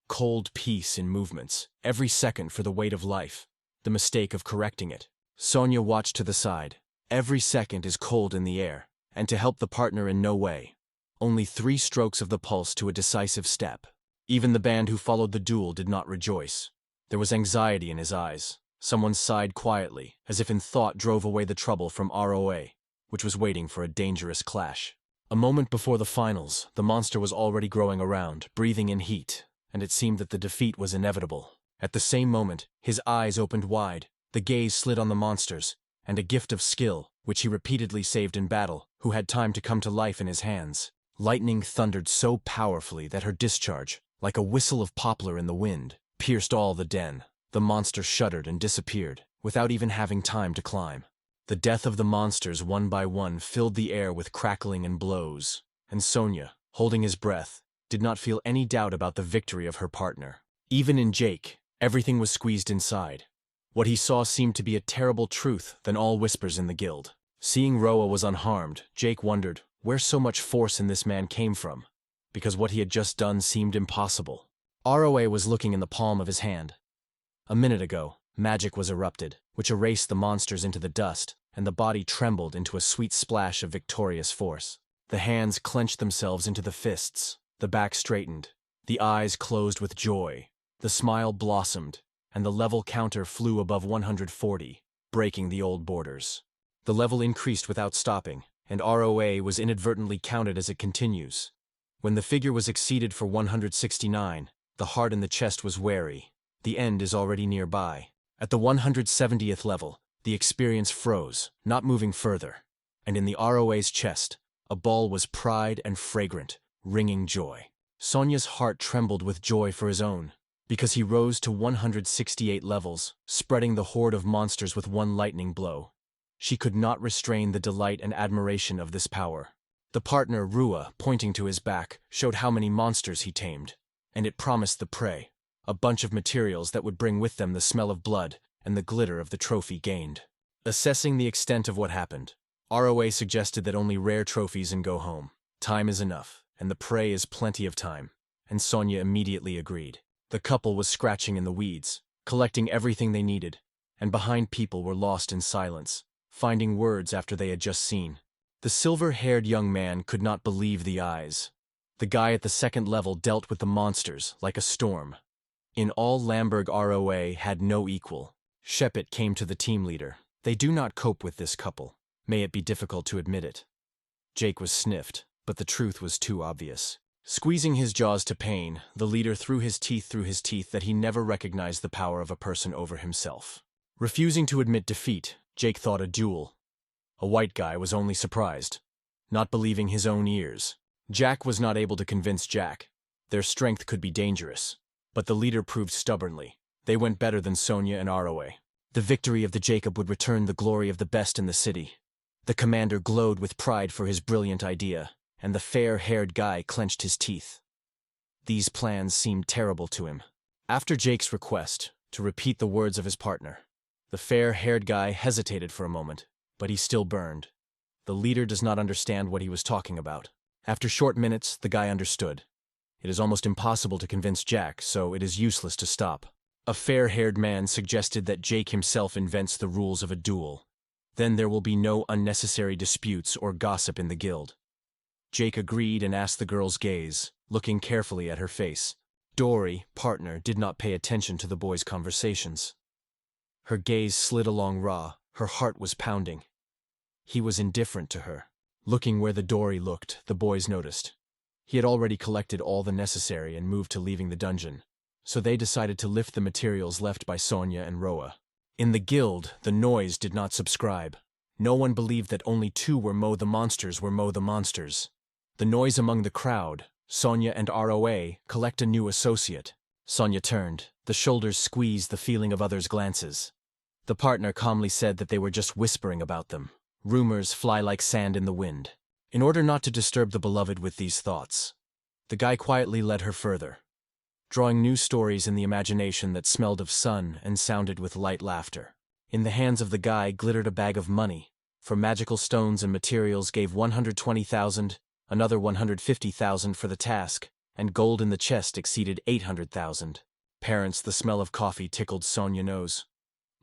Cold peace in movements, every second for the weight of life, the mistake of correcting it. Sonia watched to the side. Every second is cold in the air, and to help the partner in no way. Only 3 strokes of the pulse to a decisive step. Even the band who followed the duel did not rejoice. There was anxiety in his eyes. Someone sighed quietly, as if in thought drove away the trouble from ROA, which was waiting for a dangerous clash. A moment before the finals, the monster was already growing around, breathing in heat, and it seemed that the defeat was inevitable. At the same moment, his eyes opened wide, the gaze slid on the monsters, and a gift of skill, which he repeatedly saved in battle, who had time to come to life in his hands. Lightning thundered so powerfully that her discharge, like a whistle of poplar in the wind, pierced all the den. The monster shuddered and disappeared, without even having time to climb. The death of the monsters one by one filled the air with crackling and blows, and Sonia, holding his breath, did not feel any doubt about the victory of her partner. Even in Jake, everything was squeezed inside. What he saw seemed to be a terrible truth than all whispers in the guild. Seeing Roa was unharmed, Jake wondered where so much force in this man came from, because what he had just done seemed impossible. ROA was looking in the palm of his hand. A minute ago, magic was erupted, which erased the monsters into the dust, and the body trembled into a sweet splash of victorious force. The hands clenched themselves into the fists, the back straightened, the eyes closed with joy, the smile blossomed, and the level counter flew above 140, breaking the old borders. The level increased without stopping, and ROA was inadvertently counted as it continues. When the figure was exceeded for 169, the heart in the chest was wary. The end is already nearby. At the 170th level, the experience froze, not moving further, and in the ROA's chest, a ball was pride and fragrant, ringing joy. Sonia's heart trembled with joy for his own, because he rose to 168 levels, spreading the horde of monsters with one lightning blow. She could not restrain the delight and admiration of this power. The partner, Rua, pointing to his back, showed how many monsters he tamed, and it promised the prey, a bunch of materials that would bring with them the smell of blood and the glitter of the trophy gained. Assessing the extent of what happened, ROA suggested that only rare trophies and go home. Time is enough, and the prey is plenty of time, and Sonia immediately agreed. The couple was scratching in the weeds, collecting everything they needed, and behind people were lost in silence, finding words after they had just seen. The silver-haired young man could not believe the eyes. The guy at the second level dealt with the monsters like a storm. In all Lamberg, ROA had no equal. Shepit came to the team leader. They do not cope with this couple. May it be difficult to admit it. Jake was sniffed, but the truth was too obvious. Squeezing his jaws to pain, the leader threw his teeth that he never recognized the power of a person over himself. Refusing to admit defeat, Jake thought a duel. A white guy was only surprised, not believing his own ears. Jack was not able to convince Jack. Their strength could be dangerous, but the leader proved stubbornly. They went better than Sonia and ROA. The victory of the Jacob would return the glory of the best in the city. The commander glowed with pride for his brilliant idea, and the fair-haired guy clenched his teeth. These plans seemed terrible to him. After Jake's request to repeat the words of his partner, the fair-haired guy hesitated for a moment, but he still burned. The leader does not understand what he was talking about. After short minutes, the guy understood. It is almost impossible to convince Jack, so it is useless to stop. A fair-haired man suggested that Jake himself invents the rules of a duel. Then there will be no unnecessary disputes or gossip in the guild. Jake agreed and asked the girl's gaze, looking carefully at her face. Dory, partner, did not pay attention to the boy's conversations. Her gaze slid along Ra, her heart was pounding. He was indifferent to her. Looking where the Dory looked, the boys noticed. He had already collected all the necessary and moved to leaving the dungeon, so they decided to lift the materials left by Sonia and Roa. In the guild, the noise did not subscribe. No one believed that only two were Mo the monsters were Mo the monsters. The noise among the crowd, Sonia and ROA, collect a new associate. Sonia turned, the shoulders squeezed the feeling of others' glances. The partner calmly said that they were just whispering about them. Rumors fly like sand in the wind. In order not to disturb the beloved with these thoughts, the guy quietly led her further, drawing new stories in the imagination that smelled of sun and sounded with light laughter. In the hands of the guy glittered a bag of money, for magical stones and materials gave 120,000, another 150,000 for the task, and gold in the chest exceeded 800,000. Parents, the smell of coffee tickled Sonia's nose.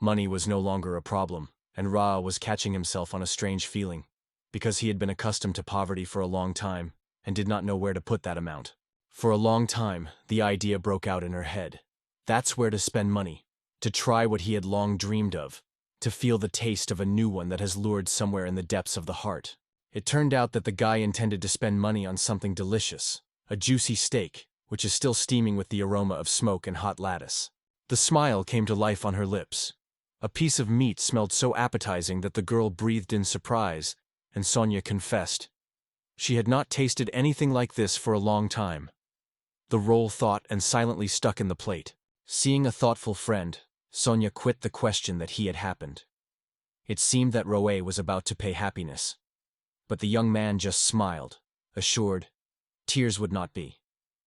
Money was no longer a problem, and Ra was catching himself on a strange feeling, because he had been accustomed to poverty for a long time, and did not know where to put that amount. For a long time, the idea broke out in her head. That's where to spend money, to try what he had long dreamed of, to feel the taste of a new one that has lured somewhere in the depths of the heart. It turned out that the guy intended to spend money on something delicious, a juicy steak, which is still steaming with the aroma of smoke and hot lattice. The smile came to life on her lips. A piece of meat smelled so appetizing that the girl breathed in surprise, and Sonia confessed. She had not tasted anything like this for a long time. The roll thought and silently stuck in the plate. Seeing a thoughtful friend, Sonia quit the question that he had happened. It seemed that Roe was about to pay happiness. But the young man just smiled, assured, tears would not be.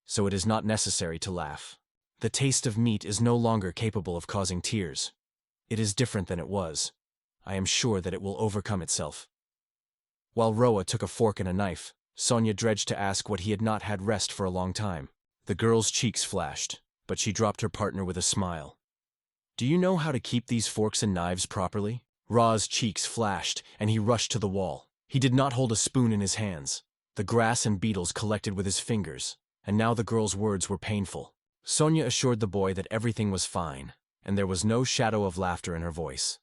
So it is not necessary to laugh. The taste of meat is no longer capable of causing tears. It is different than it was. I am sure that it will overcome itself. While Roa took a fork and a knife, Sonia dredged to ask what he had not had rest for a long time. The girl's cheeks flashed, but she dropped her partner with a smile. Do you know how to keep these forks and knives properly? Ra's cheeks flashed, and he rushed to the wall. He did not hold a spoon in his hands. The grass and beetles collected with his fingers, and now the girl's words were painful. Sonia assured the boy that everything was fine, and there was no shadow of laughter in her voice.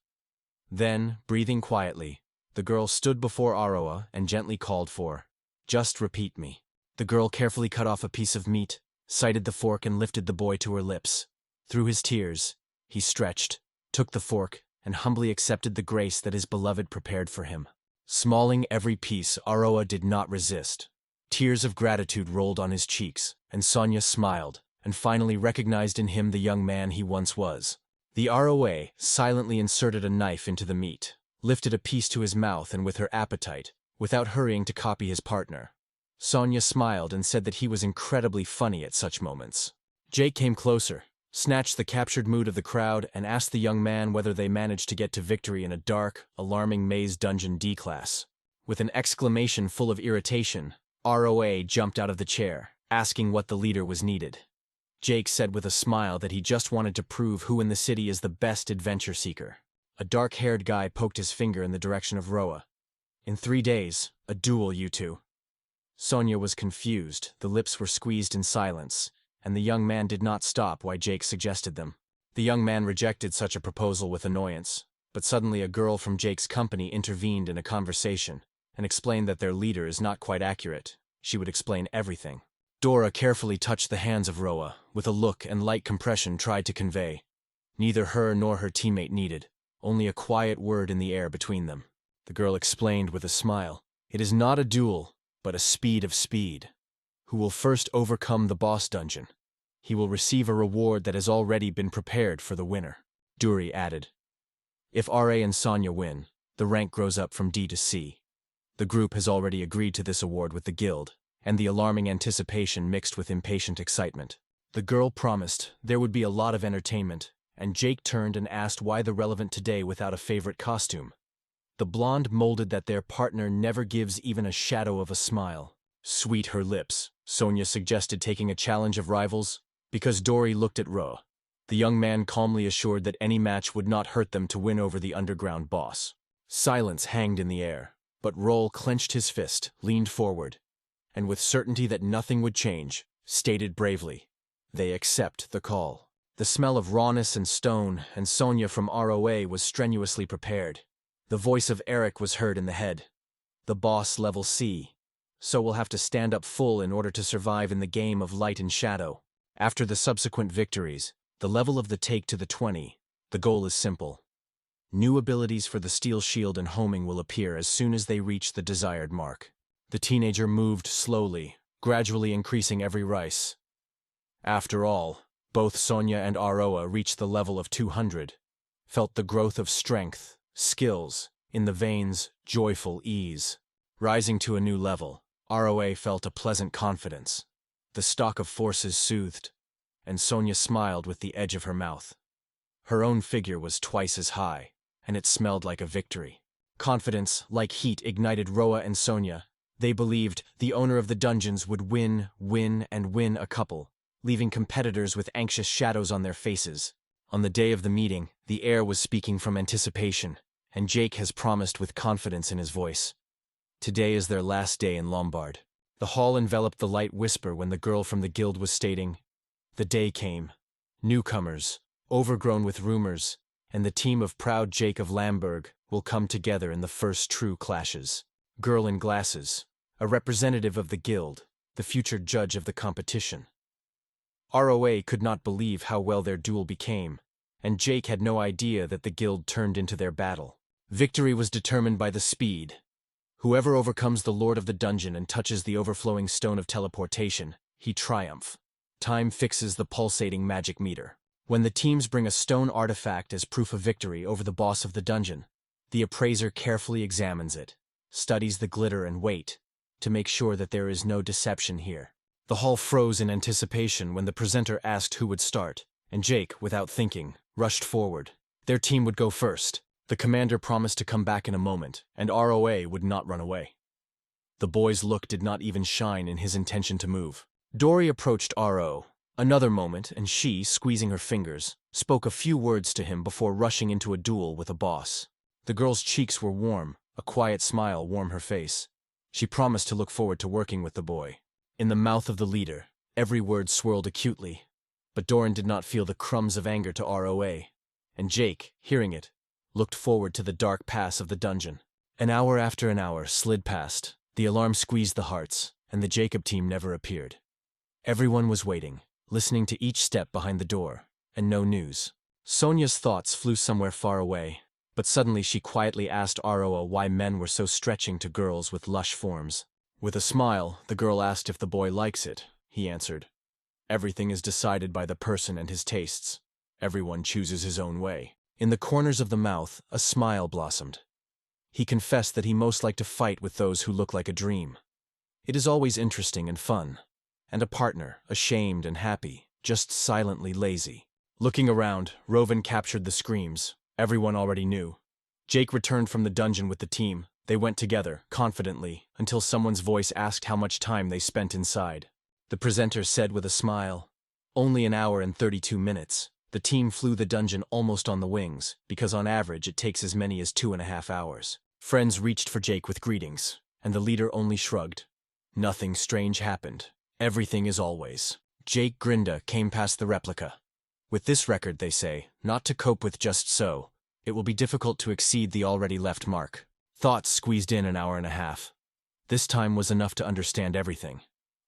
Then, breathing quietly, the girl stood before Aroa and gently called for, "Just repeat me." The girl carefully cut off a piece of meat, sighted the fork and lifted the boy to her lips. Through his tears, he stretched, took the fork, and humbly accepted the grace that his beloved prepared for him. Smalling every piece, Aroa did not resist. Tears of gratitude rolled on his cheeks, and Sonia smiled, and finally recognized in him the young man he once was. The ROA silently inserted a knife into the meat, lifted a piece to his mouth and with her appetite, without hurrying to copy his partner. Sonia smiled and said that he was incredibly funny at such moments. Jake came closer, snatched the captured mood of the crowd, and asked the young man whether they managed to get to victory in a dark, alarming maze dungeon D-class. With an exclamation full of irritation, ROA jumped out of the chair, asking what the leader was needed. Jake said with a smile that he just wanted to prove who in the city is the best adventure seeker. A dark-haired guy poked his finger in the direction of Roa. "In 3 days, a duel, you two." Sonia was confused, the lips were squeezed in silence, and the young man did not stop why Jake suggested them. The young man rejected such a proposal with annoyance, but suddenly a girl from Jake's company intervened in a conversation and explained that their leader is not quite accurate. She would explain everything. Dora carefully touched the hands of Roa, with a look and light compression tried to convey. Neither her nor her teammate needed, only a quiet word in the air between them. The girl explained with a smile, "It is not a duel, but a speed of speed. Who will first overcome the boss dungeon? He will receive a reward that has already been prepared for the winner." Duri added, "If RA and Sonia win, the rank grows up from D to C. The group has already agreed to this award with the guild, and the alarming anticipation mixed with impatient excitement. The girl promised there would be a lot of entertainment, and Jake turned and asked why the relevant today without a favorite costume. The blonde molded that their partner never gives even a shadow of a smile. Sweet her lips, Sonia suggested taking a challenge of rivals, because Dory looked at Ro. The young man calmly assured that any match would not hurt them to win over the underground boss. Silence hanged in the air, but Roll clenched his fist, leaned forward, and with certainty that nothing would change, stated bravely, "They accept the call." The smell of rawness and stone, and Sonia from ROA was strenuously prepared. The voice of Eric was heard in the head. "The boss level C. So we'll have to stand up full in order to survive in the game of light and shadow. After the subsequent victories, the level of the take to the 20. The goal is simple. New abilities for the steel shield and homing will appear as soon as they reach the desired mark. The teenager moved slowly, gradually increasing every rice. After all, both Sonia and Aroa reached the level of 200, felt the growth of strength, skills, in the veins, joyful ease. Rising to a new level, Aroa felt a pleasant confidence. The stock of forces soothed, and Sonia smiled with the edge of her mouth. Her own figure was twice as high, and it smelled like a victory. Confidence, like heat, ignited Roa and Sonia. They believed the owner of the dungeons would win a couple, leaving competitors with anxious shadows on their faces. On the day of the meeting, the air was speaking from anticipation, and Jake has promised with confidence in his voice. Today is their last day in Lamberg. The hall enveloped the light whisper when the girl from the guild was stating, "The day came. Newcomers, overgrown with rumors, and the team of proud Jake of Lamberg will come together in the first true clashes. Girl in glasses, a representative of the guild, the future judge of the competition." ROA could not believe how well their duel became, and Jake had no idea that the guild turned into their battle. Victory was determined by the speed. Whoever overcomes the lord of the dungeon and touches the overflowing stone of teleportation, he triumph. Time fixes the pulsating magic meter. When the teams bring a stone artifact as proof of victory over the boss of the dungeon, the appraiser carefully examines it, studies the glitter and weight, to make sure that there is no deception here. The hall froze in anticipation when the presenter asked who would start, and Jake, without thinking, rushed forward. Their team would go first. The commander promised to come back in a moment, and ROA would not run away. The boy's look did not even shine in his intention to move. Dory approached RO. Another moment, and she, squeezing her fingers, spoke a few words to him before rushing into a duel with a boss. The girl's cheeks were warm, a quiet smile warmed her face. She promised to look forward to working with the boy. In the mouth of the leader, every word swirled acutely, but Doran did not feel the crumbs of anger to ROA, and Jake, hearing it, looked forward to the dark pass of the dungeon. An hour after an hour slid past, the alarm squeezed the hearts, and the Jacob team never appeared. Everyone was waiting, listening to each step behind the door, and no news. Sonia's thoughts flew somewhere far away, but suddenly she quietly asked Aroa why men were so stretching to girls with lush forms. With a smile, the girl asked if the boy likes it. He answered, "Everything is decided by the person and his tastes. Everyone chooses his own way." In the corners of the mouth, a smile blossomed. He confessed that he most liked to fight with those who look like a dream. It is always interesting and fun. And a partner, ashamed and happy, just silently lazy. Looking around, Rovan captured the screams. Everyone already knew. Jake returned from the dungeon with the team. They went together, confidently, until someone's voice asked how much time they spent inside. The presenter said with a smile, "Only an hour and 32 minutes. The team flew the dungeon almost on the wings, because on average it takes as many as 2.5 hours. Friends reached for Jake with greetings, and the leader only shrugged. Nothing strange happened. Everything is always. Jake Grinda came past the replica. With this record, they say, not to cope with just so, it will be difficult to exceed the already left mark. Thoughts squeezed in an hour and a half. This time was enough to understand everything.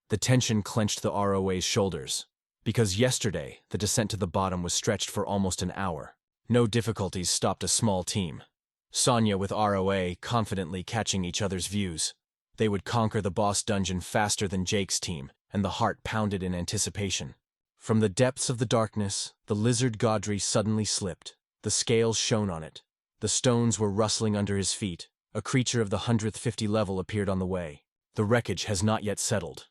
The tension clenched the ROA's shoulders, because yesterday the descent to the bottom was stretched for almost an hour. No difficulties stopped a small team. Sonia with ROA confidently catching each other's views. They would conquer the boss dungeon faster than Jake's team, and the heart pounded in anticipation. From the depths of the darkness, the lizard Gaudry suddenly slipped. The scales shone on it. The stones were rustling under his feet. A creature of the 150 level appeared on the way. The wreckage has not yet settled.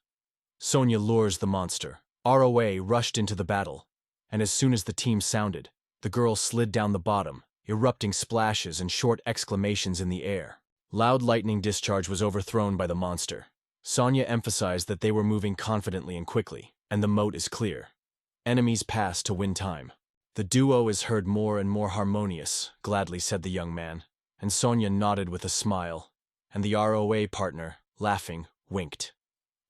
Sonia lures the monster. ROA rushed into the battle, and as soon as the team sounded, the girl slid down the bottom, erupting splashes and short exclamations in the air. Loud lightning discharge was overthrown by the monster. Sonia emphasized that they were moving confidently and quickly, and the moat is clear. Enemies pass to win time. "The duo is heard more and more harmonious," gladly said the young man, and Sonia nodded with a smile, and the ROA partner, laughing, winked.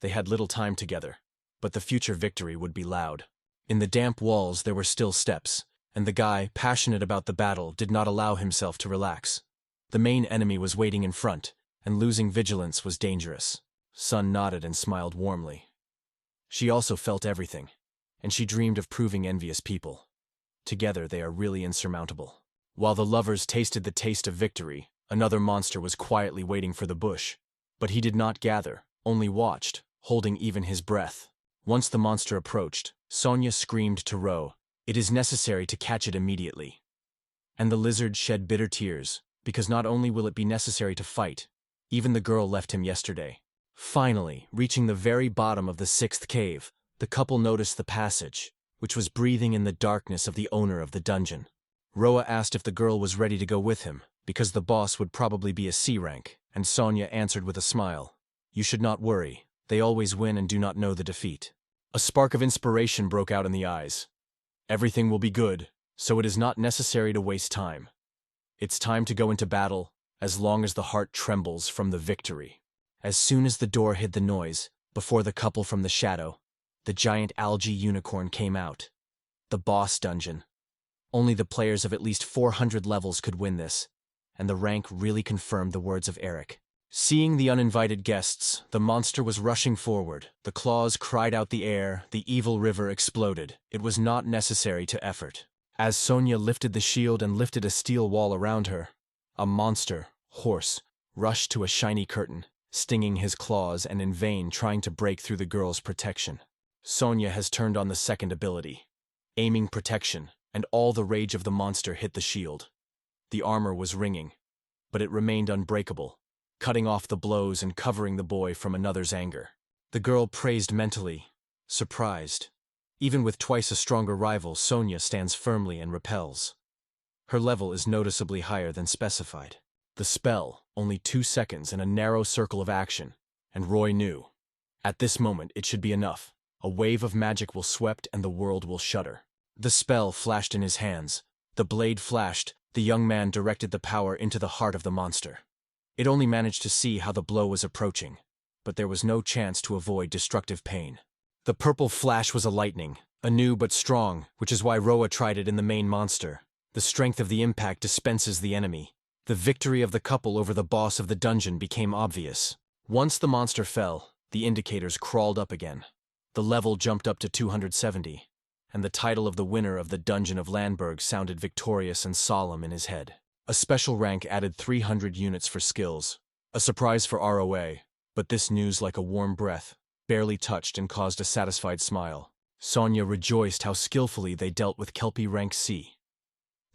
They had little time together, but the future victory would be loud. In the damp walls there were still steps, and the guy, passionate about the battle, did not allow himself to relax. The main enemy was waiting in front, and losing vigilance was dangerous. Sun nodded and smiled warmly. She also felt everything, and she dreamed of proving envious people. Together they are really insurmountable. While the lovers tasted the taste of victory, another monster was quietly waiting for the bush. But he did not gather, only watched, holding even his breath. Once the monster approached, Sonia screamed to Ro, "It is necessary to catch it immediately." And the lizard shed bitter tears, because not only will it be necessary to fight, even the girl left him yesterday. Finally, reaching the very bottom of the 6th cave, the couple noticed the passage, which was breathing in the darkness of the owner of the dungeon. Roa asked if the girl was ready to go with him, because the boss would probably be a C rank, and Sonia answered with a smile, "You should not worry, they always win and do not know the defeat." A spark of inspiration broke out in the eyes. "Everything will be good, so it is not necessary to waste time. It's time to go into battle, as long as the heart trembles from the victory." As soon as the door hid the noise, before the couple from the shadow, the giant algae unicorn came out. The boss dungeon. Only the players of at least 400 levels could win this, and the rank really confirmed the words of Eric. Seeing the uninvited guests, the monster was rushing forward. The claws cried out the air, the evil river exploded. It was not necessary to effort. As Sonia lifted the shield and lifted a steel wall around her, a monster, horse, rushed to a shiny curtain, stinging his claws and in vain trying to break through the girl's protection. Sonia has turned on the second ability, aiming protection, and all the rage of the monster hit the shield. The armor was ringing, but it remained unbreakable, cutting off the blows and covering the boy from another's anger. The girl praised mentally, surprised. Even with twice a stronger rival, Sonia stands firmly and repels. Her level is noticeably higher than specified. The spell, only 2 seconds in a narrow circle of action, and Roy knew. At this moment it should be enough. A wave of magic will swept and the world will shudder. The spell flashed in his hands. The blade flashed. The young man directed the power into the heart of the monster. It only managed to see how the blow was approaching, but there was no chance to avoid destructive pain. The purple flash was a lightning, a new but strong, which is why Roa tried it in the main monster. The strength of the impact dispenses the enemy. The victory of the couple over the boss of the dungeon became obvious. Once the monster fell, the indicators crawled up again. The level jumped up to 270, and the title of the winner of the dungeon of Lamberg sounded victorious and solemn in his head. A special rank added 300 units for skills. A surprise for ROA, but this news like a warm breath, barely touched and caused a satisfied smile. Sonia rejoiced how skillfully they dealt with Kelpie rank C.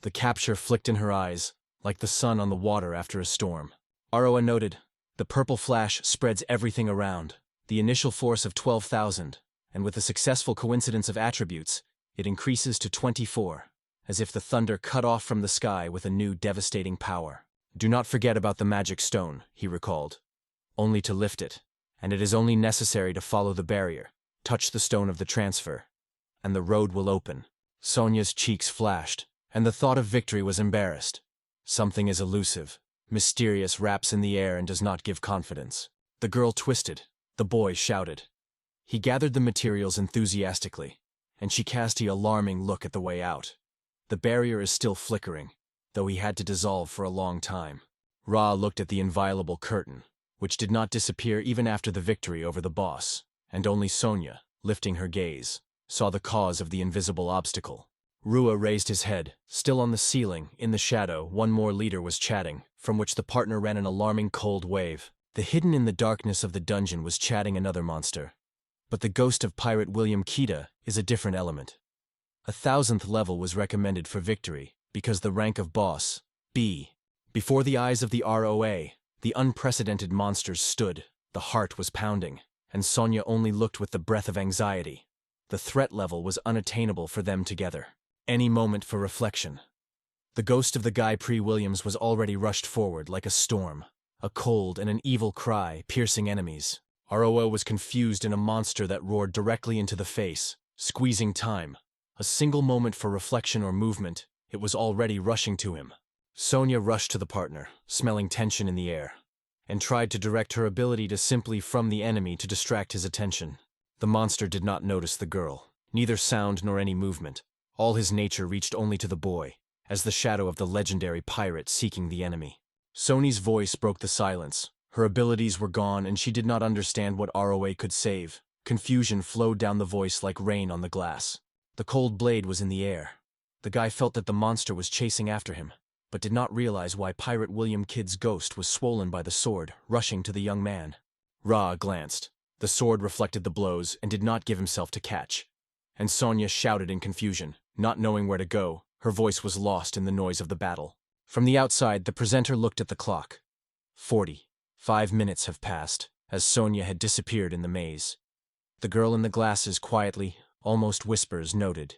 The capture flicked in her eyes, like the sun on the water after a storm. Aroa noted, "The purple flash spreads everything around. The initial force of 12,000, and with a successful coincidence of attributes, it increases to 24, as if the thunder cut off from the sky with a new devastating power. Do not forget about the magic stone," he recalled. "Only to lift it, and it is only necessary to follow the barrier, touch the stone of the transfer, and the road will open." Sonia's cheeks flashed, and the thought of victory was embarrassed. Something is elusive, mysterious, wraps in the air and does not give confidence. The girl twisted. The boy shouted. He gathered the materials enthusiastically, and she cast an alarming look at the way out. The barrier is still flickering, though he had to dissolve for a long time. Ra looked at the inviolable curtain, which did not disappear even after the victory over the boss, and only Sonia, lifting her gaze, saw the cause of the invisible obstacle. Rua raised his head. Still on the ceiling, in the shadow, one more leader was chatting, from which the partner ran an alarming cold wave. The hidden in the darkness of the dungeon was chatting another monster. But the ghost of pirate William Kita is a different element. 1,000th level was recommended for victory, because the rank of boss, B. Before the eyes of the ROA, the unprecedented monsters stood. The heart was pounding, and Sonia only looked with the breath of anxiety. The threat level was unattainable for them together. Any moment for reflection. The ghost of the Guy Pre-Williams was already rushed forward like a storm, a cold and an evil cry piercing enemies. ROA was confused in a monster that roared directly into the face, squeezing time. A single moment for reflection or movement, it was already rushing to him. Sonia rushed to the partner, smelling tension in the air, and tried to direct her ability to simply from the enemy to distract his attention. The monster did not notice the girl, neither sound nor any movement. All his nature reached only to the boy, as the shadow of the legendary pirate seeking the enemy. Sonia's voice broke the silence. Her abilities were gone and she did not understand what ROA could save. Confusion flowed down the voice like rain on the glass. The cold blade was in the air. The guy felt that the monster was chasing after him. but did not realize why Pirate William Kidd's ghost was swollen by the sword, rushing to the young man. Ra glanced. The sword reflected the blows and did not give himself to catch. And Sonia shouted in confusion, not knowing where to go. Her voice was lost in the noise of the battle. From the outside, the presenter looked at the clock. 45 minutes have passed, as Sonia had disappeared in the maze. The girl in the glasses quietly, almost whispers, noted.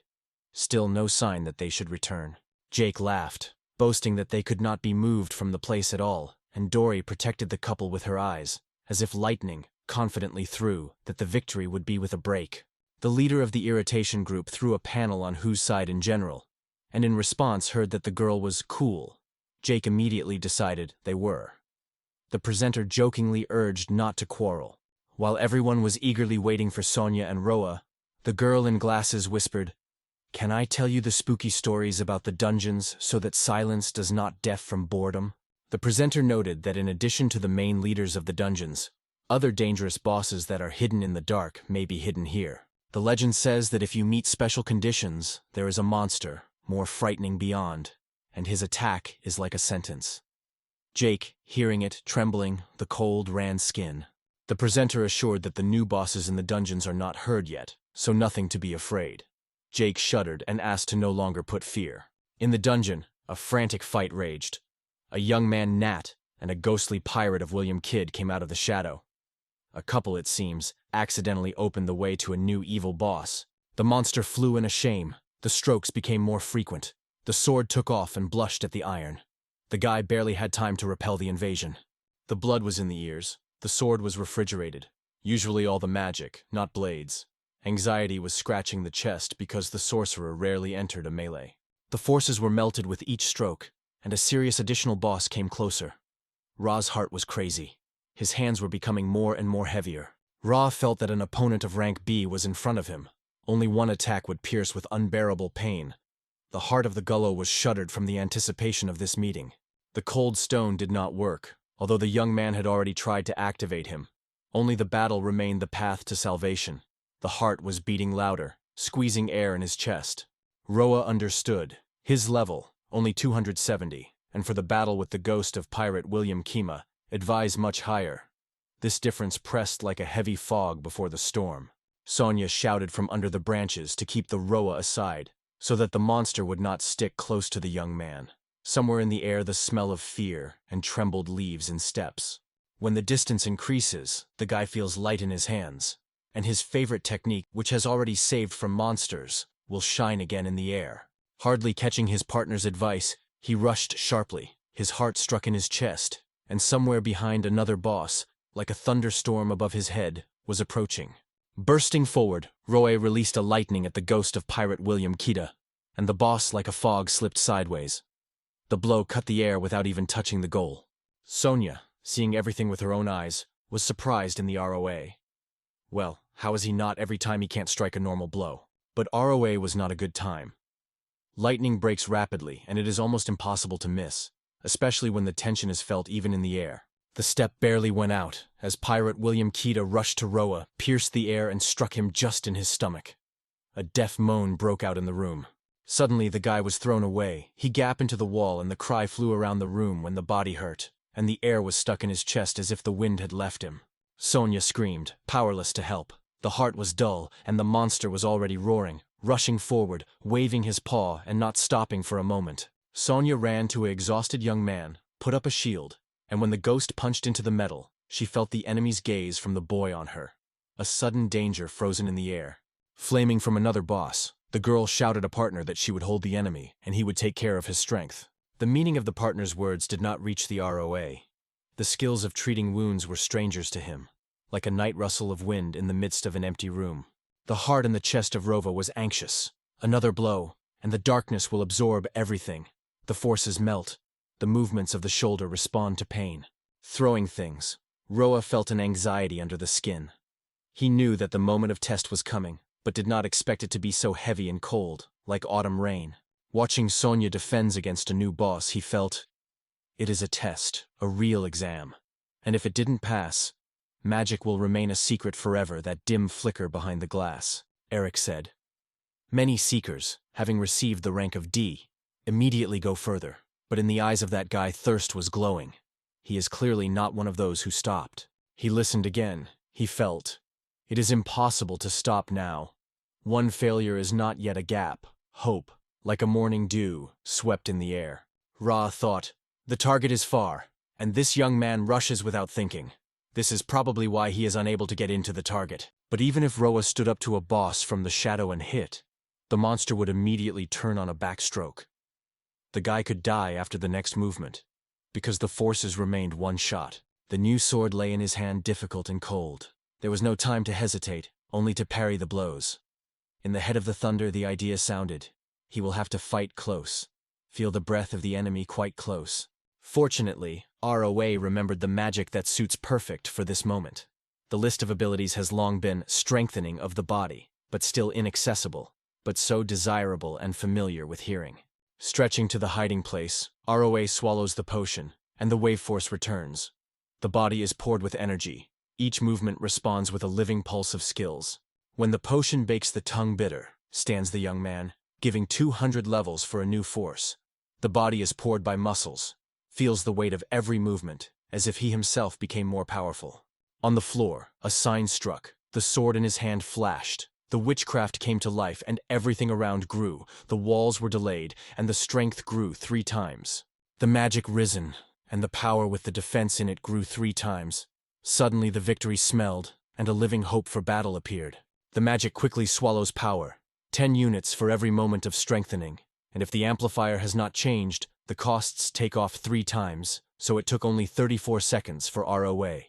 Still no sign that they should return. Jake laughed, boasting that they could not be moved from the place at all, and Dory protected the couple with her eyes, as if lightning confidently threw that the victory would be with a break. The leader of the irritation group threw a panel on whose side in general, and in response heard that the girl was cool. Jake immediately decided they were. The presenter jokingly urged not to quarrel. While everyone was eagerly waiting for Sonia and Roa, the girl in glasses whispered, "Can I tell you the spooky stories about the dungeons so that silence does not deaf from boredom?" The presenter noted that in addition to the main leaders of the dungeons, other dangerous bosses that are hidden in the dark may be hidden here. The legend says that if you meet special conditions, there is a monster, more frightening beyond, and his attack is like a sentence. Jake, hearing it, trembling, the cold ran skin. The presenter assured that the new bosses in the dungeons are not heard yet, so nothing to be afraid. Jake shuddered and asked to no longer put fear. In the dungeon, a frantic fight raged. A young man, Nat, and a ghostly pirate of William Kidd came out of the shadow. A couple, it seems, accidentally opened the way to a new evil boss. The monster flew in a shame. The strokes became more frequent. The sword took off and blushed at the iron. The guy barely had time to repel the invasion. The blood was in the ears. The sword was refrigerated. Usually all the magic, not blades. Anxiety was scratching the chest because the sorcerer rarely entered a melee. The forces were melted with each stroke, and a serious additional boss came closer. Ra's heart was crazy. His hands were becoming more and more heavier. Ra felt that an opponent of rank B was in front of him. Only one attack would pierce with unbearable pain. The heart of the Gullo was shuddered from the anticipation of this meeting. The cold stone did not work, although the young man had already tried to activate him. Only the battle remained the path to salvation. The heart was beating louder, squeezing air in his chest. Roa understood. His level, only 270, and for the battle with the ghost of pirate William Kima, advised much higher. This difference pressed like a heavy fog before the storm. Sonia shouted from under the branches to keep the Roa aside, so that the monster would not stick close to the young man. Somewhere in the air the smell of fear and trembled leaves in steps. When the distance increases, the guy feels light in his hands, and his favorite technique, which has already saved from monsters, will shine again in the air. Hardly catching his partner's advice, he rushed sharply. His heart struck in his chest, and somewhere behind another boss, like a thunderstorm above his head, was approaching. Bursting forward, Roe released a lightning at the ghost of pirate William Kidd, and the boss, like a fog, slipped sideways. The blow cut the air without even touching the goal. Sonia, seeing everything with her own eyes, was surprised in the ROA. Well, how is he not every time he can't strike a normal blow? But ROA was not a good time. Lightning breaks rapidly, and it is almost impossible to miss, especially when the tension is felt even in the air. The step barely went out, as pirate William Kidd rushed to Roa, pierced the air, and struck him just in his stomach. A deaf moan broke out in the room. Suddenly the guy was thrown away. He gaped into the wall, and the cry flew around the room when the body hurt, and the air was stuck in his chest as if the wind had left him. Sonia screamed, powerless to help. The heart was dull, and the monster was already roaring, rushing forward, waving his paw and not stopping for a moment. Sonia ran to an exhausted young man, put up a shield, and when the ghost punched into the metal, she felt the enemy's gaze from the boy on her. A sudden danger frozen in the air. Flaming from another boss, the girl shouted a partner that she would hold the enemy, and he would take care of his strength. The meaning of the partner's words did not reach the ROA. The skills of treating wounds were strangers to him, like a night rustle of wind in the midst of an empty room. The heart in the chest of Rova was anxious. Another blow, and the darkness will absorb everything. The forces melt. The movements of the shoulder respond to pain. Throwing things, Roa felt an anxiety under the skin. He knew that the moment of test was coming, but did not expect it to be so heavy and cold, like autumn rain. Watching Sonia defends against a new boss, he felt, it is a test, a real exam. And if it didn't pass, magic will remain a secret forever, that dim flicker behind the glass, Eric said. Many seekers, having received the rank of D, immediately go further. But in the eyes of that guy, thirst was glowing. He is clearly not one of those who stopped. He listened again. He felt. It is impossible to stop now. One failure is not yet a gap. Hope, like a morning dew, swept in the air. Ra thought, the target is far, and this young man rushes without thinking. This is probably why he is unable to get into the target. But even if Roa stood up to a boss from the shadow and hit, the monster would immediately turn on a backstroke. The guy could die after the next movement, because the forces remained one shot. The new sword lay in his hand, difficult and cold. There was no time to hesitate, only to parry the blows. In the head of the thunder, the idea sounded. He will have to fight close. Feel the breath of the enemy quite close. Fortunately, ROA remembered the magic that suits perfect for this moment. The list of abilities has long been strengthening of the body, but still inaccessible, but so desirable and familiar with hearing. Stretching to the hiding place, ROA swallows the potion, and the wave force returns. The body is poured with energy. Each movement responds with a living pulse of skills. When the potion bakes the tongue bitter, stands the young man, giving 200 levels for a new force. The body is poured by muscles, feels the weight of every movement, as if he himself became more powerful. On the floor, a sign struck, the sword in his hand flashed. The witchcraft came to life, and everything around grew. The walls were delayed, and the strength grew 3 times. The magic risen, and the power with the defense in it grew 3 times. Suddenly the victory smelled, and a living hope for battle appeared. The magic quickly swallows power. 10 units for every moment of strengthening, and if the amplifier has not changed, the costs take off 3 times, so it took only 34 seconds for ROA.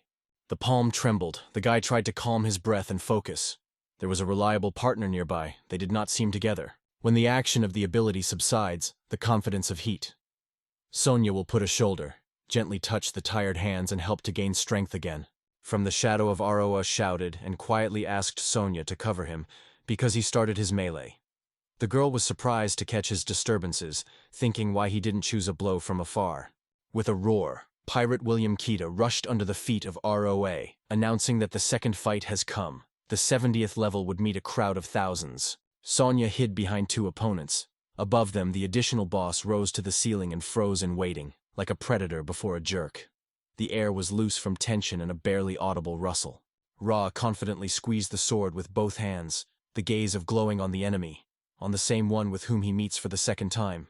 The palm trembled. The guy tried to calm his breath and focus. There was a reliable partner nearby. They did not seem together. When the action of the ability subsides, the confidence of heat. Sonia will put a shoulder, gently touch the tired hands and help to gain strength again. From the shadow of Aroa shouted and quietly asked Sonia to cover him, because he started his melee. The girl was surprised to catch his disturbances, thinking why he didn't choose a blow from afar. With a roar, Pirate William Kita rushed under the feet of ROA, announcing that the second fight has come. The 70th level would meet a crowd of thousands. Sonia hid behind 2 opponents. Above them, the additional boss rose to the ceiling and froze in waiting, like a predator before a jerk. The air was loose from tension and a barely audible rustle. Ra confidently squeezed the sword with both hands, the gaze of glowing on the enemy, on the same one with whom he meets for the second time.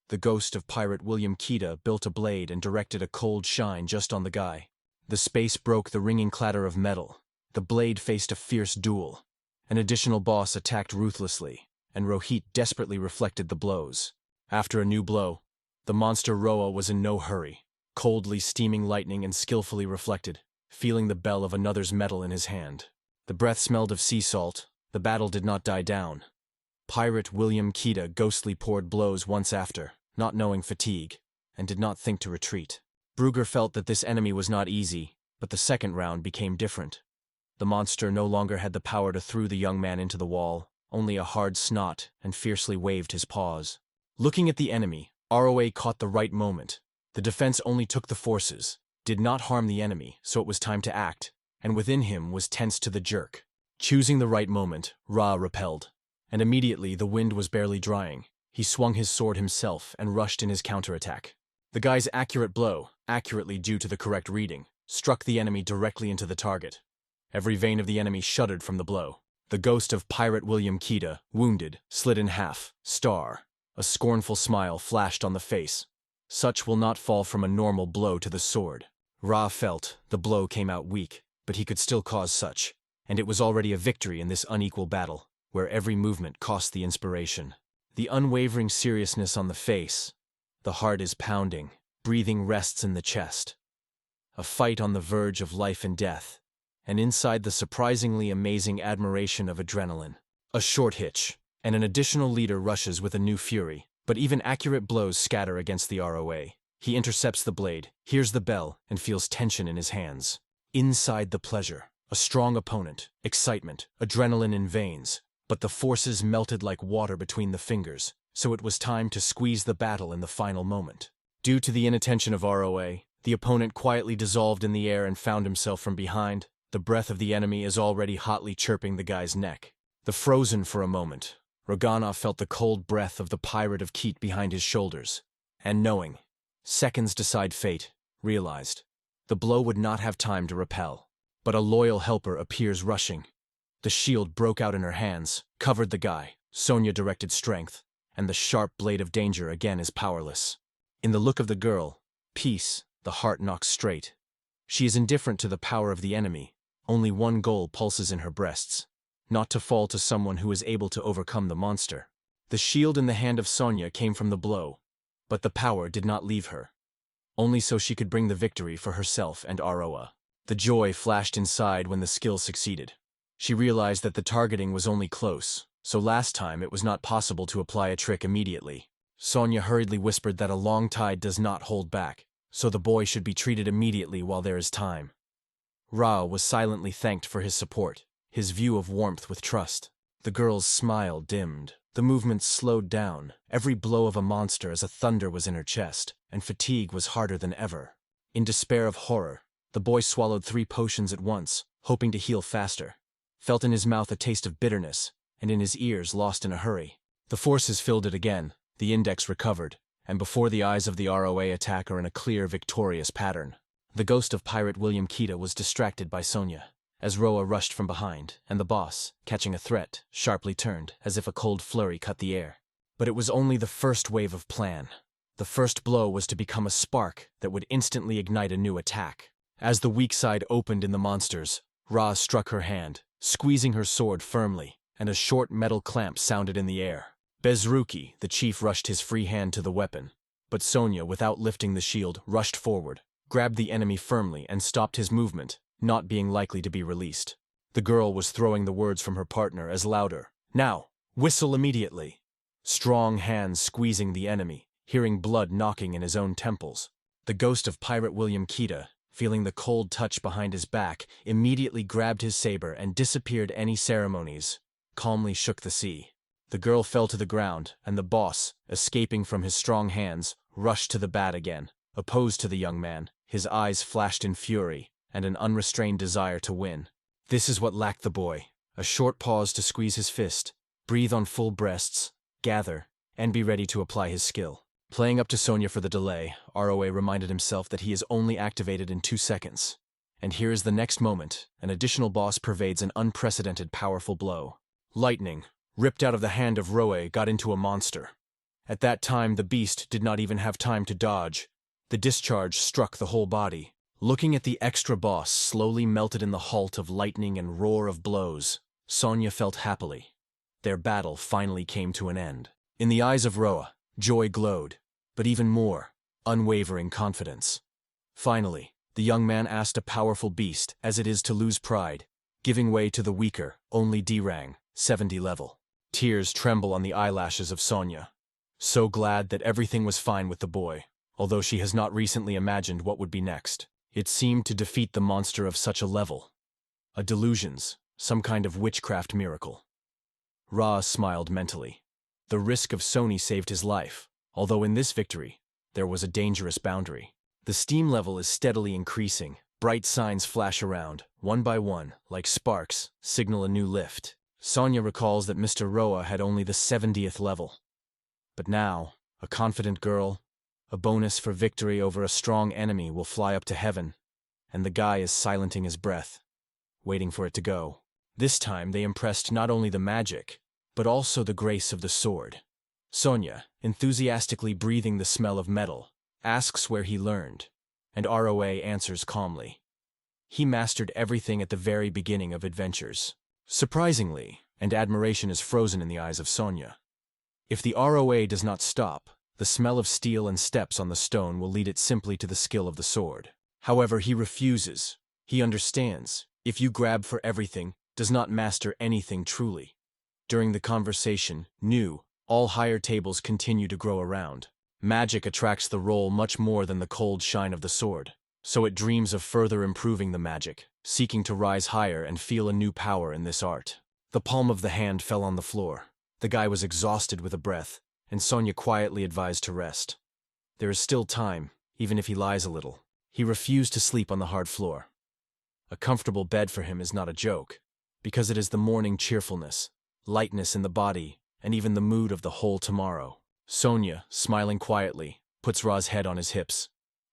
The ghost of Pirate William Kita built a blade and directed a cold shine just on the guy. The space broke the ringing clatter of metal. The blade faced a fierce duel. An additional boss attacked ruthlessly, and Rohit desperately reflected the blows. After a new blow, the monster Roa was in no hurry, coldly steaming lightning and skillfully reflected, feeling the bell of another's metal in his hand. The breath smelled of sea salt. The battle did not die down. Pirate William Kita ghostly poured blows once after, not knowing fatigue, and did not think to retreat. Brugger felt that this enemy was not easy, but the second round became different. The monster no longer had the power to throw the young man into the wall, only a hard snot, and fiercely waved his paws. Looking at the enemy, ROA caught the right moment. The defense only took the forces, did not harm the enemy, so it was time to act, and within him was tense to the jerk. Choosing the right moment, Ra repelled, and immediately the wind was barely drying. He swung his sword himself and rushed in his counterattack. The guy's accurate blow, accurately due to the correct reading, struck the enemy directly into the target. Every vein of the enemy shuddered from the blow. The ghost of Pirate William Kita, wounded, slid in half, star. A scornful smile flashed on the face. Such will not fall from a normal blow to the sword. Ra felt the blow came out weak, but he could still cause such, and it was already a victory in this unequal battle, where every movement cost the inspiration. The unwavering seriousness on the face. The heart is pounding, breathing rests in the chest. A fight on the verge of life and death, and inside the surprisingly amazing admiration of adrenaline. A short hitch, and an additional leader rushes with a new fury, but even accurate blows scatter against the ROA. He intercepts the blade, hears the bell, and feels tension in his hands. Inside the pleasure, a strong opponent, excitement, adrenaline in veins, but the forces melted like water between the fingers, so it was time to squeeze the battle in the final moment. Due to the inattention of ROA, the opponent quietly dissolved in the air and found himself from behind. The breath of the enemy is already hotly chirping the guy's neck. The frozen for a moment, Roganov felt the cold breath of the pirate of Keet behind his shoulders, And knowing, seconds decide fate, realized. The blow would not have time to repel. But a loyal helper appears rushing. The shield broke out in her hands, covered the guy. Sonia directed strength, and the sharp blade of danger again is powerless. In the look of the girl, peace, the heart knocks straight. She is indifferent to the power of the enemy. Only one goal pulses in her breasts: not to fall to someone who is able to overcome the monster. The shield in the hand of Sonia came from the blow, but the power did not leave her. Only so she could bring the victory for herself and Aroa. The joy flashed inside when the skill succeeded. She realized that the targeting was only close, so last time it was not possible to apply a trick immediately. Sonia hurriedly whispered that a long tide does not hold back, so the boy should be treated immediately while there is time. Ra was silently thanked for his support, his view of warmth with trust. The girl's smile dimmed. The movements slowed down, every blow of a monster as a thunder was in her chest, and fatigue was harder than ever. In despair of horror, the boy swallowed 3 potions at once, hoping to heal faster. Felt in his mouth a taste of bitterness, and in his ears lost in a hurry. The forces filled it again, the index recovered, and before the eyes of the ROA attacker in a clear, victorious pattern. The ghost of pirate William Kita was distracted by Sonia, as Roa rushed from behind, and the boss, catching a threat, sharply turned, as if a cold flurry cut the air. But it was only the first wave of plan. The first blow was to become a spark that would instantly ignite a new attack. As the weak side opened in the monsters, Ra struck her hand, squeezing her sword firmly, and a short metal clamp sounded in the air. Bezruki, the chief, rushed his free hand to the weapon, but Sonia, without lifting the shield, rushed forward, grabbed the enemy firmly, and stopped his movement, not being likely to be released. The girl was throwing the words from her partner as louder. Now, whistle immediately. Strong hands squeezing the enemy, hearing blood knocking in his own temples. The ghost of pirate William Kita, feeling the cold touch behind his back, immediately grabbed his saber and disappeared any ceremonies, calmly shook the sea. The girl fell to the ground, and the boss, escaping from his strong hands, rushed to the bat again, opposed to the young man. His eyes flashed in fury, and an unrestrained desire to win. This is what lacked the boy: a short pause to squeeze his fist, breathe on full breaths, gather, and be ready to apply his skill. Playing up to Sonia for the delay, ROA reminded himself that he is only activated in 2 seconds. And here is the next moment: an additional boss pervades an unprecedented powerful blow. Lightning, ripped out of the hand of Roe, got into a monster. At that time, the beast did not even have time to dodge. The discharge struck the whole body. Looking at the extra boss slowly melted in the halt of lightning and roar of blows, Sonia felt happily. Their battle finally came to an end. In the eyes of Roa, joy glowed, but even more, unwavering confidence. Finally, the young man asked a powerful beast, as it is to lose pride, giving way to the weaker, only D-rang, 70 level. Tears tremble on the eyelashes of Sonia. So glad that everything was fine with the boy, although she has not recently imagined what would be next. It seemed to defeat the monster of such a level. A delusions, some kind of witchcraft miracle. Ra smiled mentally. The risk of Sony saved his life, although in this victory, there was a dangerous boundary. The steam level is steadily increasing. Bright signs flash around, one by one, like sparks, signal a new lift. Sonia recalls that Mr. Roa had only the 70th level. But now, a confident girl, a bonus for victory over a strong enemy, will fly up to heaven, and the guy is silencing his breath, waiting for it to go. This time they impressed not only the magic, but also the grace of the sword. Sonia, enthusiastically breathing the smell of metal, asks where he learned, and ROA answers calmly. He mastered everything at the very beginning of adventures. Surprisingly, and admiration is frozen in the eyes of Sonia. If the ROA does not stop, the smell of steel and steps on the stone will lead it simply to the skill of the sword. However, he refuses. He understands. If you grab for everything, does not master anything truly. During the conversation, all higher tables continue to grow around. Magic attracts the role much more than the cold shine of the sword, so it dreams of further improving the magic, seeking to rise higher and feel a new power in this art. The palm of the hand fell on the floor. The guy was exhausted with a breath, and Sonia quietly advised to rest. There is still time, even if he lies a little. He refused to sleep on the hard floor. A comfortable bed for him is not a joke, because it is the morning cheerfulness, lightness in the body, and even the mood of the whole tomorrow. Sonia, smiling quietly, puts Ra's head on his hips.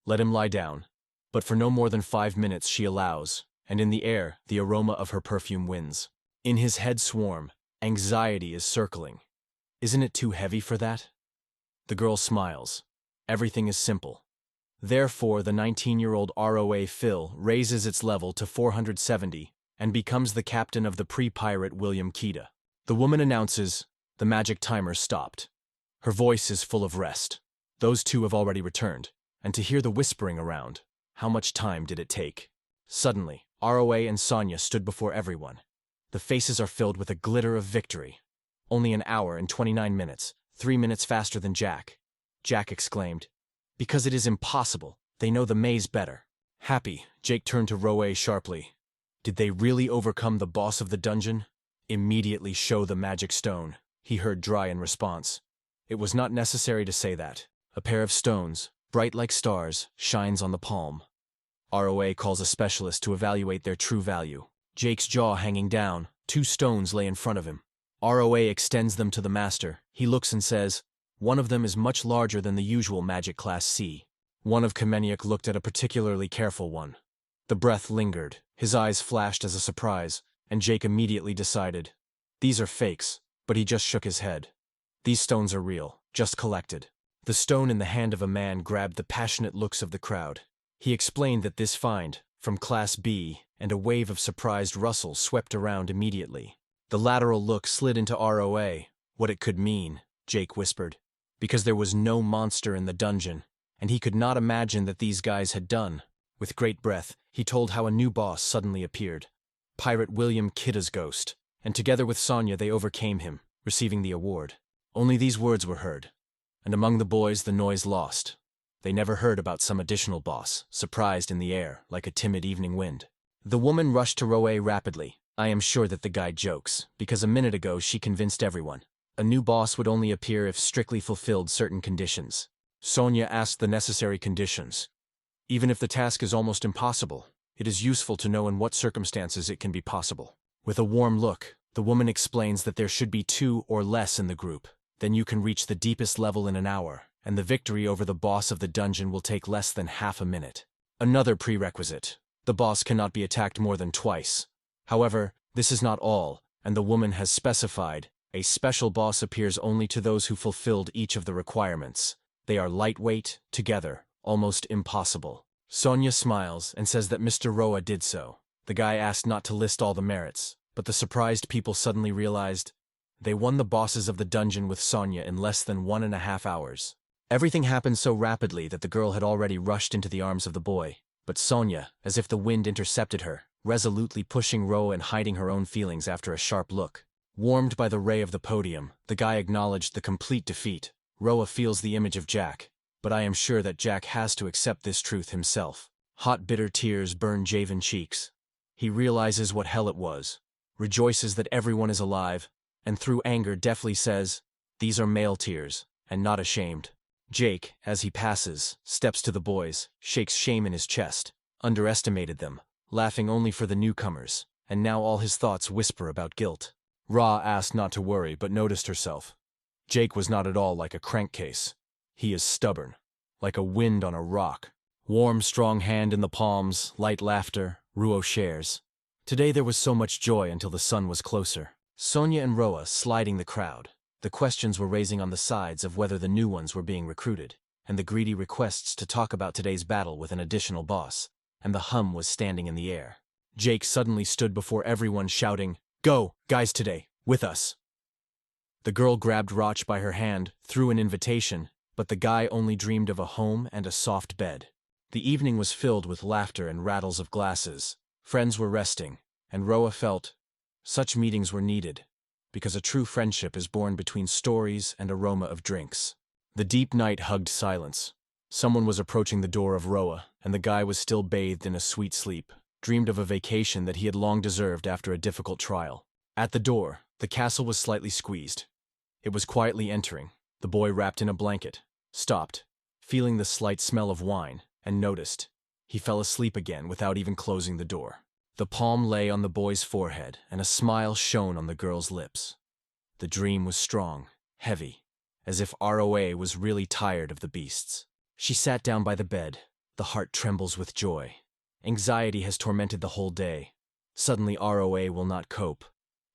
Let him lie down. But for no more than 5 minutes she allows, and in the air, the aroma of her perfume wins. In his head swarm, anxiety is circling. Isn't it too heavy for that? The girl smiles. Everything is simple. Therefore, the 19-year-old ROA Phil raises its level to 470 and becomes the captain of the pre-pirate William Kita. The woman announces, the magic timer stopped. Her voice is full of rest. Those two have already returned, and to hear the whispering around, how much time did it take? Suddenly, ROA and Sonia stood before everyone. The faces are filled with a glitter of victory. Only an hour and 29 minutes, 3 minutes faster than Jack. Jack exclaimed, because it is impossible. They know the maze better. Happy, Jake turned to Roe sharply. Did they really overcome the boss of the dungeon? Immediately show the magic stone, he heard Dry in response. It was not necessary to say that. A pair of stones, bright like stars, shines on the palm. ROA calls a specialist to evaluate their true value. Jake's jaw hanging down, 2 stones lay in front of him. ROA extends them to the master. He looks and says, one of them is much larger than the usual magic class C. One of Kemeniuk looked at a particularly careful one. The breath lingered, his eyes flashed as a surprise, and Jake immediately decided. These are fakes, but he just shook his head. These stones are real, just collected. The stone in the hand of a man grabbed the passionate looks of the crowd. He explained that this find, from Class B, and a wave of surprised rustles swept around immediately. The lateral look slid into ROA. What it could mean, Jake whispered. Because there was no monster in the dungeon, and he could not imagine that these guys had done. With great breath, he told how a new boss suddenly appeared. Pirate William Kidda's ghost, and together with Sonia they overcame him, receiving the award. Only these words were heard, and among the boys the noise lost. They never heard about some additional boss, surprised in the air, like a timid evening wind. The woman rushed to Roe rapidly. I am sure that the guy jokes, because a minute ago she convinced everyone. A new boss would only appear if strictly fulfilled certain conditions. Sonia asked the necessary conditions. Even if the task is almost impossible, it is useful to know in what circumstances it can be possible. With a warm look, the woman explains that there should be 2 or less in the group. Then you can reach the deepest level in an hour, and the victory over the boss of the dungeon will take less than half a minute. Another prerequisite. The boss cannot be attacked more than twice. However, this is not all, and the woman has specified, a special boss appears only to those who fulfilled each of the requirements. They are lightweight, together, almost impossible. Sonia smiles and says that Mr. Roa did so. The guy asked not to list all the merits, but the surprised people suddenly realized they won the bosses of the dungeon with Sonia in less than 1.5 hours. Everything happened so rapidly that the girl had already rushed into the arms of the boy, but Sonia, as if the wind intercepted her, resolutely pushing Roa and hiding her own feelings after a sharp look. Warmed by the ray of the podium, the guy acknowledged the complete defeat. Roa feels the image of Jack, but I am sure that Jack has to accept this truth himself. Hot bitter tears burn Javen cheeks. He realizes what hell it was, rejoices that everyone is alive, and through anger deftly says, these are male tears, and not ashamed. Jake, as he passes, steps to the boys, shakes shame in his chest, underestimated them, laughing only for the newcomers, and now all his thoughts whisper about guilt. Ra asked not to worry but noticed herself. Jake was not at all like a crankcase. He is stubborn, like a wind on a rock. Warm, strong hand in the palms, light laughter, Ruo shares. Today there was so much joy until the sun was closer. Sonia and Roa sliding the crowd. The questions were raising on the sides of whether the new ones were being recruited, and the greedy requests to talk about today's battle with an additional boss, and the hum was standing in the air. Jake suddenly stood before everyone shouting, go, guys today, with us. The girl grabbed Roch by her hand, threw an invitation, but the guy only dreamed of a home and a soft bed. The evening was filled with laughter and rattles of glasses. Friends were resting, and Roa felt such meetings were needed, because a true friendship is born between stories and aroma of drinks. The deep night hugged silence. Someone was approaching the door of Roa, and the guy was still bathed in a sweet sleep, dreamed of a vacation that he had long deserved after a difficult trial. At the door, the castle was slightly squeezed. It was quietly entering. The boy wrapped in a blanket, stopped, feeling the slight smell of wine, and noticed. He fell asleep again without even closing the door. The palm lay on the boy's forehead, and a smile shone on the girl's lips. The dream was strong, heavy, as if ROA was really tired of the beasts. She sat down by the bed. The heart trembles with joy. Anxiety has tormented the whole day. Suddenly ROA will not cope.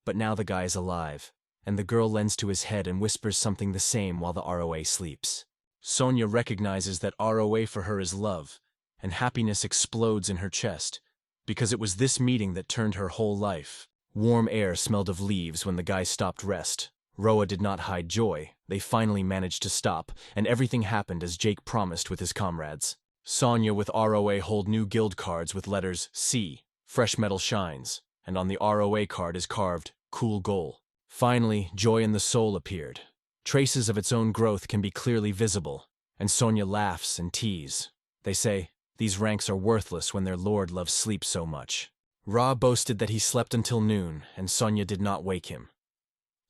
But now the guy is alive, and the girl lends to his head and whispers something the same while the ROA sleeps. Sonia recognizes that ROA for her is love, and happiness explodes in her chest, because it was this meeting that turned her whole life. Warm air smelled of leaves when the guy stopped rest. Roa did not hide joy. They finally managed to stop, and everything happened as Jake promised with his comrades. Sonia with ROA hold new guild cards with letters C, Fresh Metal Shines, and on the ROA card is carved, Cool Goal. Finally, joy in the soul appeared. Traces of its own growth can be clearly visible, and Sonia laughs and teases. They say, these ranks are worthless when their lord loves sleep so much. Ra boasted that he slept until noon, and Sonia did not wake him.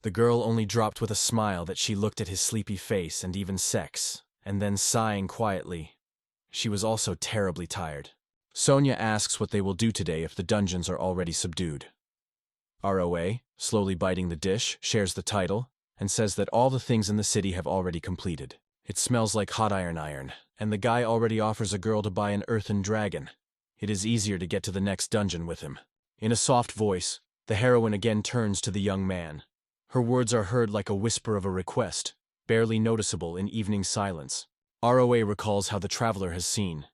The girl only dropped with a smile that she looked at his sleepy face and even sex, and then sighing quietly. She was also terribly tired. Sonia asks what they will do today if the dungeons are already subdued. ROA, slowly biting the dish, shares the title, and says that all the things in the city have already completed. It smells like hot iron, and the guy already offers a girl to buy an earthen dragon. It is easier to get to the next dungeon with him. In a soft voice, the heroine again turns to the young man. Her words are heard like a whisper of a request, barely noticeable in evening silence. ROA recalls how the traveler has seen.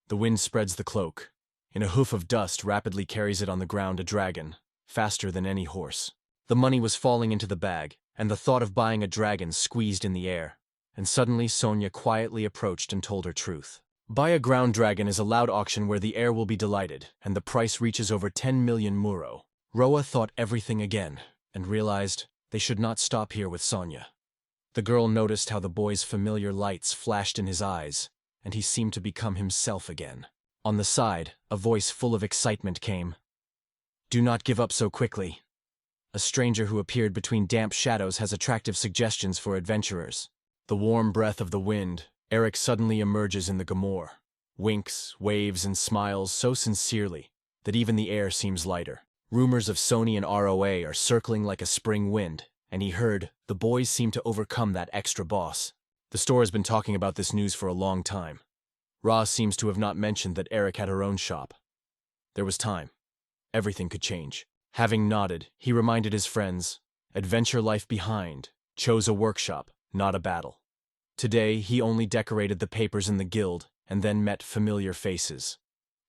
The wind spreads the cloak. In a hoof of dust rapidly carries it on the ground a dragon, faster than any horse. The money was falling into the bag, and the thought of buying a dragon squeezed in the air. And suddenly Sonia quietly approached and told her truth. Buy a ground dragon is a loud auction where the heir will be delighted, and the price reaches over 10 million muro. Roa thought everything again, and realized they should not stop here with Sonia. The girl noticed how the boy's familiar lights flashed in his eyes, and he seemed to become himself again. On the side, a voice full of excitement came. Do not give up so quickly. A stranger who appeared between damp shadows has attractive suggestions for adventurers. The warm breath of the wind, Eric suddenly emerges in the Gamor. Winks, waves, and smiles so sincerely that even the air seems lighter. Rumors of Sony and ROA are circling like a spring wind, and he heard the boys seem to overcome that extra boss. The store has been talking about this news for a long time. Ra seems to have not mentioned that Eric had her own shop. There was time. Everything could change. Having nodded, he reminded his friends, adventure life behind, chose a workshop, not a battle. Today, he only decorated the papers in the guild and then met familiar faces.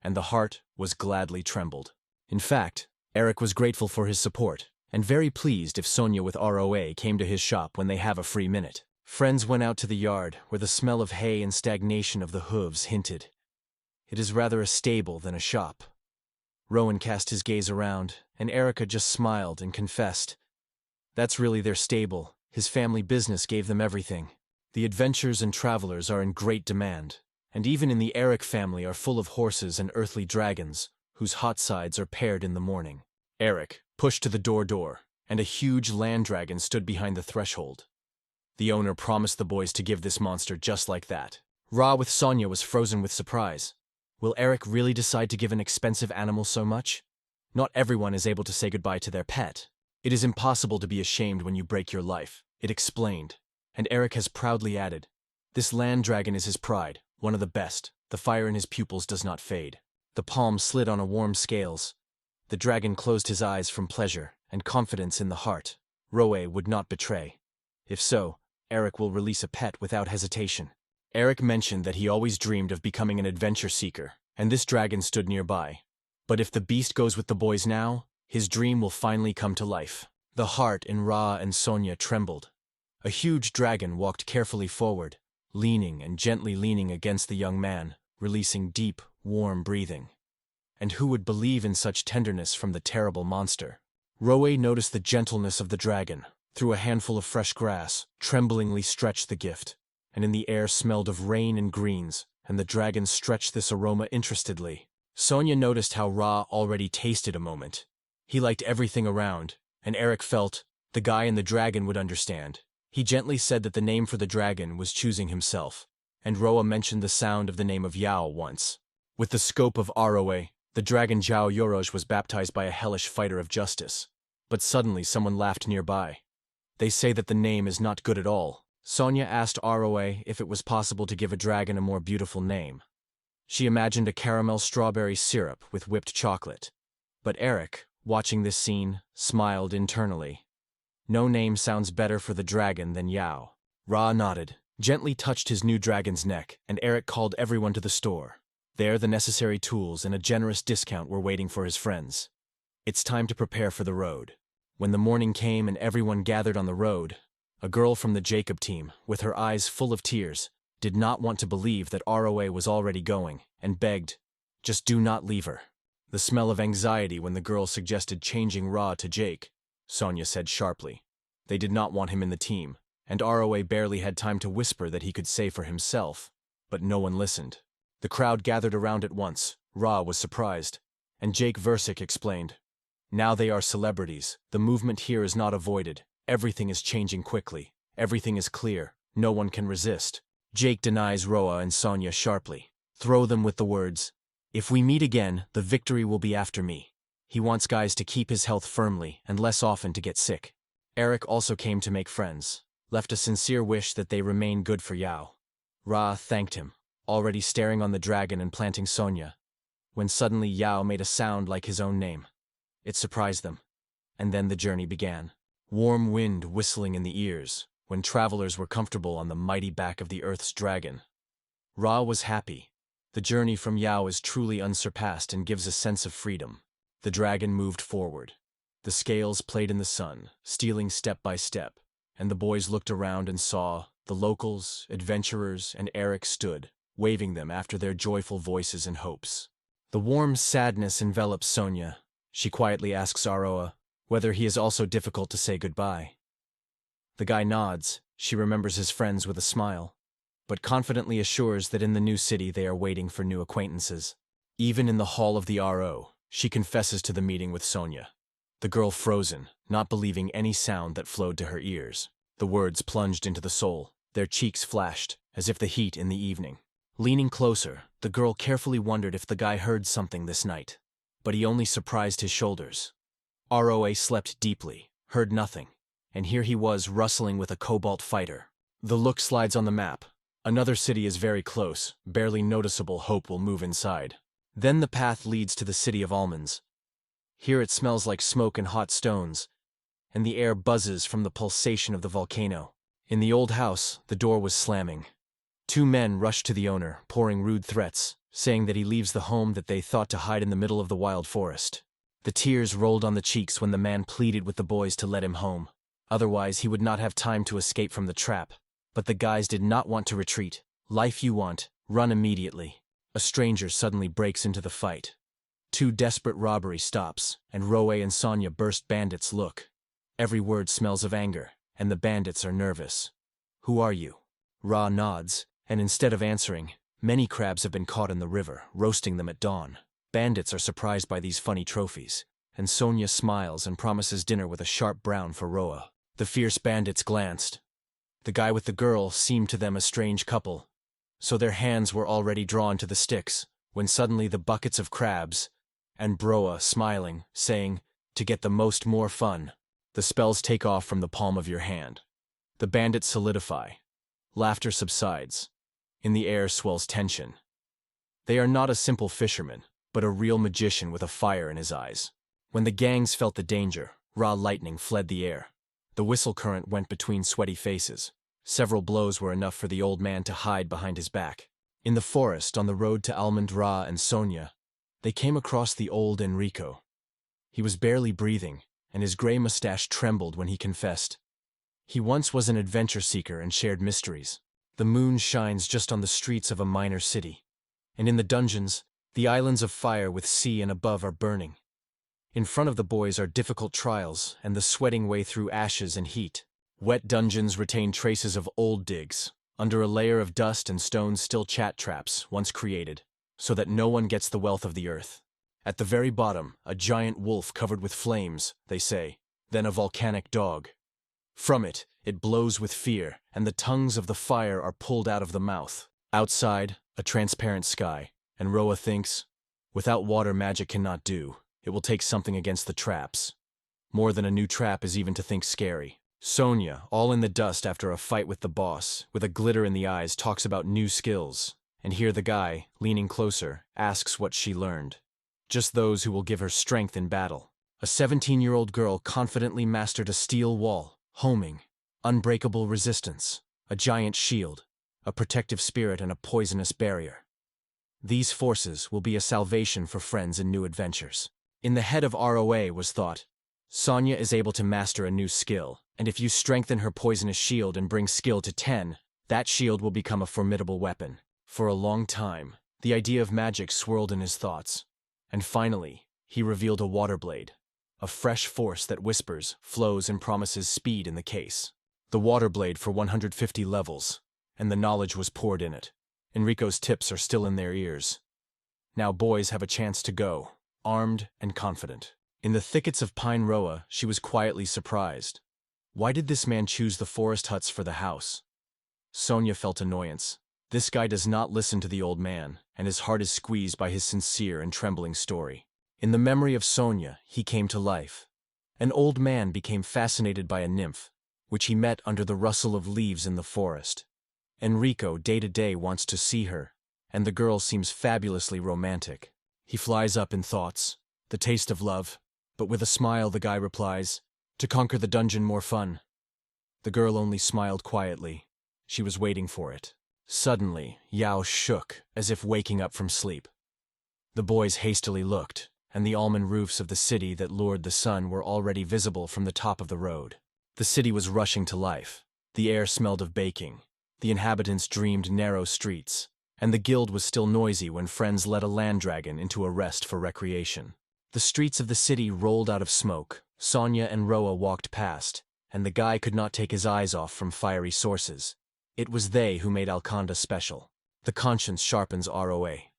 And the heart was gladly trembled. In fact, Eric was grateful for his support, and very pleased if Sonia with ROA came to his shop when they have a free minute. Friends went out to the yard, where the smell of hay and stagnation of the hooves hinted. It is rather a stable than a shop. Rowan cast his gaze around, and Erica just smiled and confessed. That's really their stable. His family business gave them everything. The adventurers and travelers are in great demand, and even in the Eric family are full of horses and earthly dragons, whose hot sides are paired in the morning. Eric pushed to the door, and a huge land dragon stood behind the threshold. The owner promised the boys to give this monster just like that. Ra with Sonia was frozen with surprise. Will Eric really decide to give an expensive animal so much? Not everyone is able to say goodbye to their pet. It is impossible to be ashamed when you break your life, it explained. And Eric has proudly added, this land dragon is his pride, one of the best. The fire in his pupils does not fade. The palm slid on a warm scales. The dragon closed his eyes from pleasure and confidence in the heart. Roe would not betray. If so, Eric will release a pet without hesitation. Eric mentioned that he always dreamed of becoming an adventure seeker, and this dragon stood nearby. But if the beast goes with the boys now, his dream will finally come to life. The heart in Ra and Sonia trembled. A huge dragon walked carefully forward, leaning and gently leaning against the young man, releasing deep, warm breathing. And who would believe in such tenderness from the terrible monster? Roe noticed the gentleness of the dragon. Through a handful of fresh grass, tremblingly stretched the gift, and in the air smelled of rain and greens, and the dragon stretched this aroma interestedly. Sonia noticed how Ra already tasted a moment. He liked everything around, and Eric felt the guy and the dragon would understand. He gently said that the name for the dragon was choosing himself, and Roa mentioned the sound of the name of Yao once. With the scope of Aroe, the dragon Zhao Yoroj was baptized by a hellish fighter of justice. But suddenly someone laughed nearby. They say that the name is not good at all, Sonia asked Roa if it was possible to give a dragon a more beautiful name. She imagined a caramel strawberry syrup with whipped chocolate. But Eric, watching this scene, smiled internally. No name sounds better for the dragon than Yao. Ra nodded, gently touched his new dragon's neck, and Eric called everyone to the store. There, the necessary tools and a generous discount were waiting for his friends. It's time to prepare for the road. When the morning came and everyone gathered on the road, a girl from the Jacob team, with her eyes full of tears, did not want to believe that Roa was already going, and begged, "Just do not leave her." The smell of anxiety when the girl suggested changing Ra to Jake, Sonia said sharply. They did not want him in the team, and Roa barely had time to whisper that he could say for himself, but no one listened. The crowd gathered around at once. Ra was surprised, and Jake Versick explained, "Now they are celebrities. The movement here is not avoided. Everything is changing quickly. Everything is clear. No one can resist." Jake denies Roa and Sonia sharply. Throw them with the words, "If we meet again, the victory will be after me." He wants guys to keep his health firmly and less often to get sick. Eric also came to make friends, left a sincere wish that they remain good for Yao. Ra thanked him, already staring on the dragon and planting Sonia, when suddenly Yao made a sound like his own name. It surprised them, and then the journey began. Warm wind whistling in the ears, when travelers were comfortable on the mighty back of the Earth's dragon. Ra was happy. The journey from Yao is truly unsurpassed and gives a sense of freedom. The dragon moved forward. The scales played in the sun, stealing step by step, and the boys looked around and saw the locals, adventurers, and Eric stood, waving them after their joyful voices and hopes. The warm sadness envelops Sonia. She quietly asks Roa whether he is also difficult to say goodbye. The guy nods. She remembers his friends with a smile, but confidently assures that in the new city they are waiting for new acquaintances. Even in the hall of the RO, she confesses to the meeting with Sonia. The girl frozen, not believing any sound that flowed to her ears. The words plunged into the soul. Their cheeks flashed, as if the heat in the evening. Leaning closer, the girl carefully wondered if the guy heard something this night. But he only surprised his shoulders. Roa slept deeply, heard nothing, and here he was rustling with a cobalt fighter. The look slides on the map. Another city is very close, barely noticeable. Hope will move inside. Then the path leads to the city of almonds. Here it smells like smoke and hot stones, and the air buzzes from the pulsation of the volcano. In the old house, the door was slamming. Two men rushed to the owner, pouring rude threats, saying that he leaves the home that they thought to hide in the middle of the wild forest. The tears rolled on the cheeks when the man pleaded with the boys to let him home. Otherwise, he would not have time to escape from the trap. But the guys did not want to retreat. Life you want, run immediately. A stranger suddenly breaks into the fight. Two desperate robbery stops, and Roe and Sonia burst bandits' look. Every word smells of anger, and the bandits are nervous. "Who are you?" Ra nods, and instead of answering, many crabs have been caught in the river, roasting them at dawn. Bandits are surprised by these funny trophies, and Sonia smiles and promises dinner with a sharp brown for Roa. The fierce bandits glanced. The guy with the girl seemed to them a strange couple, so their hands were already drawn to the sticks, when suddenly the buckets of crabs, and Broa smiling, saying, "To get the most more fun." The spells take off from the palm of your hand. The bandits solidify. Laughter subsides. In the air swells tension. They are not a simple fisherman, but a real magician with a fire in his eyes. When the gangs felt the danger, raw lightning fled the air. The whistle current went between sweaty faces. Several blows were enough for the old man to hide behind his back. In the forest, on the road to Almond Ra and Sonia, they came across the old Enrico. He was barely breathing, and his gray mustache trembled when he confessed. He once was an adventure seeker and shared mysteries. The moon shines just on the streets of a minor city, and in the dungeons, the islands of fire with sea and above are burning. In front of the boys are difficult trials and the sweating way through ashes and heat. Wet dungeons retain traces of old digs. Under a layer of dust and stones still chat traps, once created, so that no one gets the wealth of the earth. At the very bottom, a giant wolf covered with flames, they say, then a volcanic dog. From it, it blows with fear, and the tongues of the fire are pulled out of the mouth. Outside, a transparent sky, and Roa thinks, without water magic cannot do. It will take something against the traps. More than a new trap is even to think scary. Sonia, all in the dust after a fight with the boss, with a glitter in the eyes, talks about new skills. And here the guy, leaning closer, asks what she learned. Just those who will give her strength in battle. A 17-year-old girl confidently mastered a steel wall, homing, unbreakable resistance, a giant shield, a protective spirit, and a poisonous barrier. These forces will be a salvation for friends in new adventures. In the head of ROA was thought, Sonia is able to master a new skill, and if you strengthen her poisonous shield and bring skill to 10, that shield will become a formidable weapon. For a long time, the idea of magic swirled in his thoughts. And finally, he revealed a water blade, a fresh force that whispers, flows, and promises speed in the case. The water blade for 150 levels, and the knowledge was poured in it. Enrico's tips are still in their ears. Now boys have a chance to go, armed and confident. In the thickets of Pine Roa, she was quietly surprised. Why did this man choose the forest huts for the house? Sonia felt annoyance. This guy does not listen to the old man, and his heart is squeezed by his sincere and trembling story. In the memory of Sonia, he came to life. An old man became fascinated by a nymph, which he met under the rustle of leaves in the forest. Enrico, day to day, wants to see her, and the girl seems fabulously romantic. He flies up in thoughts, the taste of love, but with a smile the guy replies, "To conquer the dungeon more fun." The girl only smiled quietly. She was waiting for it. Suddenly, Yao shook, as if waking up from sleep. The boys hastily looked, and the almond roofs of the city that lured the sun were already visible from the top of the road. The city was rushing to life. The air smelled of baking. The inhabitants dreamed narrow streets, and the guild was still noisy when friends led a land dragon into a rest for recreation. The streets of the city rolled out of smoke. Sonia and Roa walked past, and the guy could not take his eyes off from fiery sources. It was they who made Alconda special. The conscience sharpens ROA.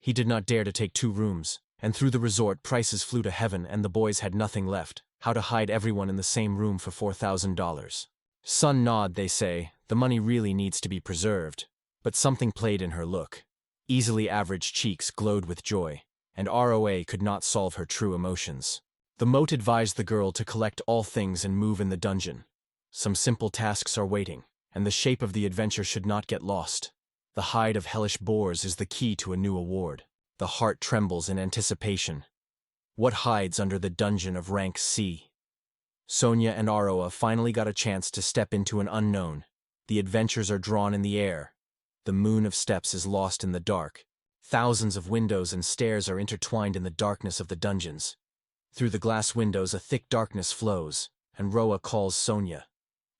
He did not dare to take 2 rooms, and through the resort prices flew to heaven and the boys had nothing left. How to hide everyone in the same room for $4,000. Sun nod, they say, the money really needs to be preserved. But something played in her look. Easily average cheeks glowed with joy, and ROA could not solve her true emotions. The moat advised the girl to collect all things and move in the dungeon. Some simple tasks are waiting, and the shape of the adventure should not get lost. The hide of hellish boars is the key to a new award. The heart trembles in anticipation. What hides under the dungeon of rank C? Sonia and Aroa finally got a chance to step into an unknown. The adventures are drawn in the air. The moon of steps is lost in the dark. Thousands of windows and stairs are intertwined in the darkness of the dungeons. Through the glass windows a thick darkness flows, and Roa calls Sonia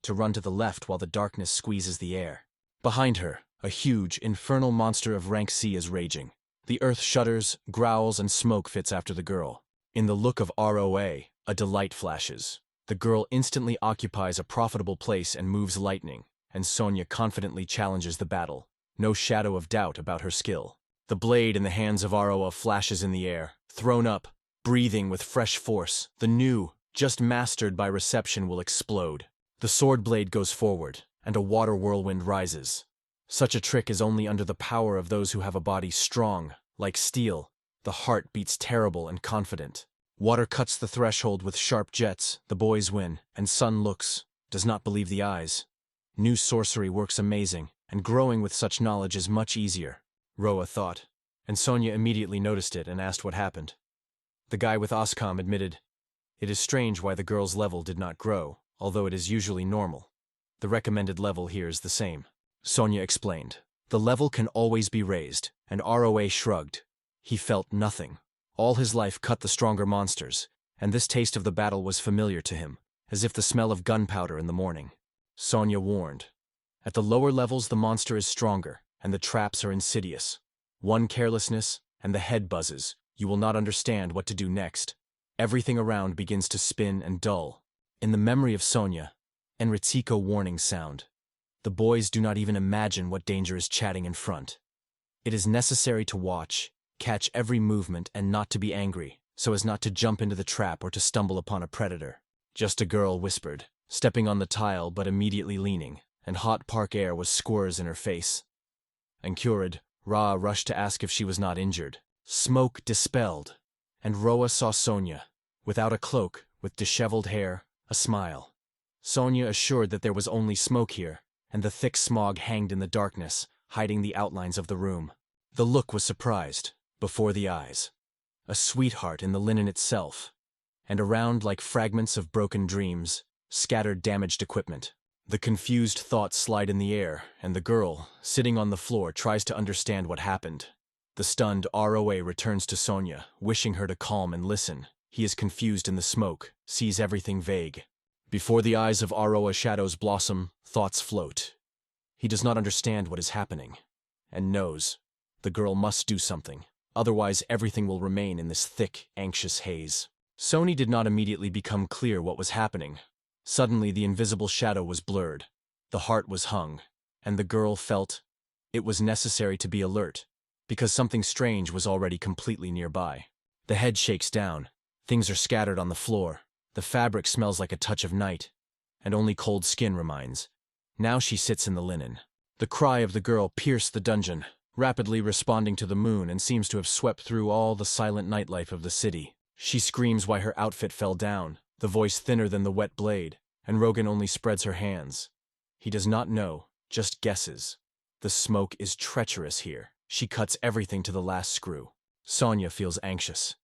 to run to the left while the darkness squeezes the air. Behind her, a huge, infernal monster of rank C is raging. The earth shudders, growls, and smoke fits after the girl. In the look of ROA, a delight flashes. The girl instantly occupies a profitable place and moves lightning, and Sonia confidently challenges the battle. No shadow of doubt about her skill. The blade in the hands of Aroa flashes in the air, thrown up, breathing with fresh force. The new, just mastered by reception, will explode. The sword blade goes forward, and a water whirlwind rises. Such a trick is only under the power of those who have a body strong, like steel. The heart beats terrible and confident. Water cuts the threshold with sharp jets. The boys win, and Sun looks, does not believe the eyes. New sorcery works amazing, and growing with such knowledge is much easier, Roa thought, and Sonia immediately noticed it and asked what happened. The guy with Oscom admitted, "It is strange why the girl's level did not grow, although it is usually normal. The recommended level here is the same." Sonia explained, "The level can always be raised," and ROA shrugged. He felt nothing. All his life cut the stronger monsters, and this taste of the battle was familiar to him, as if the smell of gunpowder in the morning. Sonia warned, "At the lower levels the monster is stronger, and the traps are insidious. One carelessness, and the head buzzes. You will not understand what to do next. Everything around begins to spin and dull." In the memory of Sonia, Enrico warning sound. The boys do not even imagine what danger is chatting in front. It is necessary to watch, catch every movement, and not to be angry, so as not to jump into the trap or to stumble upon a predator. Just a girl whispered, stepping on the tile but immediately leaning, and hot park air was squirrs in her face. Encured, Ra rushed to ask if she was not injured. Smoke dispelled, and Roa saw Sonia, without a cloak, with disheveled hair, a smile. Sonia assured that there was only smoke here, and the thick smog hanged in the darkness, hiding the outlines of the room. The look was surprised, before the eyes. A sweetheart in the linen itself, and around like fragments of broken dreams, scattered damaged equipment. The confused thoughts slide in the air, and the girl, sitting on the floor, tries to understand what happened. The stunned ROA returns to Sonia, wishing her to calm and listen. He is confused in the smoke, sees everything vague. Before the eyes of ROA shadows blossom, thoughts float. He does not understand what is happening, and knows the girl must do something, otherwise everything will remain in this thick, anxious haze. Sonia did not immediately become clear what was happening. Suddenly the invisible shadow was blurred, the heart was hung, and the girl felt it was necessary to be alert, because something strange was already completely nearby. The head shakes down, things are scattered on the floor, the fabric smells like a touch of night, and only cold skin remains. Now she sits in the linen. The cry of the girl pierced the dungeon, rapidly responding to the moon, and seems to have swept through all the silent nightlife of the city. She screams why her outfit fell down, the voice thinner than the wet blade, and Rogan only spreads her hands. He does not know, just guesses. The smoke is treacherous here. She cuts everything to the last screw. Sonia feels anxious.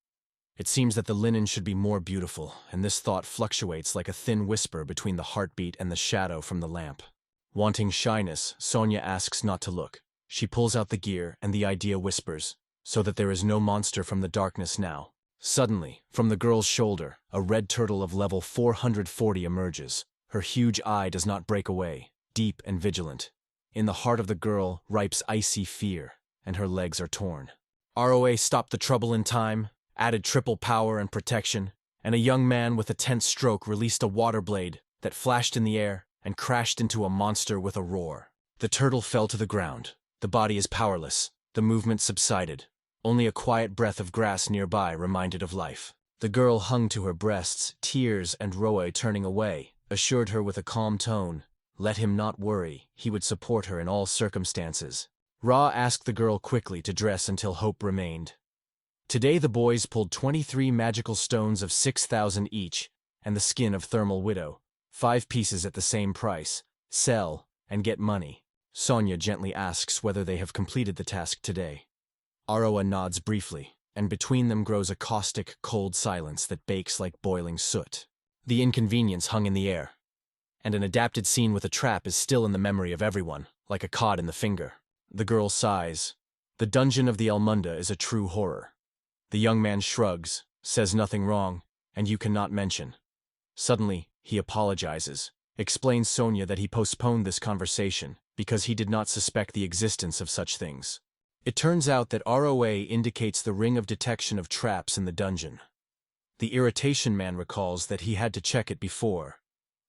It seems that the linen should be more beautiful, and this thought fluctuates like a thin whisper between the heartbeat and the shadow from the lamp. Wanting shyness, Sonia asks not to look. She pulls out the gear, and the idea whispers, so that there is no monster from the darkness now. Suddenly, from the girl's shoulder, a red turtle of level 440 emerges. Her huge eye does not break away, deep and vigilant. In the heart of the girl ripes icy fear, and her legs are torn. ROA stopped the trouble in time, added triple power and protection, and a young man with a tense stroke released a water blade that flashed in the air and crashed into a monster with a roar. The turtle fell to the ground. The body is powerless. The movement subsided. Only a quiet breath of grass nearby reminded of life. The girl hung to her breasts, tears and Roe, turning away, assured her with a calm tone, let him not worry, he would support her in all circumstances. Ra asked the girl quickly to dress until hope remained. Today the boys pulled 23 magical stones of 6,000 each, and the skin of Thermal Widow, 5 pieces at the same price. Sell, and get money. Sonia gently asks whether they have completed the task today. Aroa nods briefly, and between them grows a caustic, cold silence that bakes like boiling soot. The inconvenience hung in the air, and an adapted scene with a trap is still in the memory of everyone, like a cod in the finger. The girl sighs. The dungeon of the Elmunda is a true horror. The young man shrugs, says nothing wrong, and you cannot mention. Suddenly, he apologizes, explains Sonia that he postponed this conversation because he did not suspect the existence of such things. It turns out that ROA indicates the ring of detection of traps in the dungeon. The irritation man recalls that he had to check it before.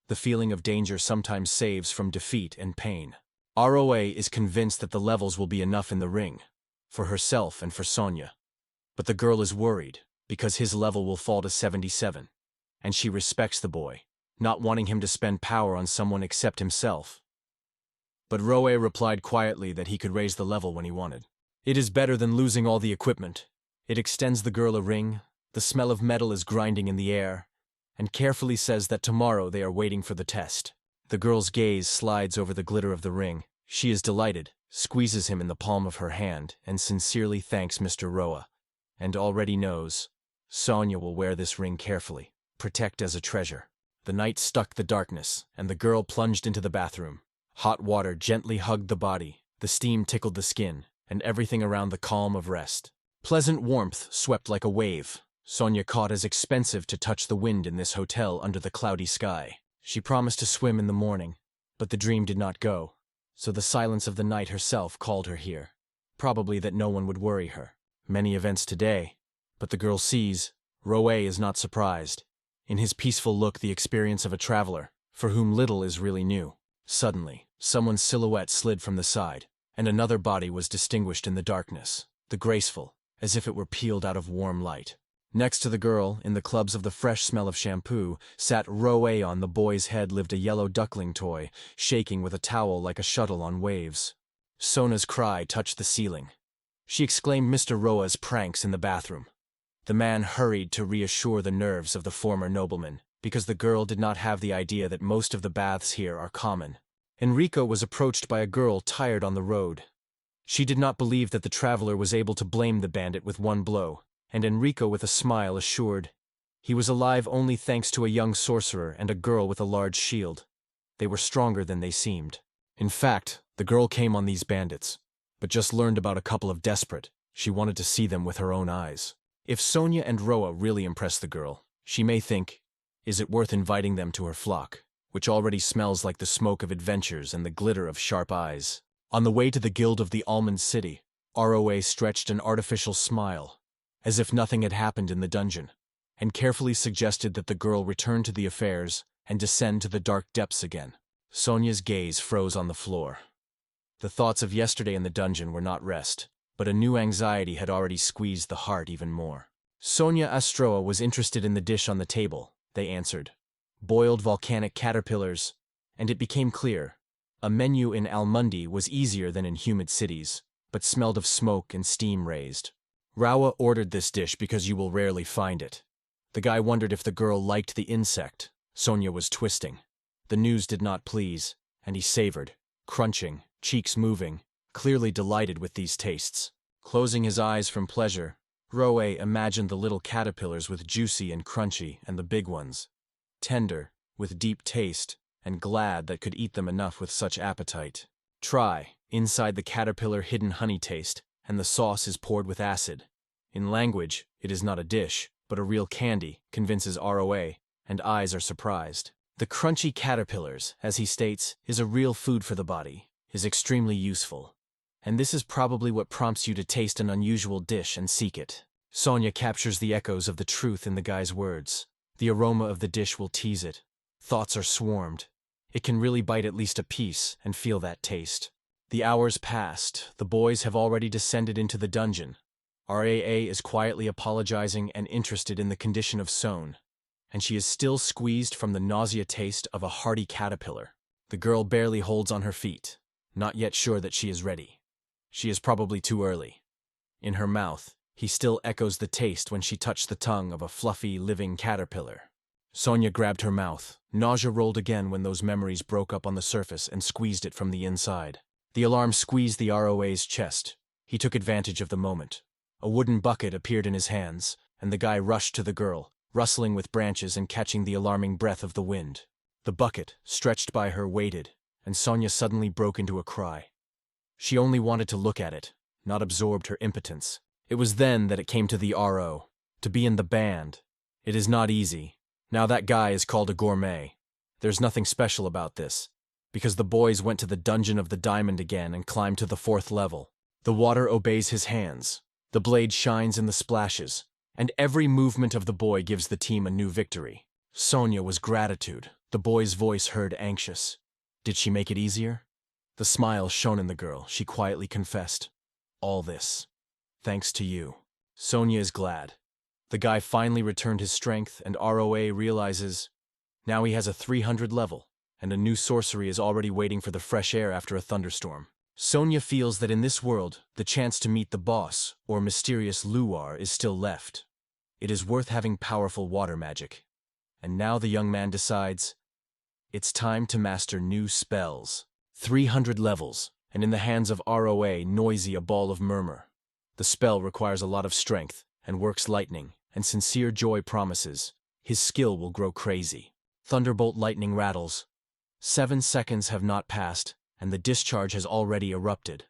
The feeling of danger sometimes saves from defeat and pain. ROA is convinced that the levels will be enough in the ring, for herself and for Sonia. But the girl is worried, because his level will fall to 77, and she respects the boy, not wanting him to spend power on someone except himself. But Roe replied quietly that he could raise the level when he wanted. It is better than losing all the equipment. It extends the girl a ring, the smell of metal is grinding in the air, and carefully says that tomorrow they are waiting for the test. The girl's gaze slides over the glitter of the ring. She is delighted, squeezes him in the palm of her hand, and sincerely thanks Mr. Roa, and already knows Sonia will wear this ring carefully, protect as a treasure. The night stuck the darkness, and the girl plunged into the bathroom. Hot water gently hugged the body, the steam tickled the skin, and everything around the calm of rest. Pleasant warmth swept like a wave. Sonia caught as expensive to touch the wind in this hotel under the cloudy sky. She promised to swim in the morning, but the dream did not go, so the silence of the night herself called her here. Probably that no one would worry her. Many events today, but the girl sees. Roe is not surprised. In his peaceful look, the experience of a traveler, for whom little is really new. Suddenly, someone's silhouette slid from the side, and another body was distinguished in the darkness, the graceful, as if it were peeled out of warm light. Next to the girl, in the clubs of the fresh smell of shampoo, sat Roe. On the boy's head lived a yellow duckling toy, shaking with a towel like a shuttle on waves. Sona's cry touched the ceiling. She exclaimed Mr. Roa's pranks in the bathroom. The man hurried to reassure the nerves of the former nobleman. because the girl did not have the idea that most of the baths here are common. Enrico was approached by a girl tired on the road. She did not believe that the traveler was able to blame the bandit with one blow, and Enrico with a smile assured he was alive only thanks to a young sorcerer and a girl with a large shield. They were stronger than they seemed. In fact, the girl came on these bandits, but just learned about a couple of desperate. She wanted to see them with her own eyes. If Sonia and Roa really impress the girl, she may think, is it worth inviting them to her flock, which already smells like the smoke of adventures and the glitter of sharp eyes. On the way to the Guild of the Almond City, Roa stretched an artificial smile, as if nothing had happened in the dungeon, and carefully suggested that the girl return to the affairs and descend to the dark depths again. Sonia's gaze froze on the floor. The thoughts of yesterday in the dungeon were not rest, but a new anxiety had already squeezed the heart even more. Sonia Astroa was interested in the dish on the table, they answered. Boiled volcanic caterpillars, and it became clear. A menu in Almundi was easier than in humid cities, but smelled of smoke and steam raised. Rawa ordered this dish because you will rarely find it. The guy wondered if the girl liked the insect. Sonia was twisting. The news did not please, and he savored, crunching, cheeks moving, clearly delighted with these tastes. Closing his eyes from pleasure, Roe imagined the little caterpillars with juicy and crunchy and the big ones, tender, with deep taste, and glad that could eat them enough with such appetite. Try, inside the caterpillar hidden honey taste, and the sauce is poured with acid. In language, it is not a dish, but a real candy, convinces Roa, and eyes are surprised. The crunchy caterpillars, as he states, is a real food for the body, is extremely useful. And this is probably what prompts you to taste an unusual dish and seek it. Sonia captures the echoes of the truth in the guy's words. The aroma of the dish will tease it. Thoughts are swarmed. It can really bite at least a piece and feel that taste. The hours passed. The boys have already descended into the dungeon. Raa is quietly apologizing and interested in the condition of Son, and she is still squeezed from the nausea taste of a hearty caterpillar. The girl barely holds on her feet, not yet sure that she is ready. She is probably too early. In her mouth, he still echoes the taste when she touched the tongue of a fluffy, living caterpillar. Sonia grabbed her mouth. Nausea rolled again when those memories broke up on the surface and squeezed it from the inside. The alarm squeezed the ROA's chest. He took advantage of the moment. A wooden bucket appeared in his hands, and the guy rushed to the girl, rustling with branches and catching the alarming breath of the wind. The bucket, stretched by her, waited, and Sonia suddenly broke into a cry. She only wanted to look at it, not absorbed her impotence. It was then that it came to the RO. To be in the band. It is not easy. Now that guy is called a gourmet. There's nothing special about this, because the boys went to the dungeon of the diamond again and climbed to the 4th level. The water obeys his hands. The blade shines in the splashes, and every movement of the boy gives the team a new victory. Sonia was gratitude. The boy's voice heard anxious. Did she make it easier? The smile shone in the girl. She quietly confessed. All this. Thanks to you. Sonia is glad. The guy finally returned his strength, and ROA realizes now he has a 300 level, and a new sorcery is already waiting for the fresh air after a thunderstorm. Sonia feels that in this world, the chance to meet the boss, or mysterious Luar, is still left. It is worth having powerful water magic. And now the young man decides, it's time to master new spells. 300 levels, and in the hands of ROA, noisy a ball of murmur. The spell requires a lot of strength, and works lightning, and sincere joy promises. His skill will grow crazy. Thunderbolt lightning rattles. 7 seconds have not passed, and the discharge has already erupted.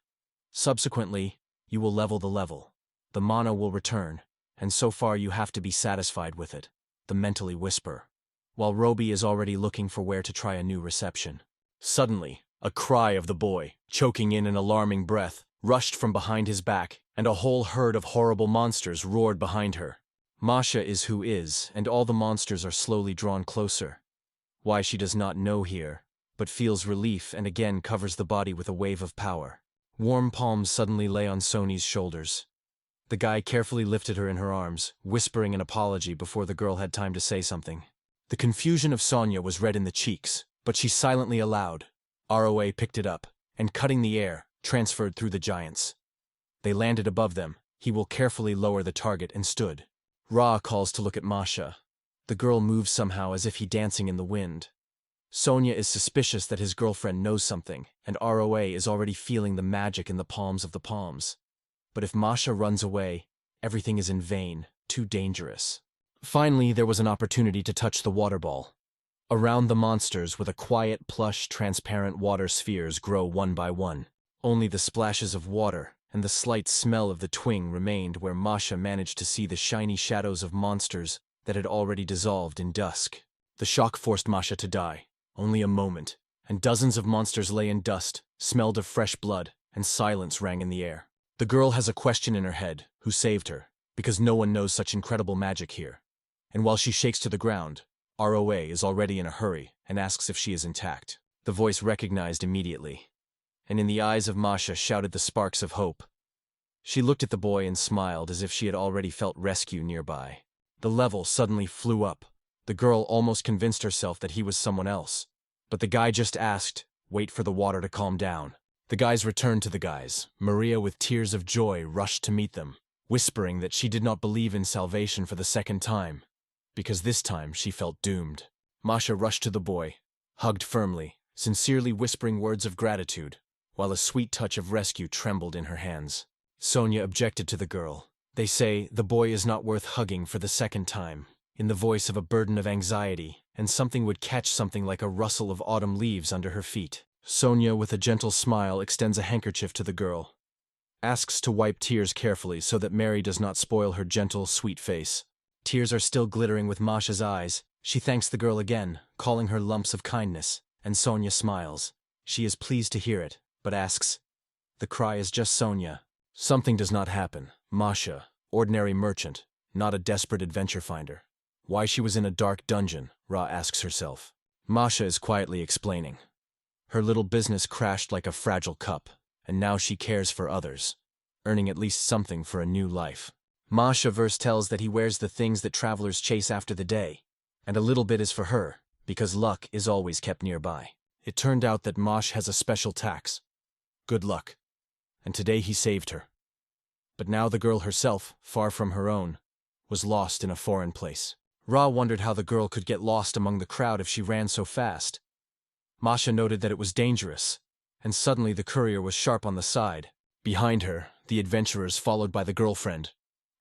Subsequently, you will level the level. The mana will return, and so far you have to be satisfied with it. The mentally whisper, while Roby is already looking for where to try a new reception. Suddenly, a cry of the boy, choking in an alarming breath, rushed from behind his back, and a whole herd of horrible monsters roared behind her. Masha is who is, and all the monsters are slowly drawn closer. Why she does not know here, but feels relief and again covers the body with a wave of power. Warm palms suddenly lay on Sony's shoulders. The guy carefully lifted her in her arms, whispering an apology before the girl had time to say something. The confusion of Sonia was red in the cheeks, but she silently allowed. ROA picked it up, and cutting the air, transferred through the giants. They landed above them. He will carefully lower the target and stood. Ra calls to look at Masha. The girl moves somehow as if he dancing in the wind. Sonia is suspicious that his girlfriend knows something, and ROA is already feeling the magic in the palms of the palms. But if Masha runs away, everything is in vain, too dangerous. Finally, there was an opportunity to touch the water ball. Around the monsters with a quiet, plush, transparent water spheres grow one by one. Only the splashes of water and the slight smell of the twing remained where Masha managed to see the shiny shadows of monsters that had already dissolved in dusk. The shock forced Masha to die. Only a moment, and dozens of monsters lay in dust, smelled of fresh blood, and silence rang in the air. The girl has a question in her head, who saved her, because no one knows such incredible magic here. And while she shakes to the ground, ROA is already in a hurry and asks if she is intact. The voice recognized immediately, and in the eyes of Masha shouted the sparks of hope. She looked at the boy and smiled as if she had already felt rescue nearby. The level suddenly flew up. The girl almost convinced herself that he was someone else. But the guy just asked, "Wait for the water to calm down." The guys returned to the guys. Maria, with tears of joy, rushed to meet them, whispering that she did not believe in salvation for the second time, because this time she felt doomed. Masha rushed to the boy, hugged firmly, sincerely whispering words of gratitude, while a sweet touch of rescue trembled in her hands. Sonia objected to the girl. "They say the boy is not worth hugging for the second time," in the voice of a burden of anxiety, and something would catch something like a rustle of autumn leaves under her feet. Sonia, with a gentle smile, extends a handkerchief to the girl, asks to wipe tears carefully so that Mary does not spoil her gentle, sweet face. Tears are still glittering with Masha's eyes. She thanks the girl again, calling her lumps of kindness, and Sonia smiles. She is pleased to hear it, but asks, "The cry is just Sonia." Something does not happen. Masha, ordinary merchant, not a desperate adventure finder. Why she was in a dark dungeon, Ra asks herself. Masha is quietly explaining. Her little business crashed like a fragile cup, and now she cares for others, earning at least something for a new life. Masha verse tells that he wears the things that travelers chase after the day, and a little bit is for her, because luck is always kept nearby. It turned out that Mosh has a special tax. Good luck. And today he saved her. But now the girl herself, far from her own, was lost in a foreign place. Ra wondered how the girl could get lost among the crowd if she ran so fast. Masha noted that it was dangerous, and suddenly the courier was sharp on the side. Behind her, the adventurers followed by the girlfriend.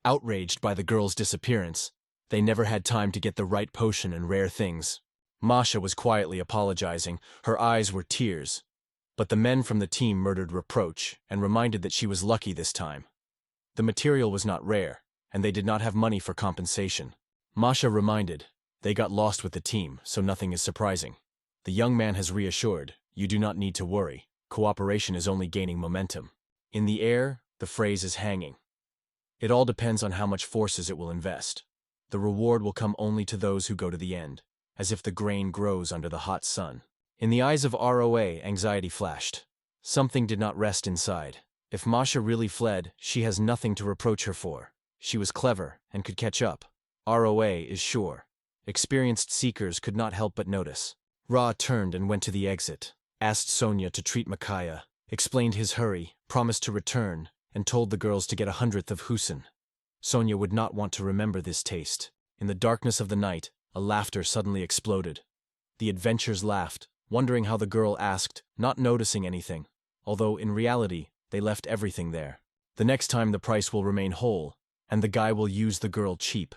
Outraged by the girl's disappearance, they never had time to get the right potion and rare things. Masha was quietly apologizing, her eyes were tears. But the men from the team murmured reproach and reminded that she was lucky this time. The material was not rare, and they did not have money for compensation. Masha reminded, "They got lost with the team, so nothing is surprising." The young man has reassured, "You do not need to worry. Cooperation is only gaining momentum." In the air, the phrase is hanging. It all depends on how much forces it will invest. The reward will come only to those who go to the end, as if the grain grows under the hot sun. In the eyes of ROA, anxiety flashed. Something did not rest inside. If Masha really fled, she has nothing to reproach her for. She was clever and could catch up. ROA is sure. Experienced seekers could not help but notice. Ra turned and went to the exit, asked Sonia to treat Micaiah, explained his hurry, promised to return, and told the girls to get 1/100th of Husin. Sonia would not want to remember this taste. In the darkness of the night, a laughter suddenly exploded. The adventurers laughed, wondering how the girl asked, not noticing anything, although in reality, they left everything there. The next time the price will remain whole, and the guy will use the girl cheap.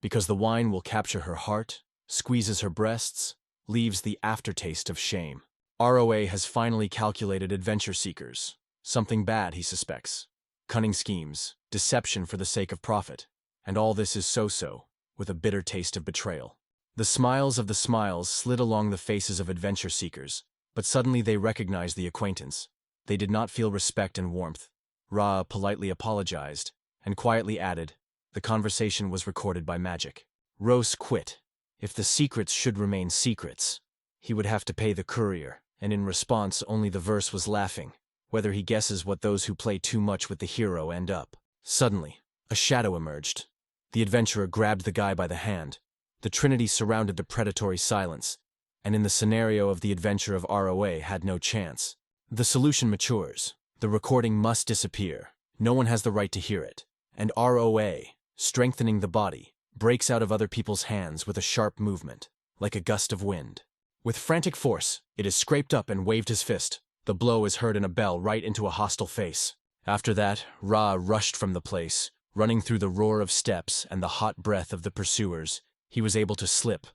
Because the wine will capture her heart, squeezes her breasts, leaves the aftertaste of shame. ROA has finally calculated adventure seekers. Something bad, he suspects. Cunning schemes, deception for the sake of profit. And all this is so-so, with a bitter taste of betrayal. The smiles of the smiles slid along the faces of adventure seekers, but suddenly they recognized the acquaintance. They did not feel respect and warmth. Ra politely apologized, and quietly added, "The conversation was recorded by magic." Rose quit. If the secrets should remain secrets, he would have to pay the courier, and in response only the verse was laughing, whether he guesses what those who play too much with the hero end up. Suddenly, a shadow emerged. The adventurer grabbed the guy by the hand. The Trinity surrounded the predatory silence, and in the scenario of the adventure of ROA had no chance. The solution matures. The recording must disappear. No one has the right to hear it. And ROA, strengthening the body, breaks out of other people's hands with a sharp movement, like a gust of wind. With frantic force, it is scraped up and waved his fist. The blow is heard in a bell right into a hostile face. After that, Ra rushed from the place, running through the roar of steps and the hot breath of the pursuers. He was able to slip.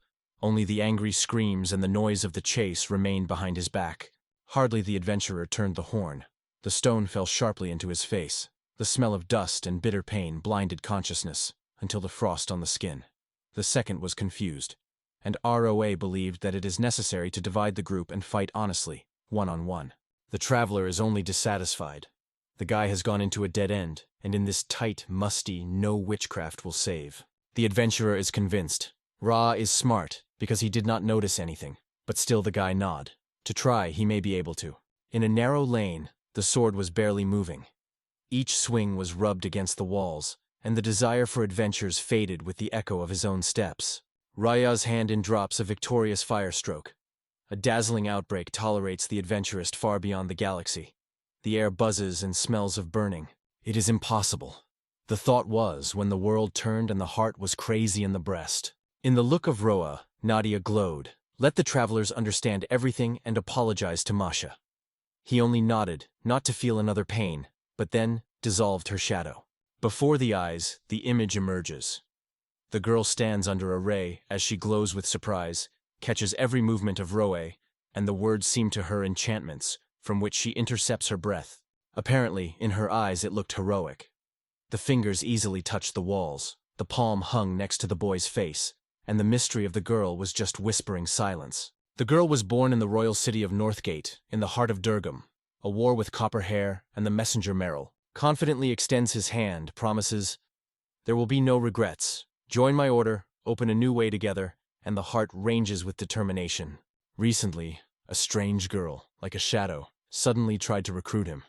Only the angry screams and the noise of the chase remained behind his back. Hardly the adventurer turned the horn. The stone fell sharply into his face. The smell of dust and bitter pain blinded consciousness until the frost on the skin. The second was confused, and ROA believed that it is necessary to divide the group and fight honestly, one-on-one. The traveler is only dissatisfied. The guy has gone into a dead end, and in this tight, musty, no witchcraft will save. The adventurer is convinced. Ra is smart, because he did not notice anything, but still the guy nod. To try, he may be able to. In a narrow lane, the sword was barely moving. Each swing was rubbed against the walls, and the desire for adventures faded with the echo of his own steps. Raya's hand in drops a victorious firestroke. A dazzling outbreak tolerates the adventurist far beyond the galaxy. The air buzzes and smells of burning. It is impossible. The thought was when the world turned and the heart was crazy in the breast. In the look of Roa, Nadia glowed. Let the travelers understand everything and apologize to Masha. He only nodded, not to feel another pain, but then dissolved her shadow. Before the eyes, the image emerges. The girl stands under a ray as she glows with surprise, catches every movement of Roe, and the words seem to her enchantments, from which she intercepts her breath. Apparently, in her eyes it looked heroic. The fingers easily touched the walls, the palm hung next to the boy's face, and the mystery of the girl was just whispering silence. The girl was born in the royal city of Northgate, in the heart of Durgam. A war with copper hair, and the messenger Merrill confidently extends his hand, promises, "There will be no regrets. Join my order, open a new way together," and the heart ranges with determination. Recently, a strange girl, like a shadow, suddenly tried to recruit him.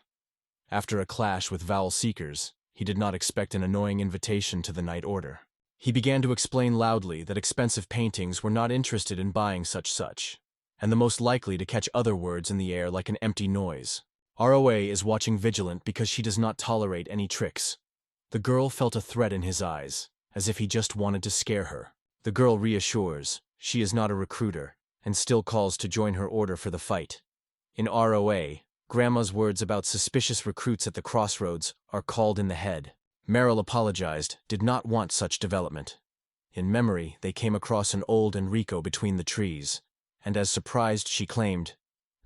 After a clash with Vowel Seekers, he did not expect an annoying invitation to the Night Order. He began to explain loudly that expensive paintings were not interested in buying such, and the most likely to catch other words in the air like an empty noise. ROA is watching vigilant because she does not tolerate any tricks. The girl felt a threat in his eyes, as if he just wanted to scare her. The girl reassures she is not a recruiter, and still calls to join her order for the fight. In ROA, Grandma's words about suspicious recruits at the crossroads are called in the head. Merrill apologized, did not want such development. In memory, they came across an old Enrico between the trees, and as surprised she claimed,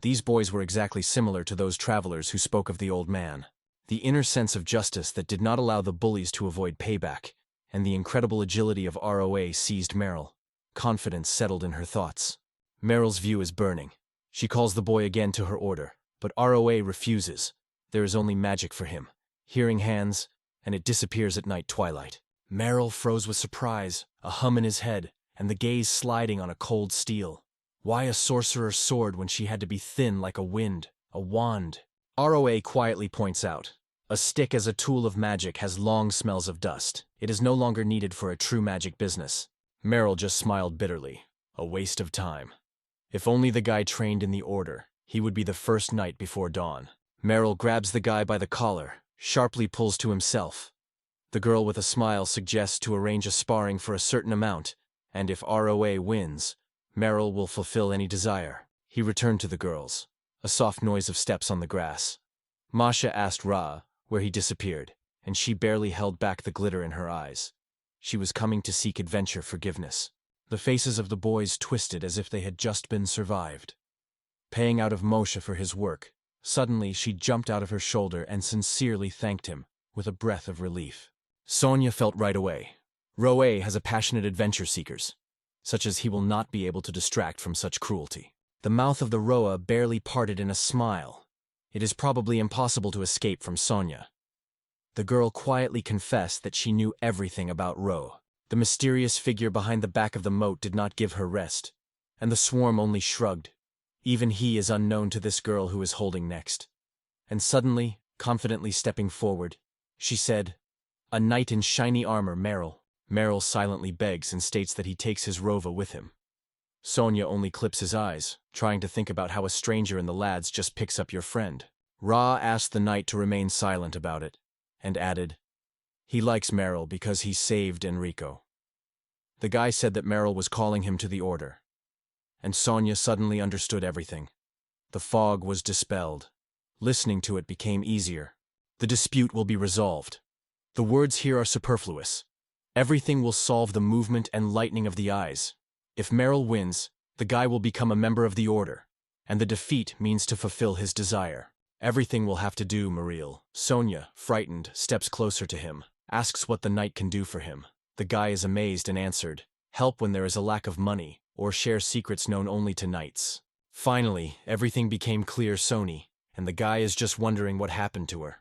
these boys were exactly similar to those travelers who spoke of the old man. The inner sense of justice that did not allow the bullies to avoid payback, and the incredible agility of ROA seized Merrill. Confidence settled in her thoughts. Merrill's view is burning. She calls the boy again to her order, but ROA refuses. There is only magic for him. Hearing hands, and it disappears at night twilight. Merrill froze with surprise, a hum in his head, and the gaze sliding on a cold steel. Why a sorcerer's sword when she had to be thin like a wind, a wand? ROA quietly points out, a stick as a tool of magic has long smells of dust. It is no longer needed for a true magic business. Merrill just smiled bitterly. A waste of time. If only the guy trained in the order, he would be the first knight before dawn. Merrill grabs the guy by the collar, sharply pulls to himself. The girl with a smile suggests to arrange a sparring for a certain amount, and if ROA wins, Merrill will fulfill any desire. He returned to the girls. A soft noise of steps on the grass. Masha asked Ra where he disappeared, and she barely held back the glitter in her eyes. She was coming to seek adventure forgiveness. The faces of the boys twisted as if they had just been survived. Paying out of Moshe for his work, suddenly she jumped out of her shoulder and sincerely thanked him, with a breath of relief. Sonia felt right away. Roe has a passionate adventure seekers, such as he will not be able to distract from such cruelty. The mouth of the Roa barely parted in a smile. It is probably impossible to escape from Sonia. The girl quietly confessed that she knew everything about Ro. The mysterious figure behind the back of the moat did not give her rest, and the swarm only shrugged. Even he is unknown to this girl who is holding next. And suddenly, confidently stepping forward, she said, "A knight in shiny armor, Merrill." Merrill silently begs and states that he takes his Rova with him. Sonia only clips his eyes, trying to think about how a stranger in the lads just picks up your friend. Ra asked the knight to remain silent about it, and added, "He likes Merrill because he saved Enrico." The guy said that Meryl was calling him to the order. And Sonia suddenly understood everything. The fog was dispelled. Listening to it became easier. The dispute will be resolved. The words here are superfluous. Everything will solve the movement and lightning of the eyes. If Meryl wins, the guy will become a member of the order, and the defeat means to fulfill his desire. Everything will have to do, Meryl. Sonia, frightened, steps closer to him, asks what the knight can do for him. The guy is amazed and answered, help when there is a lack of money, or share secrets known only to knights. Finally, everything became clear, Sonia, and the guy is just wondering what happened to her.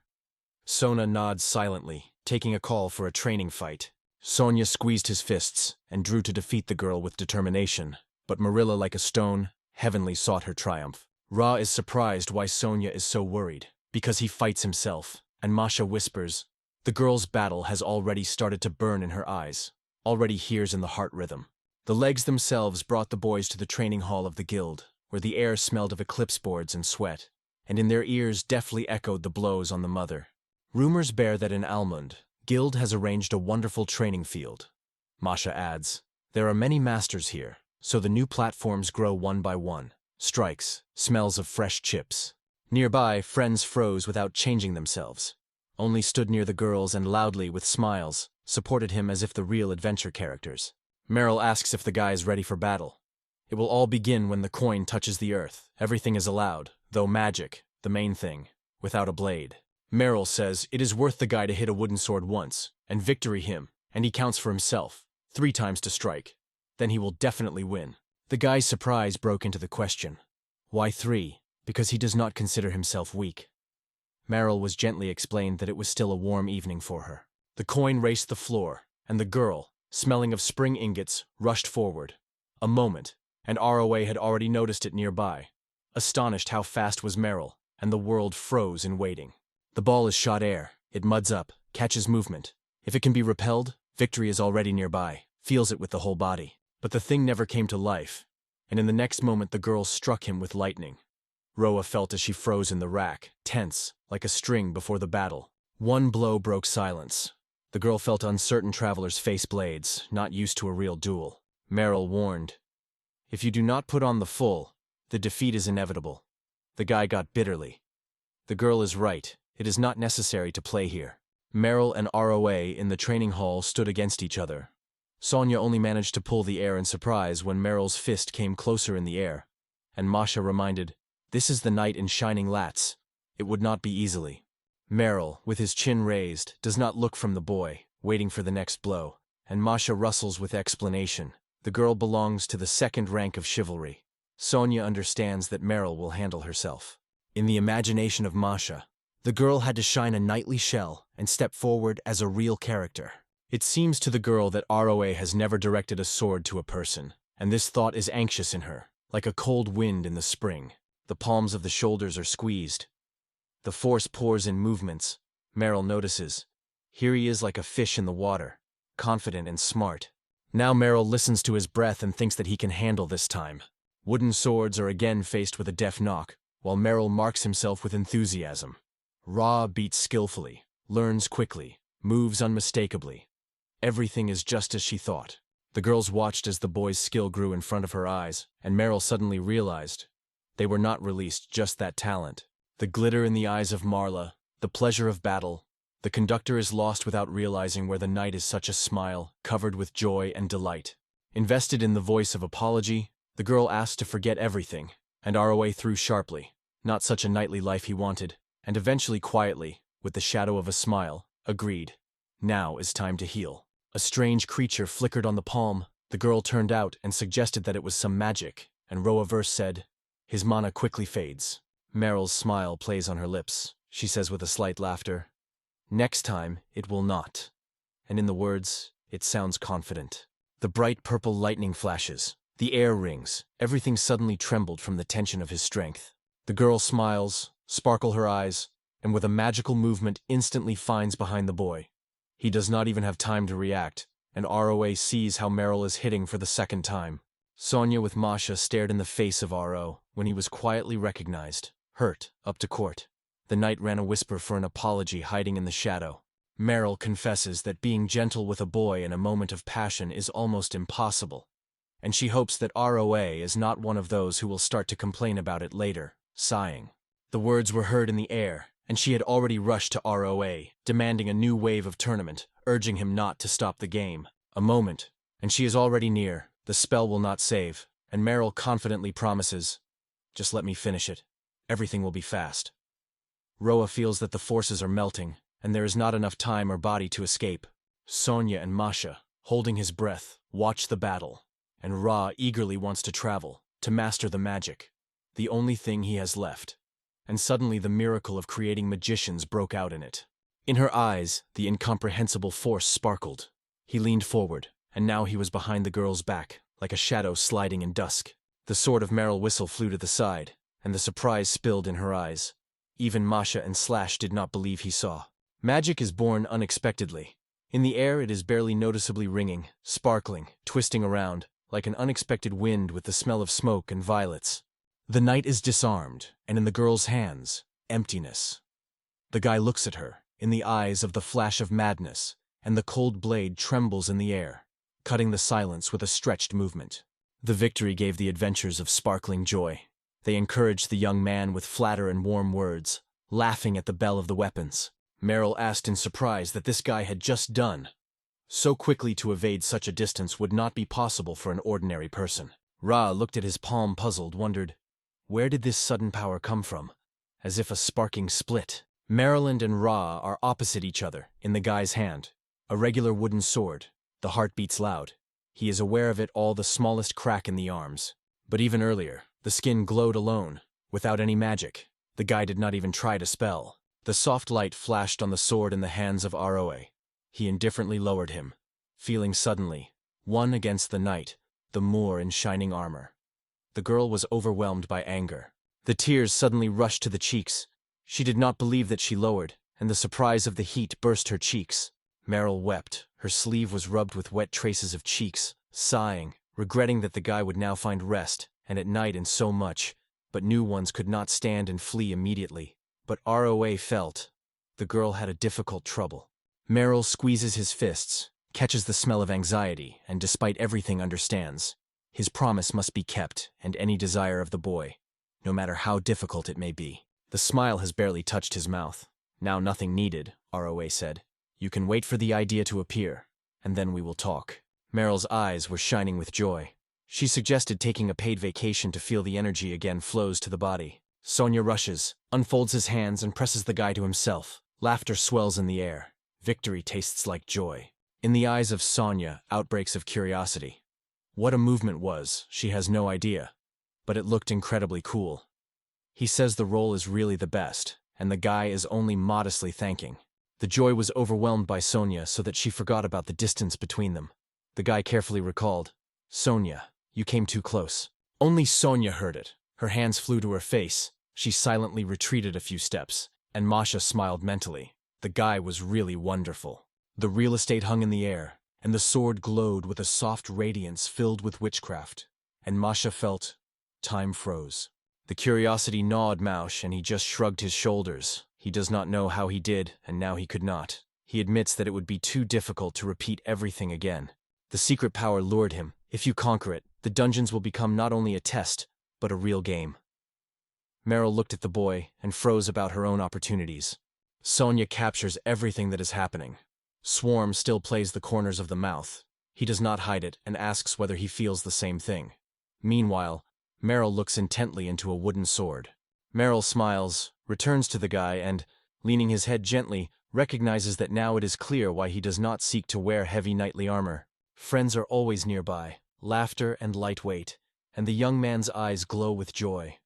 Sona nods silently, taking a call for a training fight. Sonia squeezed his fists and drew to defeat the girl with determination, but Marilla, like a stone, heavenly sought her triumph. Ra is surprised why Sonia is so worried, because he fights himself, and Masha whispers, the girl's battle has already started to burn in her eyes, already hears in the heart rhythm. The legs themselves brought the boys to the training hall of the guild, where the air smelled of eclipse boards and sweat, and in their ears deftly echoed the blows on the mother. Rumors bear that in Almund, Guild has arranged a wonderful training field. Masha adds, there are many masters here, so the new platforms grow one by one. Strikes, smells of fresh chips. Nearby, friends froze without changing themselves. Only stood near the girls and loudly, with smiles, supported him as if the real adventure characters. Meryl asks if the guy is ready for battle. It will all begin when the coin touches the earth. Everything is allowed, though magic, the main thing, without a blade. Meryl says it is worth the guy to hit a wooden sword once, and victory him, and he counts for himself, 3 times to strike. Then he will definitely win. The guy's surprise broke into the question. Why 3? Because he does not consider himself weak. Meryl was gently explained that it was still a warm evening for her. The coin raced the floor, and the girl, smelling of spring ingots, rushed forward. A moment, and ROA had already noticed it nearby. Astonished how fast was Meryl, and the world froze in waiting. The ball is shot air, it muds up, catches movement. If it can be repelled, victory is already nearby, feels it with the whole body. But the thing never came to life, and in the next moment the girl struck him with lightning. Roa felt as she froze in the rack, tense, like a string before the battle. One blow broke silence. The girl felt uncertain travelers face blades, not used to a real duel. Meryl warned, if you do not put on the full, the defeat is inevitable. The guy got bitterly. The girl is right. It is not necessary to play here. Meryl and ROA in the training hall stood against each other. Sonia only managed to pull the air in surprise when Meryl's fist came closer in the air, and Masha reminded, this is the knight in shining lats. It would not be easily. Meryl, with his chin raised, does not look from the boy, waiting for the next blow, and Masha rustles with explanation. The girl belongs to the second rank of chivalry. Sonia understands that Meryl will handle herself. In the imagination of Masha, the girl had to shine a knightly shell and step forward as a real character. It seems to the girl that ROA has never directed a sword to a person, and this thought is anxious in her, like a cold wind in the spring. The palms of the shoulders are squeezed. The force pours in movements. Meryl notices. Here he is like a fish in the water, confident and smart. Now Meryl listens to his breath and thinks that he can handle this time. Wooden swords are again faced with a deft knock, while Meryl marks himself with enthusiasm. Ra beats skillfully, learns quickly, moves unmistakably. Everything is just as she thought. The girls watched as the boy's skill grew in front of her eyes, and Meryl suddenly realized they were not released just that talent. The glitter in the eyes of Marla, the pleasure of battle. The conductor is lost without realizing where the knight is such a smile, covered with joy and delight. Invested in the voice of apology, the girl asked to forget everything, and ROA threw sharply. Not such a knightly life he wanted, and eventually quietly, with the shadow of a smile, agreed. Now is time to heal. A strange creature flickered on the palm. The girl turned out and suggested that it was some magic, and Roa Verse said, his mana quickly fades. Meryl's smile plays on her lips. She says with a slight laughter, next time, it will not. And in the words, it sounds confident. The bright purple lightning flashes. The air rings. Everything suddenly trembled from the tension of his strength. The girl smiles, sparkle her eyes, and with a magical movement instantly finds behind the boy. He does not even have time to react, and ROA sees how Meryl is hitting for the second time. Sonia with Masha stared in the face of RO when he was quietly recognized, hurt, up to court. The knight ran a whisper for an apology hiding in the shadow. Meryl confesses that being gentle with a boy in a moment of passion is almost impossible, and she hopes that ROA is not one of those who will start to complain about it later, sighing. The words were heard in the air, and she had already rushed to ROA, demanding a new wave of tournament, urging him not to stop the game. A moment, and she is already near. The spell will not save, and Meryl confidently promises, "Just let me finish it. Everything will be fast." Roa feels that the forces are melting, and there is not enough time or body to escape. Sonia and Masha, holding his breath, watch the battle, and Ra eagerly wants to travel, to master the magic, the only thing he has left. And suddenly the miracle of creating magicians broke out in it. In her eyes, the incomprehensible force sparkled. He leaned forward, and now he was behind the girl's back, like a shadow sliding in dusk. The sword of Meryl Whistle flew to the side, and the surprise spilled in her eyes. Even Masha and Slash did not believe he saw. Magic is born unexpectedly. In the air it is barely noticeably ringing, sparkling, twisting around, like an unexpected wind with the smell of smoke and violets. The knight is disarmed, and in the girl's hands, emptiness. The guy looks at her, in the eyes of the flash of madness, and the cold blade trembles in the air, cutting the silence with a stretched movement. The victory gave the adventures of sparkling joy. They encouraged the young man with flatter and warm words, laughing at the bell of the weapons. Meryl asked in surprise that this guy had just done. So quickly to evade such a distance would not be possible for an ordinary person. Ra looked at his palm puzzled, wondered, where did this sudden power come from? As if a sparking split. Maryland and Ra are opposite each other, in the guy's hand. A regular wooden sword. The heart beats loud. He is aware of it all the smallest crack in the arms. But even earlier, the skin glowed alone, without any magic. The guy did not even try to spell. The soft light flashed on the sword in the hands of ROA. He indifferently lowered him, feeling suddenly, one against the knight, the Moor in shining armor. The girl was overwhelmed by anger. The tears suddenly rushed to the cheeks. She did not believe that she lowered, and the surprise of the heat burst her cheeks. Meryl wept. Her sleeve was rubbed with wet traces of cheeks, sighing, regretting that the guy would now find rest, and at night in so much, but new ones could not stand and flee immediately. But ROA felt. The girl had a difficult trouble. Meryl squeezes his fists, catches the smell of anxiety, and despite everything understands. His promise must be kept, and any desire of the boy, no matter how difficult it may be. The smile has barely touched his mouth. Now nothing needed, ROA said. You can wait for the idea to appear, and then we will talk. Meryl's eyes were shining with joy. She suggested taking a paid vacation to feel the energy again flows to the body. Sonia rushes, unfolds his hands and presses the guy to himself. Laughter swells in the air. Victory tastes like joy. In the eyes of Sonia, outbreaks of curiosity. What a movement was, she has no idea. But it looked incredibly cool. He says the role is really the best, and the guy is only modestly thanking. The joy was overwhelmed by Sonia so that she forgot about the distance between them. The guy carefully recalled, Sonia, you came too close. Only Sonia heard it. Her hands flew to her face. She silently retreated a few steps, and Masha smiled mentally. The guy was really wonderful. The real estate hung in the air, and the sword glowed with a soft radiance filled with witchcraft. And Masha felt time froze. The curiosity gnawed Mausch, and he just shrugged his shoulders. He does not know how he did, and now he could not. He admits that it would be too difficult to repeat everything again. The secret power lured him. If you conquer it, the dungeons will become not only a test, but a real game. Meryl looked at the boy and froze about her own opportunities. Sonia captures everything that is happening. Swarm still plays the corners of the mouth. He does not hide it and asks whether he feels the same thing. Meanwhile, Meryl looks intently into a wooden sword. Meryl smiles, returns to the guy and, leaning his head gently, recognizes that now it is clear why he does not seek to wear heavy knightly armor. Friends are always nearby, laughter and lightweight, and the young man's eyes glow with joy.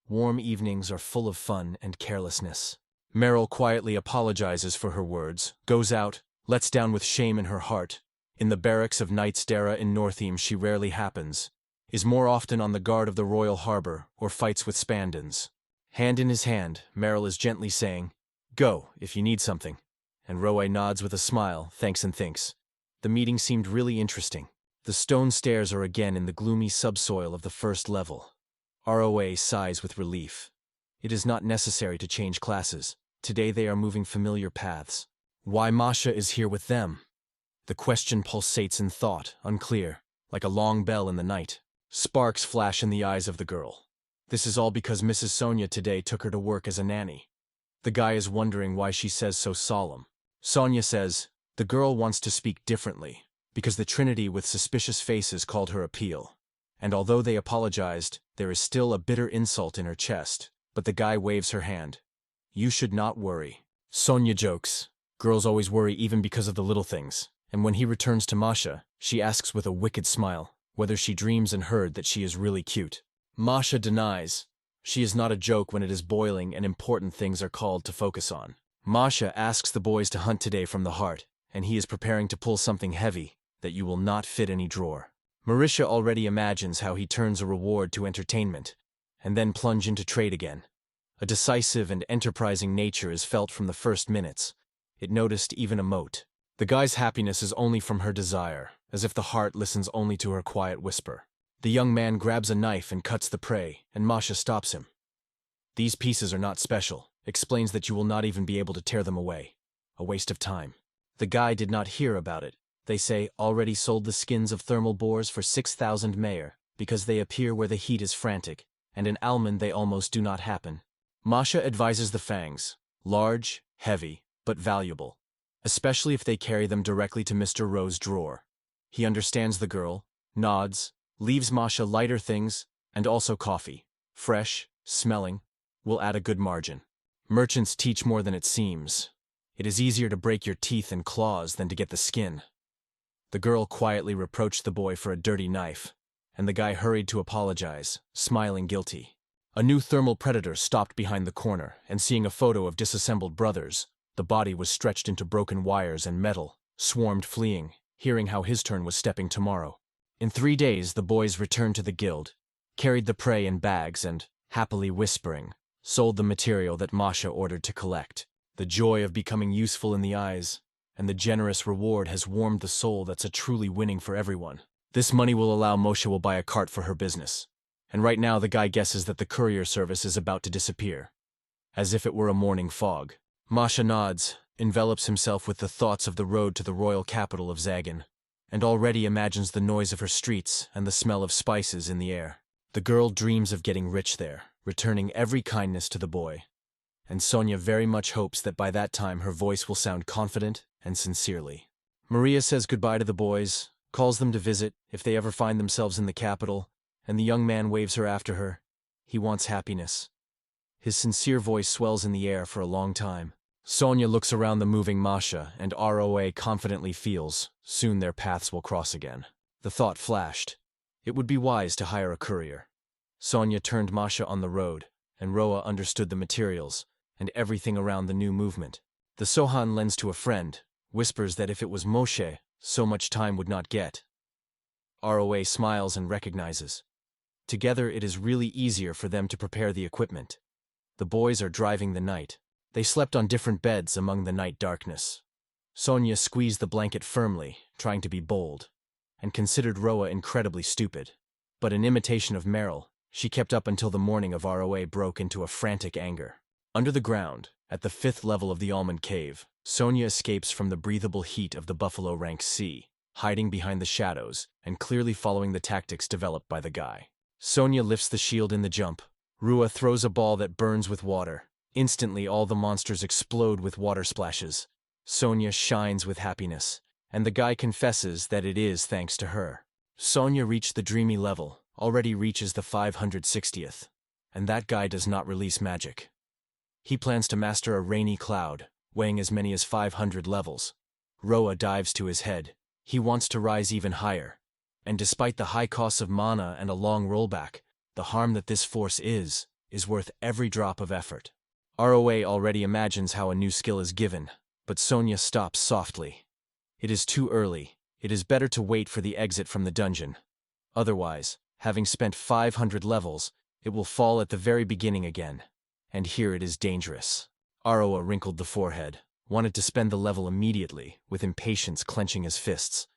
Warm evenings are full of fun and carelessness. Meryl quietly apologizes for her words, goes out, lets down with shame in her heart. In the barracks of Knight's Dara in Northeme she rarely happens, is more often on the guard of the royal harbor or fights with Spandans. Hand in his hand, Meryl is gently saying, Go, if you need something. And Roe nods with a smile, thanks and thinks. The meeting seemed really interesting. The stone stairs are again in the gloomy subsoil of the first level. ROA sighs with relief. It is not necessary to change classes. Today they are moving familiar paths. Why Masha is here with them? The question pulsates in thought, unclear, like a long bell in the night. Sparks flash in the eyes of the girl. This is all because Mrs. Sonia today took her to work as a nanny. The guy is wondering why she says so solemn. Sonia says, the girl wants to speak differently, because the Trinity with suspicious faces called her appeal. And although they apologized, there is still a bitter insult in her chest. But the guy waves her hand. You should not worry. Sonia jokes. Girls always worry even because of the little things. And when he returns to Masha, she asks with a wicked smile whether she dreams and heard that she is really cute. Masha denies. She is not a joke when it is boiling and important things are called to focus on. Masha asks the boys to hunt today from the heart, and he is preparing to pull something heavy that you will not fit any drawer. Marisha already imagines how he turns a reward to entertainment, and then plunge into trade again. A decisive and enterprising nature is felt from the first minutes. It noticed even a mote. The guy's happiness is only from her desire, as if the heart listens only to her quiet whisper. The young man grabs a knife and cuts the prey, and Masha stops him. These pieces are not special, explains that you will not even be able to tear them away. A waste of time. The guy did not hear about it. They say already sold the skins of thermal boars for 6,000 mayer, because they appear where the heat is frantic, and in almond they almost do not happen. Masha advises the fangs, large, heavy, but valuable, especially if they carry them directly to Mr. Rowe's drawer. He understands the girl, nods, leaves Masha lighter things, and also coffee. Fresh, smelling, will add a good margin. Merchants teach more than it seems. It is easier to break your teeth and claws than to get the skin. The girl quietly reproached the boy for a dirty knife, and the guy hurried to apologize, smiling guilty. A new thermal predator stopped behind the corner, and seeing a photo of disassembled brothers, the body was stretched into broken wires and metal, swarmed fleeing, hearing how his turn was stepping tomorrow. In 3 days the boys returned to the guild, carried the prey in bags and, happily whispering, sold the material that Masha ordered to collect. The joy of becoming useful in the eyes, and the generous reward has warmed the soul that's a truly winning for everyone. This money will allow Moshe will buy a cart for her business. And right now the guy guesses that the courier service is about to disappear. As if it were a morning fog. Masha nods, envelops himself with the thoughts of the road to the royal capital of Zagen, and already imagines the noise of her streets and the smell of spices in the air. The girl dreams of getting rich there, returning every kindness to the boy. And Sonia very much hopes that by that time her voice will sound confident and sincerely. Maria says goodbye to the boys, calls them to visit if they ever find themselves in the capital, and the young man waves her after her. He wants happiness. His sincere voice swells in the air for a long time. Sonia looks around the moving Masha, and ROA confidently feels, soon their paths will cross again. The thought flashed. It would be wise to hire a courier. Sonia turned Masha on the road, and Roa understood the materials, and everything around the new movement. The Sohan lends to a friend, whispers that if it was Moshe, so much time would not get. ROA smiles and recognizes. Together it is really easier for them to prepare the equipment. The boys are driving the night. They slept on different beds among the night darkness. Sonia squeezed the blanket firmly, trying to be bold, and considered Roa incredibly stupid. But in imitation of Meryl, she kept up until the morning of ROA broke into a frantic anger. Under the ground, at the 5th level of the almond cave, Sonia escapes from the breathable heat of the Buffalo Rank C, hiding behind the shadows and clearly following the tactics developed by the guy. Sonia lifts the shield in the jump. Rua throws a ball that burns with water. Instantly all the monsters explode with water splashes. Sonia shines with happiness, and the guy confesses that it is thanks to her. Sonia reached the dreamy level, already reaches the 560th, and that guy does not release magic. He plans to master a rainy cloud, weighing as many as 500 levels. Roa dives to his head. He wants to rise even higher. And despite the high costs of mana and a long rollback, the harm that this force is worth every drop of effort. ROA already imagines how a new skill is given, but Sonia stops softly. It is too early. It is better to wait for the exit from the dungeon. Otherwise, having spent 500 levels, it will fall at the very beginning again. And here it is dangerous. Aroa wrinkled the forehead, wanted to spend the level immediately, with impatience clenching his fists,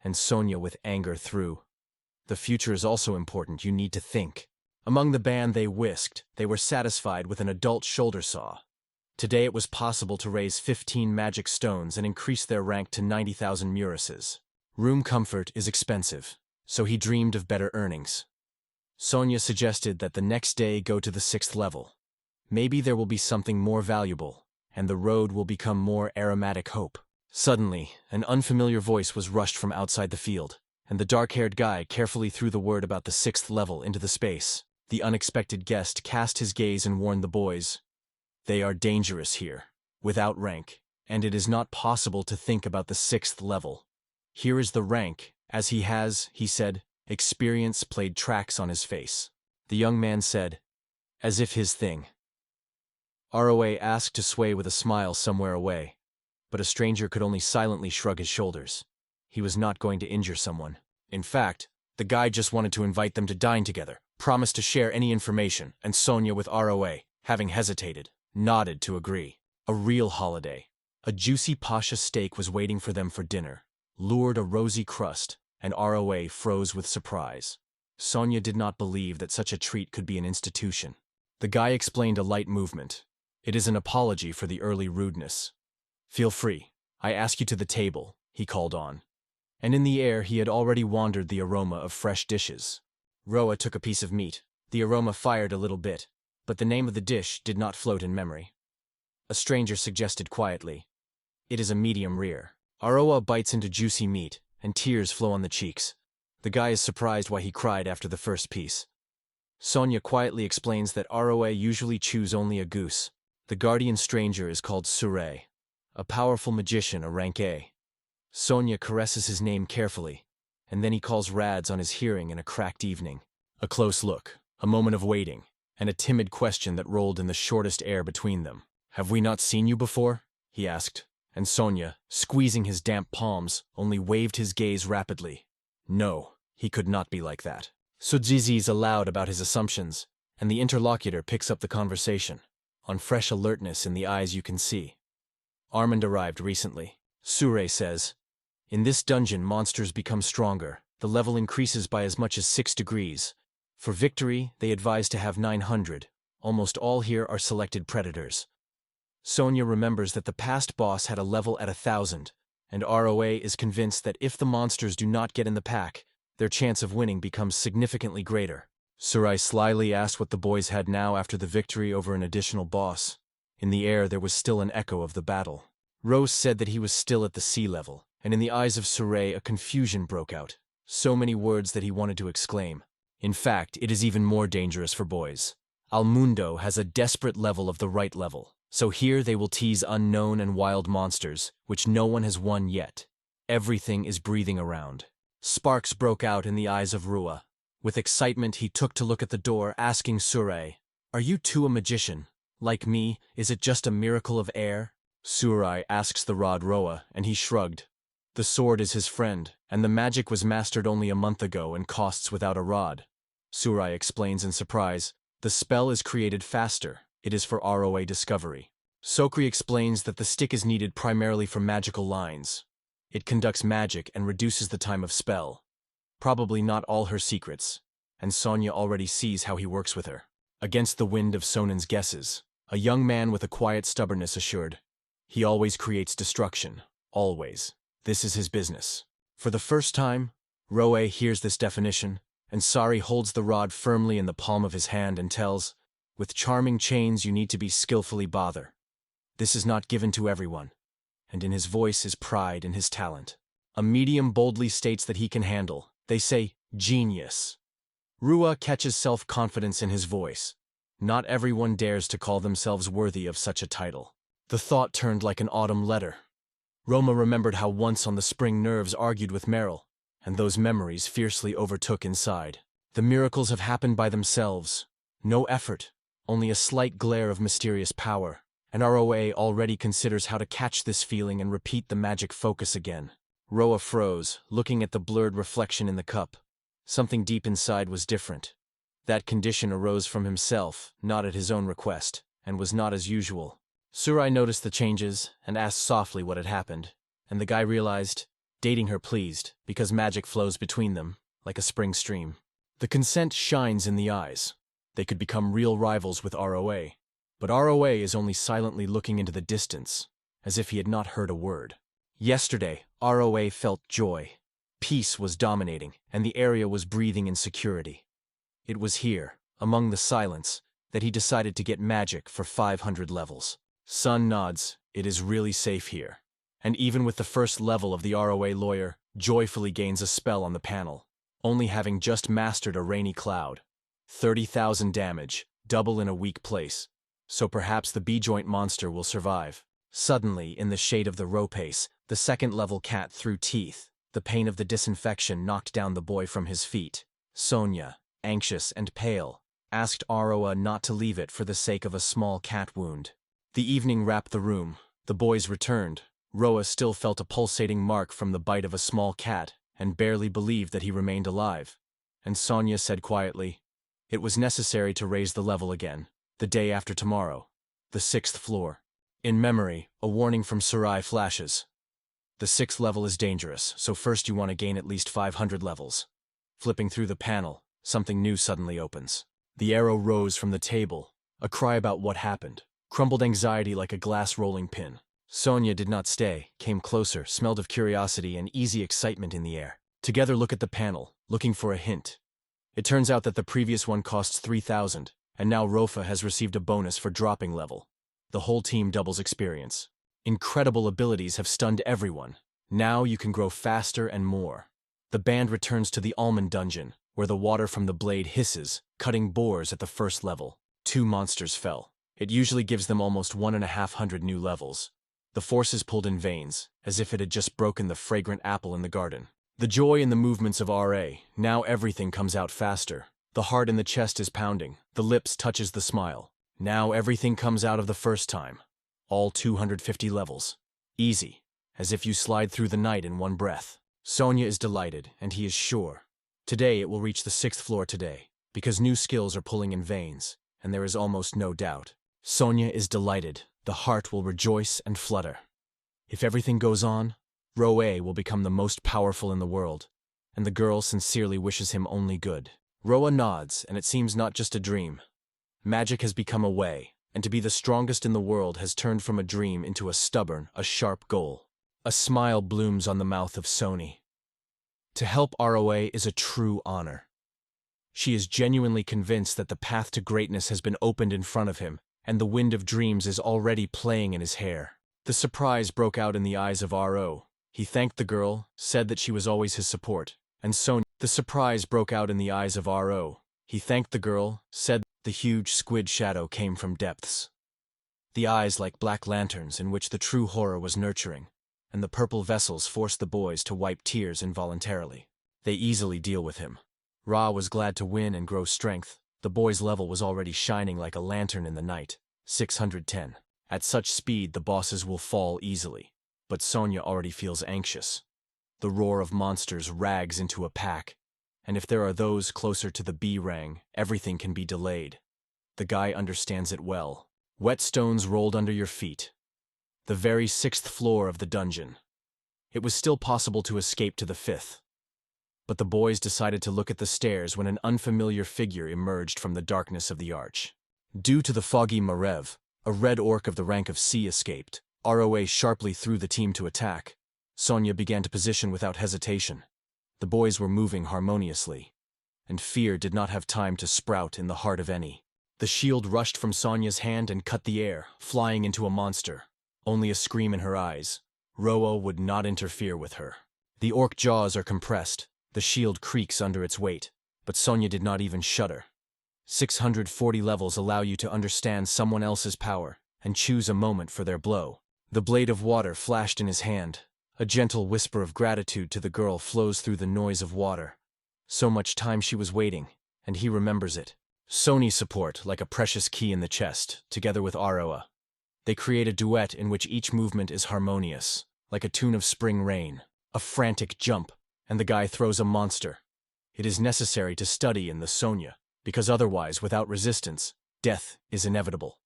and Sonia with anger threw. The future is also important, you need to think. Among the band they whisked, they were satisfied with an adult shoulder saw. Today it was possible to raise 15 magic stones and increase their rank to 90,000 murises. Room comfort is expensive, so he dreamed of better earnings. Sonia suggested that the next day go to the 6th level. Maybe there will be something more valuable, and the road will become more aromatic hope. Suddenly, an unfamiliar voice was rushed from outside the field, and the dark-haired guy carefully threw the word about the 6th level into the space. The unexpected guest cast his gaze and warned the boys. They are dangerous here, without rank, and it is not possible to think about the 6th level. Here is the rank, as he has, he said. Experience played tracks on his face. The young man said, as if his thing. ROA asked to sway with a smile somewhere away, but a stranger could only silently shrug his shoulders. He was not going to injure someone. In fact, the guy just wanted to invite them to dine together, promised to share any information, and Sonia with ROA, having hesitated, nodded to agree. A real holiday. A juicy pasha steak was waiting for them for dinner, lured a rosy crust, and ROA froze with surprise. Sonia did not believe that such a treat could be an institution. The guy explained a light movement. It is an apology for the early rudeness. Feel free. I ask you to the table, he called on. And in the air he had already wandered the aroma of fresh dishes. Roa took a piece of meat. The aroma fired a little bit, but the name of the dish did not float in memory. A stranger suggested quietly, it is a medium rare. Roa bites into juicy meat, and tears flow on the cheeks. The guy is surprised why he cried after the first piece. Sonia quietly explains that ROA usually chews only a goose. The guardian stranger is called Sure, a powerful magician, a rank A. Sonia caresses his name carefully, and then he calls Rads on his hearing in a cracked evening. A close look, a moment of waiting, and a timid question that rolled in the shortest air between them. Have we not seen you before? He asked, and Sonia, squeezing his damp palms, only waved his gaze rapidly. No, he could not be like that. Sudzizis aloud about his assumptions, and the interlocutor picks up the conversation. On fresh alertness in the eyes you can see. Armand arrived recently. Sure says, in this dungeon monsters become stronger. The level increases by as much as 6 degrees. For victory, they advise to have 900. Almost all here are selected predators. Sonia remembers that the past boss had a level at 1,000, and ROA is convinced that if the monsters do not get in the pack, their chance of winning becomes significantly greater. Surai slyly asked what the boys had now after the victory over an additional boss. In the air there was still an echo of the battle. Rose said that he was still at the sea level, and in the eyes of Surai a confusion broke out. So many words that he wanted to exclaim. In fact, it is even more dangerous for boys. Al Mundo has a desperate level of the right level, so here they will tease unknown and wild monsters, which no one has won yet. Everything is breathing around. Sparks broke out in the eyes of Rua. With excitement he took to look at the door, asking Surai, are you too a magician? Like me, is it just a miracle of air? Surai asks the rod Roa, and he shrugged. The sword is his friend, and the magic was mastered only a month ago and costs without a rod. Surai explains in surprise, the spell is created faster. It is for ROA discovery. Sokri explains that the stick is needed primarily for magical lines. It conducts magic and reduces the time of spell. Probably not all her secrets, and Sonia already sees how he works with her. Against the wind of Sonen's guesses, a young man with a quiet stubbornness assured, he always creates destruction, always. This is his business. For the first time, Roe hears this definition, and Sari holds the rod firmly in the palm of his hand and tells, with charming chains you need to be skillfully bother. This is not given to everyone, and in his voice is pride in his talent. A medium boldly states that he can handle. They say, genius. Rua catches self-confidence in his voice. Not everyone dares to call themselves worthy of such a title. The thought turned like an autumn letter. Roma remembered how once on the spring nerves argued with Meryl, and those memories fiercely overtook inside. The miracles have happened by themselves. No effort, only a slight glare of mysterious power. And ROA already considers how to catch this feeling and repeat the magic focus again. Roa froze, looking at the blurred reflection in the cup. Something deep inside was different. That condition arose from himself, not at his own request, and was not as usual. Surai noticed the changes and asked softly what had happened, and the guy realized, dating her pleased, because magic flows between them, like a spring stream. The consent shines in the eyes. They could become real rivals with ROA. But ROA is only silently looking into the distance, as if he had not heard a word. Yesterday, ROA felt joy. Peace was dominating, and the area was breathing in security. It was here, among the silence, that he decided to get magic for 500 levels. Sun nods, it is really safe here. And even with the first level of the ROA lawyer, joyfully gains a spell on the panel, only having just mastered a rainy cloud. 30,000 damage, double in a weak place. So perhaps the B-joint monster will survive. Suddenly, in the shade of the ropace, the second-level cat threw teeth. The pain of the disinfection knocked down the boy from his feet. Sonia, anxious and pale, asked Aroa not to leave it for the sake of a small cat wound. The evening wrapped the room. The boys returned. Roa still felt a pulsating mark from the bite of a small cat and barely believed that he remained alive. And Sonia said quietly, "It was necessary to raise the level again, the day after tomorrow, the 6th floor." In memory, a warning from Sarai flashes. The 6th level is dangerous, so first you want to gain at least 500 levels. Flipping through the panel, something new suddenly opens. The arrow rose from the table, a cry about what happened, crumbled anxiety like a glass rolling pin. Sonia did not stay, came closer, smelled of curiosity and easy excitement in the air. Together look at the panel, looking for a hint. It turns out that the previous one costs 3,000, and now Rofa has received a bonus for dropping level. The whole team doubles experience. Incredible abilities have stunned everyone. Now you can grow faster and more. The band returns to the almond dungeon, where the water from the blade hisses, cutting bores at the first level. 2 monsters fell. It usually gives them almost 1,500 new levels. The forces pulled in veins, as if it had just broken the fragrant apple in the garden. The joy in the movements of RA, now everything comes out faster. The heart in the chest is pounding, the lips touches the smile. Now everything comes out of the first time. All 250 levels. Easy, as if you slide through the night in one breath. Sonia is delighted, and he is sure. Today it will reach the 6th floor today, because new skills are pulling in veins, and there is almost no doubt. Sonia is delighted. The heart will rejoice and flutter. If everything goes on, Roe will become the most powerful in the world, and the girl sincerely wishes him only good. Roa nods, and it seems not just a dream. Magic has become a way, and to be the strongest in the world has turned from a dream into a stubborn, a sharp goal. A smile blooms on the mouth of Sony. To help ROA is a true honor. She is genuinely convinced that the path to greatness has been opened in front of him, and the wind of dreams is already playing in his hair. The surprise broke out in the eyes of RO. He thanked the girl, said that she was always his support, and Sonia. The surprise broke out in the eyes of RO. He thanked the girl, said the huge squid shadow came from depths. The eyes like black lanterns in which the true horror was nurturing, and the purple vessels forced the boys to wipe tears involuntarily. They easily deal with him. Ra was glad to win and grow strength. The boy's level was already shining like a lantern in the night. 610. At such speed the bosses will fall easily. But Sonia already feels anxious. The roar of monsters rags into a pack, and if there are those closer to the B rang, everything can be delayed. The guy understands it well. Wet stones rolled under your feet. The very 6th floor of the dungeon. It was still possible to escape to the 5th. But the boys decided to look at the stairs when an unfamiliar figure emerged from the darkness of the arch. Due to the foggy Marev, a red orc of the rank of C escaped. ROA sharply threw the team to attack. Sonia began to position without hesitation. The boys were moving harmoniously, and fear did not have time to sprout in the heart of any. The shield rushed from Sonia's hand and cut the air, flying into a monster. Only a scream in her eyes. Roa would not interfere with her. The orc jaws are compressed. The shield creaks under its weight, but Sonia did not even shudder. 640 levels allow you to understand someone else's power and choose a moment for their blow. The blade of water flashed in his hand. A gentle whisper of gratitude to the girl flows through the noise of water. So much time she was waiting, and he remembers it. Sony's support like a precious key in the chest, together with Aroa. They create a duet in which each movement is harmonious, like a tune of spring rain. A frantic jump, and the guy throws a monster. It is necessary to study in the Sonia, because otherwise, without resistance, death is inevitable.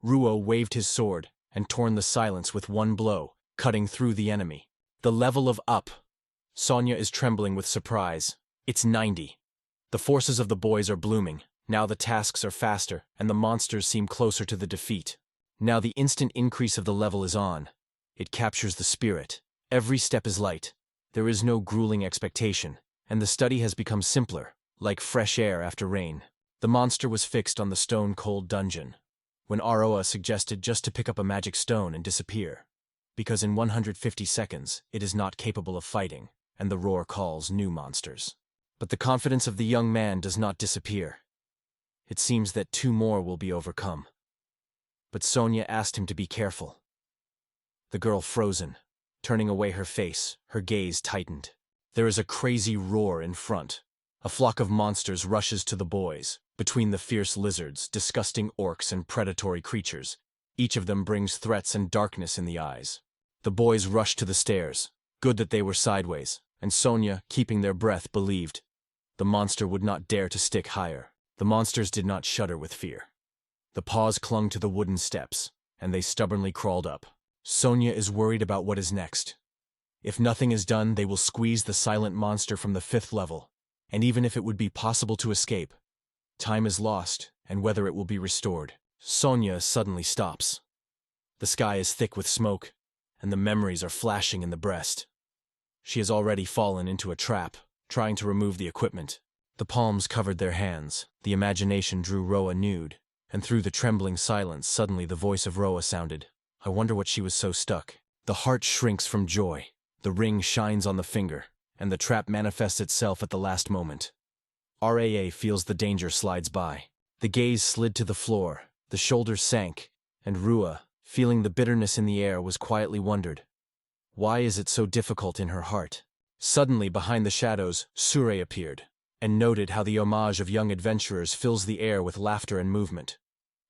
Ruo waved his sword and torn the silence with one blow, cutting through the enemy. The level of up. Sonia is trembling with surprise. It's 90. The forces of the boys are blooming. Now the tasks are faster, and the monsters seem closer to the defeat. Now the instant increase of the level is on. It captures the spirit. Every step is light. There is no grueling expectation, and the study has become simpler, like fresh air after rain. The monster was fixed on the stone-cold dungeon, when Aroa suggested just to pick up a magic stone and disappear, because in 150 seconds it is not capable of fighting, and the roar calls new monsters. But the confidence of the young man does not disappear. It seems that 2 more will be overcome. But Sonia asked him to be careful. The girl frozen, turning away her face, her gaze tightened. There is a crazy roar in front. A flock of monsters rushes to the boys, between the fierce lizards, disgusting orcs, and predatory creatures. Each of them brings threats and darkness in the eyes. The boys rush to the stairs. Good that they were sideways, and Sonia, keeping their breath, believed the monster would not dare to stick higher. The monsters did not shudder with fear. The paws clung to the wooden steps, and they stubbornly crawled up. Sonia is worried about what is next. If nothing is done, they will squeeze the silent monster from the 5th level, and even if it would be possible to escape, time is lost, and whether it will be restored. Sonia suddenly stops. The sky is thick with smoke, and the memories are flashing in the breast. She has already fallen into a trap, trying to remove the equipment. The palms covered their hands, the imagination drew Roa nude, and through the trembling silence suddenly the voice of Roa sounded. I wonder what she was so stuck. The heart shrinks from joy, the ring shines on the finger, and the trap manifests itself at the last moment. Raa feels the danger slides by. The gaze slid to the floor, the shoulders sank, and Rua, feeling the bitterness in the air, was quietly wondered. Why is it so difficult in her heart? Suddenly, behind the shadows, Sure appeared, and noted how the homage of young adventurers fills the air with laughter and movement.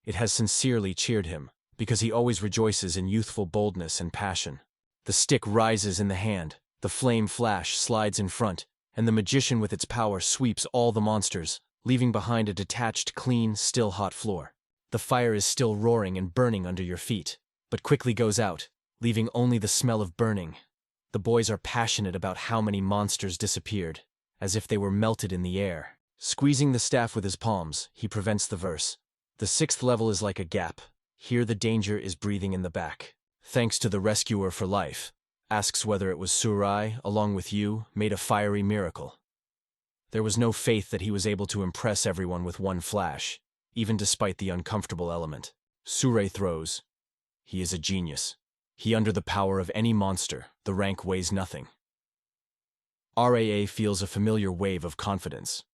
It has sincerely cheered him, because he always rejoices in youthful boldness and passion. The stick rises in the hand, the flame flash slides in front, and the magician with its power sweeps all the monsters, leaving behind a detached, clean, still hot floor. The fire is still roaring and burning under your feet, but quickly goes out, leaving only the smell of burning. The boys are passionate about how many monsters disappeared, as if they were melted in the air. Squeezing the staff with his palms, he prevents the verse. The 6th level is like a gap. Here the danger is breathing in the back. Thanks to the rescuer for life. Asks whether it was Surai, along with you, made a fiery miracle. There was no faith that he was able to impress everyone with one flash, even despite the uncomfortable element. Surai throws. He is a genius. He under the power of any monster, the rank weighs nothing. Raa feels a familiar wave of confidence.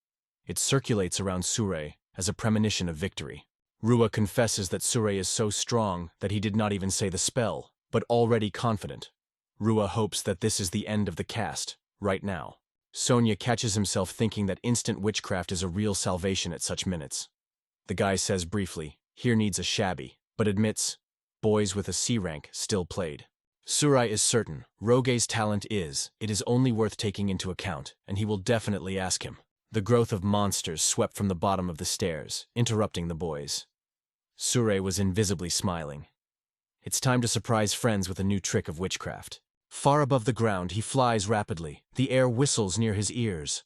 It circulates around Surai as a premonition of victory. Rua confesses that Surai is so strong that he did not even say the spell, but already confident. Rua hopes that this is the end of the cast, right now. Sonia catches himself thinking that instant witchcraft is a real salvation at such minutes. The guy says briefly, here needs a shabby, but admits, boys with a C rank still played. Surai is certain, Roge's talent it is only worth taking into account, and he will definitely ask him. The growth of monsters swept from the bottom of the stairs, interrupting the boys. Surai was invisibly smiling. It's time to surprise friends with a new trick of witchcraft. Far above the ground, he flies rapidly. The air whistles near his ears.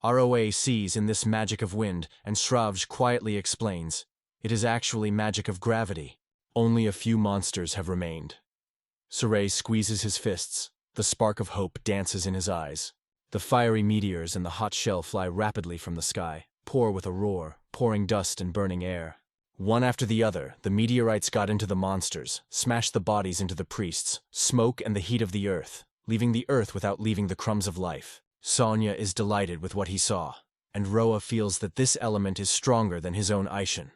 Roa sees in this magic of wind, and Shravj quietly explains, it is actually magic of gravity. Only a few monsters have remained. Surai squeezes his fists. The spark of hope dances in his eyes. The fiery meteors and the hot shell fly rapidly from the sky, pour with a roar, pouring dust and burning air. One after the other, the meteorites got into the monsters, smashed the bodies into the priests, smoke and the heat of the earth, leaving the earth without leaving the crumbs of life. Sonia is delighted with what he saw, and Roa feels that this element is stronger than his own Aishin.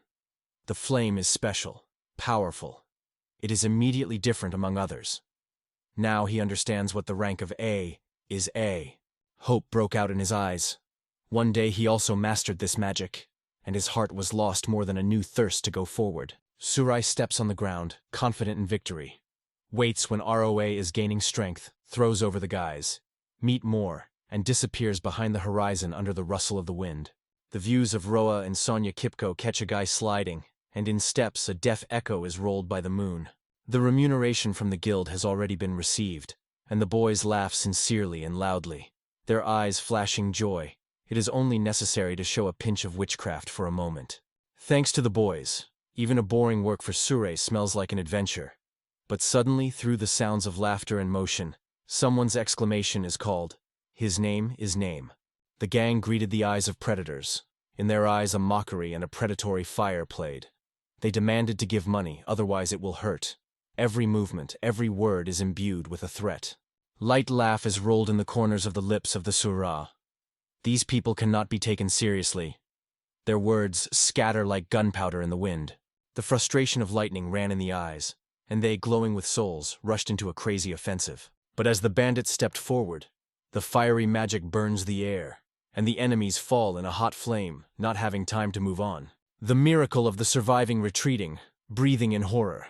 The flame is special, powerful. It is immediately different among others. Now he understands what the rank of A is A. Hope broke out in his eyes. One day he also mastered this magic, and his heart was lost more than a new thirst to go forward. Surai steps on the ground, confident in victory. Waits when Roa is gaining strength, throws over the guys. Meet more, and disappears behind the horizon under the rustle of the wind. The views of Roa and Sonia Kipko catch a guy sliding, and in steps a deaf echo is rolled by the moon. The remuneration from the guild has already been received, and the boys laugh sincerely and loudly, their eyes flashing joy. It is only necessary to show a pinch of witchcraft for a moment. Thanks to the boys, even a boring work for Sure smells like an adventure. But suddenly, through the sounds of laughter and motion, someone's exclamation is called. His name is Name. The gang greeted the eyes of predators. In their eyes a mockery and a predatory fire played. They demanded to give money, otherwise it will hurt. Every movement, every word is imbued with a threat. Light laugh is rolled in the corners of the lips of the Surah. These people cannot be taken seriously. Their words scatter like gunpowder in the wind. The frustration of lightning ran in the eyes, and they, glowing with souls, rushed into a crazy offensive. But as the bandits stepped forward, the fiery magic burns the air, and the enemies fall in a hot flame, not having time to move on. The miracle of the surviving retreating, breathing in horror.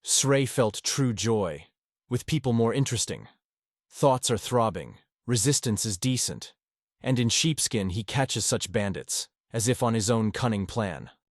Srey felt true joy, with people more interesting. Thoughts are throbbing, resistance is decent, and in sheepskin he catches such bandits, as if on his own cunning plan.